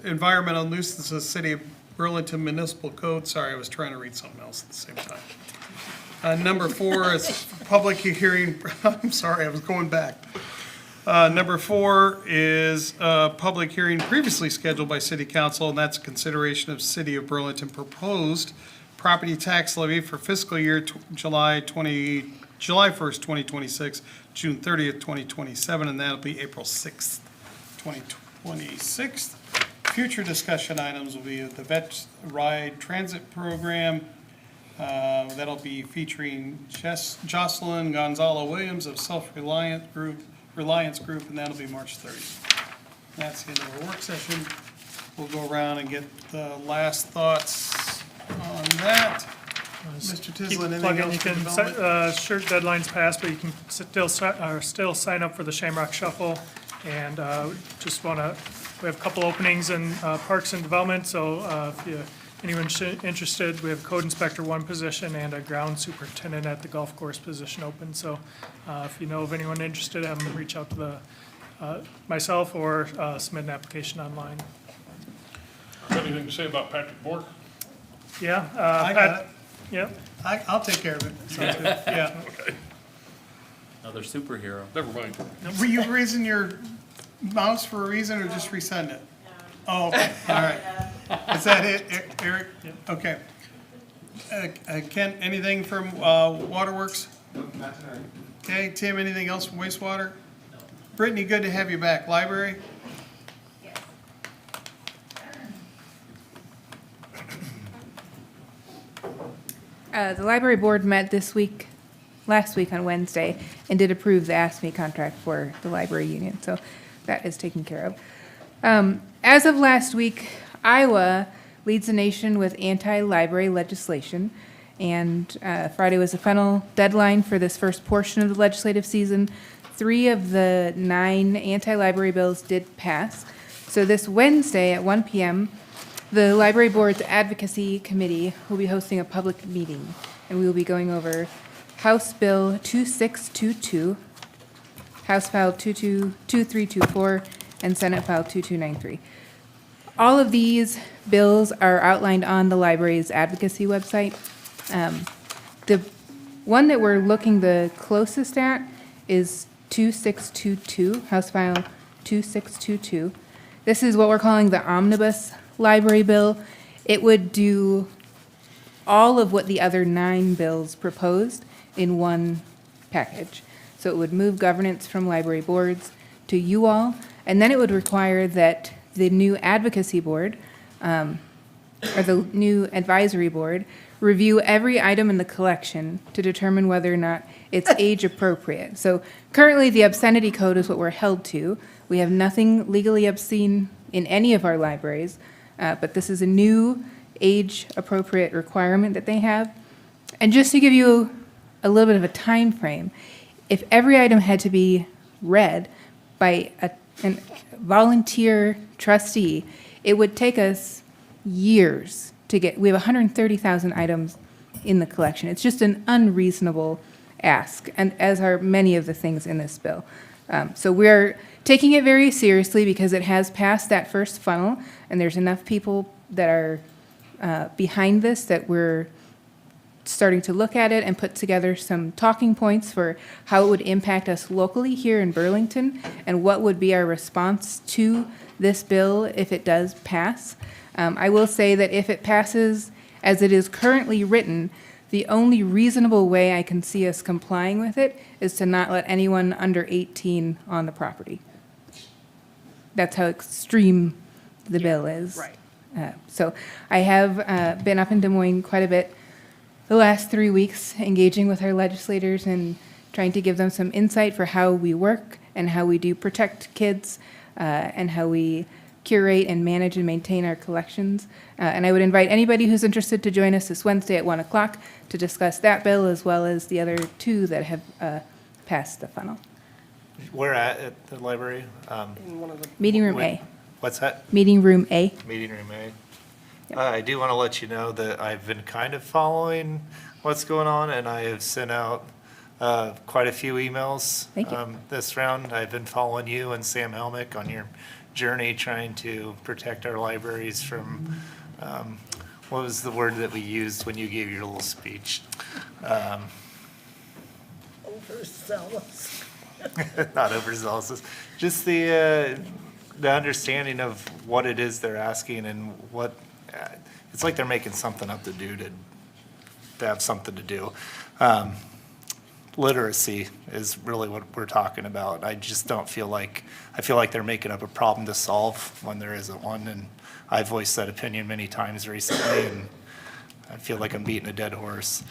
environmental nuisances, City of Burlington Municipal Code. Sorry, I was trying to read something else at the same time. Number 4 is public hearing, I'm sorry, I was going back. Number 4 is public hearing previously scheduled by City Council, and that's consideration of City of Burlington proposed property tax levy for fiscal year July 1st, 2026, June 30th, 2027, and that'll be April 6th, 2026. Future discussion items will be the Vet Ride Transit Program. That'll be featuring Jocelyn Gonzalo Williams of Reliance Group, and that'll be March 30th. That's the end of our work session. We'll go around and get the last thoughts on that. Mr. Tislin, anything Plug in, else you for can, development? sure, deadline's passed, but you can still sign up for the Shamrock Shuffle. And just want to, we have a couple openings in Parks and Development, so if anyone's interested, we have a Code Inspector 1 position and a Ground Superintendent at the golf course position open. So if you know of anyone interested, have them reach out to the myself or submit an application online. Got anything to say about Patrick Bork? Yeah. I got it. Yeah. I'll take care of it. Sounds good. Yeah. Okay, Another superhero. never mind. Were you raising your mouse for a reason or just resend it? Oh, okay, all right. Is that it, Eric? Okay. Ken, anything from Waterworks? Not tonight. Okay, Tim, anything else from wastewater? No. Brittany, good to have you back. Library? The library board met last week on Wednesday, and did approve the ASME contract for the library union, so that is taken care of. As of last week, Iowa leads the nation with anti-library legislation, and Friday was the final deadline for this first portion of the legislative season. 3 of the 9 anti-library bills did pass. So this Wednesday at 1 p.m., the Library Board's Advocacy Committee will be hosting a public meeting, and we will be going over House Bill 2622, House File 2324, and Senate File 2293. All of these bills are outlined on the library's advocacy website. The one that we're looking the closest at is 2622, House File 2622. This is what we're calling the omnibus library bill. It would do all of what the other 9 bills proposed in one package. So it would move governance from library boards to you all, and then it would require that the new advocacy board, or the new advisory board, review every item in the collection to determine whether or not it's age appropriate. So currently, the obscenity code is what we're held to. We have nothing legally obscene in any of our libraries, but this is a new age-appropriate requirement that they have. And just to give you a little bit of a time frame, if every item had to be read by a volunteer trustee, it would take us years to get. We have 130,000 items in the collection. It's just an unreasonable ask, and as are many of the things in this bill. So we're taking it very seriously because it has passed that first funnel, and there's enough people that are behind this that we're starting to look at it and put together some talking points for how it would impact us locally here in Burlington and what would be our response to this bill if it does pass. I will say that if it passes as it is currently written, the only reasonable way I can see us complying with it is to not let anyone under 18 on the property. That's how extreme the bill is. Right. So I have been up in Des Moines quite a bit the last 3 weeks, engaging with our legislators and trying to give them some insight for how we work and how we do protect kids and how we curate and manage and maintain our collections. And I would invite anybody who's interested to join us this Wednesday at 1 o'clock to discuss that bill as well as the other two that have passed the funnel. Where at the library? In one of the Meeting room A. What's that? Meeting room A. Meeting room A. I do want to let you know that I've been kind of following what's going on, and I have sent out quite a few emails. Thank you. This round. I've been following you and Sam Helmick on your journey trying to protect our libraries from, what was the word that we used when you gave your little speech? Overzealous. Not overzealous, just the understanding of what it is they're asking and what, it's like they're making something up to do to have something to do. Literacy is really what we're talking about. I just don't feel like, I feel like they're making up a problem to solve when there isn't one, and I've voiced that opinion many times recently, and I feel like I'm beating a dead horse.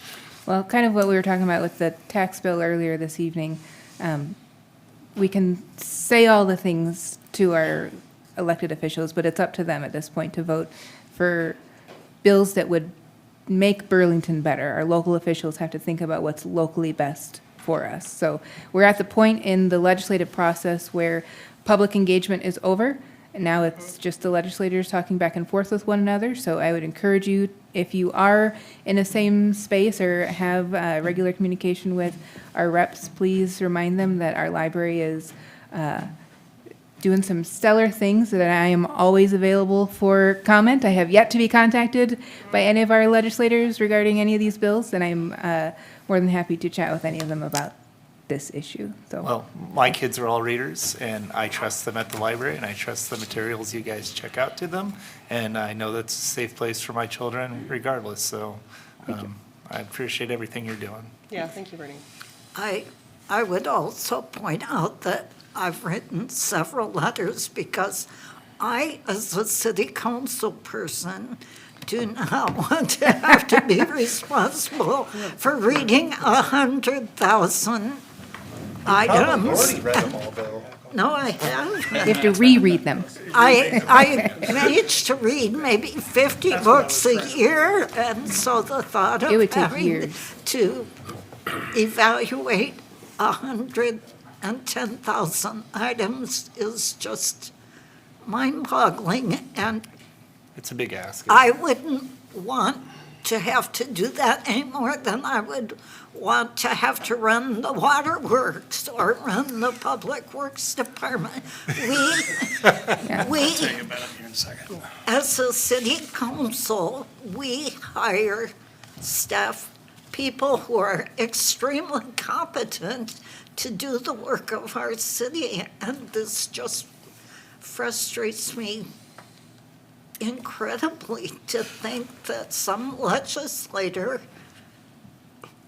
Well, kind of what we were talking about with the tax bill earlier this evening. We can say all the things to our elected officials, but it's up to them at this point to vote for bills that would make Burlington better. Our local officials have to think about what's locally best for us. So we're at the point in the legislative process where public engagement is over, and now it's just the legislators talking back and forth with one another. So I would encourage you, if you are in the same space or have regular communication with our reps, please remind them that our library is doing some stellar things, that I am always available for comment. I have yet to be contacted by any of our legislators regarding any of these bills, and I'm more than happy to chat with any of them about this issue. So, Well, my kids are all readers, and I trust them at the library, and I trust the materials you guys check out to them, and I know that's a safe place for my children regardless, so I appreciate everything you're doing. Yeah, thank you, Bernie. I would also point out that I've written several letters because I, as a city council person, do not want to have to be responsible for reading 100,000 items. read them all, Bill. No, I haven't. you have to reread them. I managed to read maybe 50 books a year, and so the thought It of would take having years. to evaluate 110,000 items is just mind-boggling, and It's a big ask. I wouldn't want to have to do that any more than I would want to have to run the waterworks or run the public works department. We, as a city council, we hire staff, people who are extremely competent to do the work of our city, and this just frustrates me incredibly to think that some legislator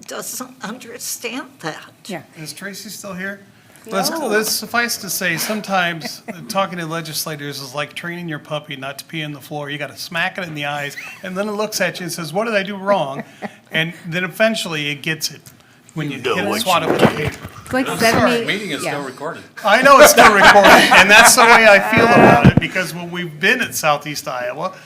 doesn't understand that. Yeah. Is Tracy still here? Let's suffice to say, sometimes talking to legislators is like training your puppy not to pee on the floor. You got to smack it in the eyes, and then it looks at you and says, "What did I do wrong?" And then eventually it gets it when you hit a swat of the paper. It's like I'm 7, sorry. 8. Meeting is yeah. still recorded. I know it's still recorded, and that's the way I feel about it, because when we've been at Southeast Iowa,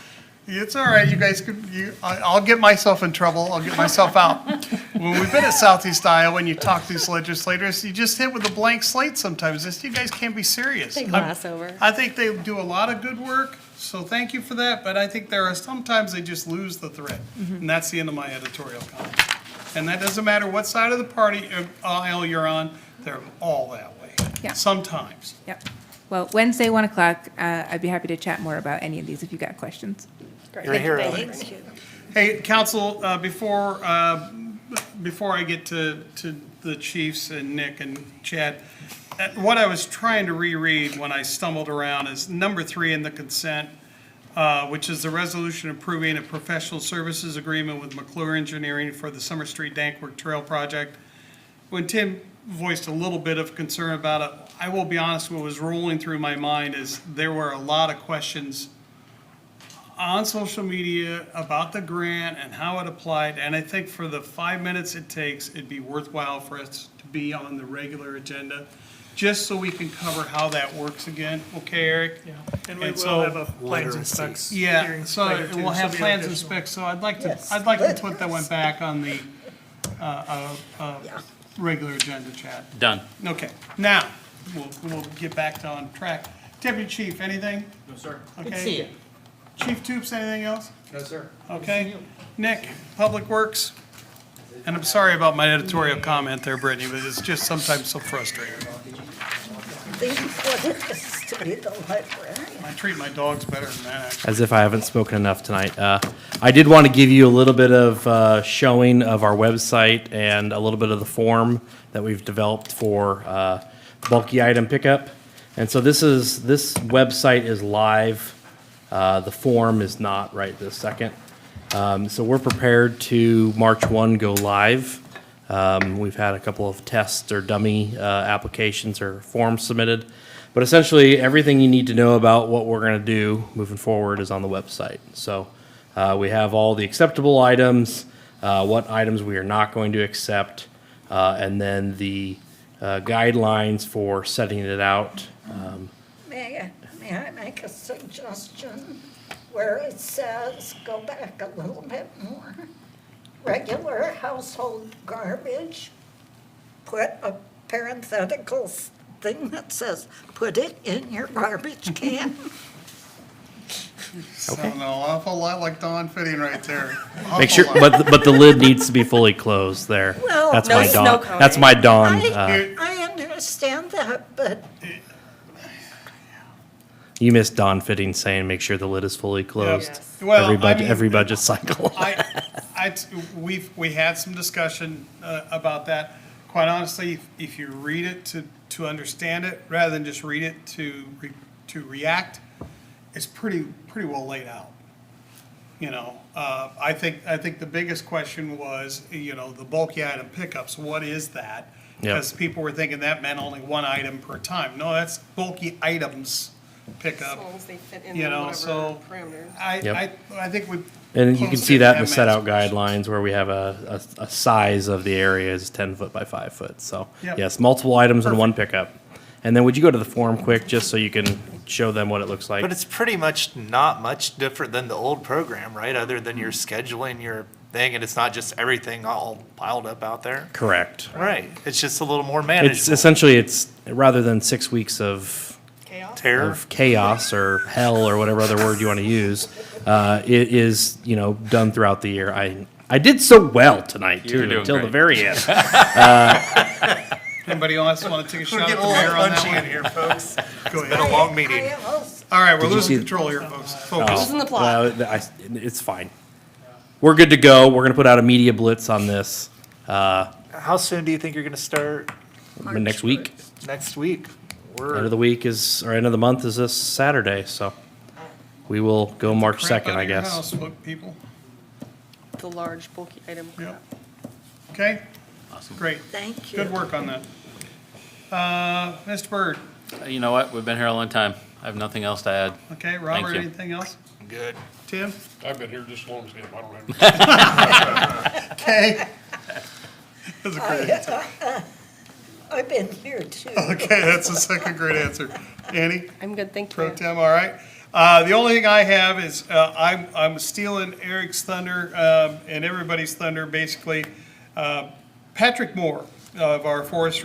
it's all right, you guys could, I'll get myself in trouble, I'll get myself out. When we've been at Southeast Iowa and you talk to these legislators, you just hit with a blank slate sometimes. You guys can't be serious. They glass over. I think they do a lot of good work, so thank you for that, but I think there are sometimes they just lose the thread. And that's the end of my editorial comment. And that doesn't matter what side of the party aisle you're on, they're all that way. Yeah. Sometimes. Yep. Well, Wednesday, 1 o'clock, I'd be happy to chat more about any of these if you got questions. You're a hero. Thank you. Hey, council, before I get to the chiefs and Nick and Chad, what I was trying to reread when I stumbled around is number 3 in the consent, which is the resolution approving a professional services agreement with McClure Engineering for the Summer Street Dankworth Trail project. When Tim voiced a little bit of concern about it, I will be honest, what was rolling through my mind is there were a lot of questions on social media about the grant and how it applied, and I think for the 5 minutes it takes, it'd be worthwhile for us to be on the regular agenda, just so we can cover how that works again, okay, Eric? Yeah, and we And will so- have a plans and specs Yeah, hearing so later too, we'll have so plans the and additional- specs, so I'd like to, Yes, I'd like to let put that one us. back on the, regular agenda, Chad. Done. Okay, now, we'll get back to on track. Deputy Chief, anything? No, sir. Okay. see you. Chief Toops, anything else? No, sir. Okay. Nick, Public Works? And I'm sorry about my editorial comment there, Brittany, but it's just sometimes so frustrating. Think what it is to be the librarian. I treat my dogs better than that, actually. As if I haven't spoken enough tonight. I did want to give you a little bit of showing of our website and a little bit of the form that we've developed for bulky item pickup. And so this website is live. The form is not right this second. So we're prepared to March 1 go live. We've had a couple of tests or dummy applications or forms submitted. But essentially, everything you need to know about what we're going to do moving forward is on the website. So we have all the acceptable items, what items we are not going to accept, and then the guidelines for setting it out. May I make a suggestion where it says, go back a little bit more, regular household garbage, put a parenthetical thing that says, put it in your garbage can. Sounding an awful lot like Don Fitting right there. Make sure, Awful lot. but the lid needs to be fully closed there. Well, That's No my snow Dawn. coating. That's my Dawn. I understand that, but You missed Dawn Fitting saying, make sure the lid is fully closed. Yes. Well, I mean- Every budget cycle. We had some discussion about that. Quite honestly, if you read it to understand it, rather than just read it to react, it's pretty well laid out. You know, I think the biggest question was, you know, the bulky item pickups, what is that? Because people were thinking that meant only one item per time. No, that's bulky items pickup. As long as they fit in You know, whatever so parameters. Yep. I think we. And you can see that in the set out guidelines. guidelines where we have a size of the area is 10 foot by 5 foot. So, Yep. yes, multiple items in one pickup. And then would you go to the form quick, just so you can show them what it looks like? But it's pretty much not much different than the old program, right? Other than you're scheduling your thing and it's not just everything all piled up out there. Correct. Right. It's just a little more It's manageable. essentially, it's rather than 6 weeks of Terror. chaos or hell or whatever other word you want to use, it is, you know, done throughout the year. I did so well tonight You were too, doing until the great. very end. Anybody else want to take a We're shot at getting the a little mayor on that punchy in one? here, folks. Go It's been ahead. a long meeting. I almost All right, we're Did you losing see- control here, folks. Focus. Losing the plot. It's fine. We're good to go. We're gonna put out a media blitz on this How soon do you think you're gonna start next week. next week? End of the week is, or end of the month is this Saturday, so we will go March Crap 2nd, out I of your guess. house, look, people. The large bulky item. Yep. Okay? Great. thank you. Good work on that. Mr. Byrd, You know what? We've been here a long time. I have nothing else to add. okay, Robert, you. anything else? Good. Tim? I've been here just as long as him. I don't have. Okay. That's a great answer. I've been here too. Okay, that's a second great answer. Annie? I'm good, thank Pro you. Tem, all right. The only thing I have is, I'm stealing Eric's thunder, and everybody's thunder, basically. Patrick Moore of our forestry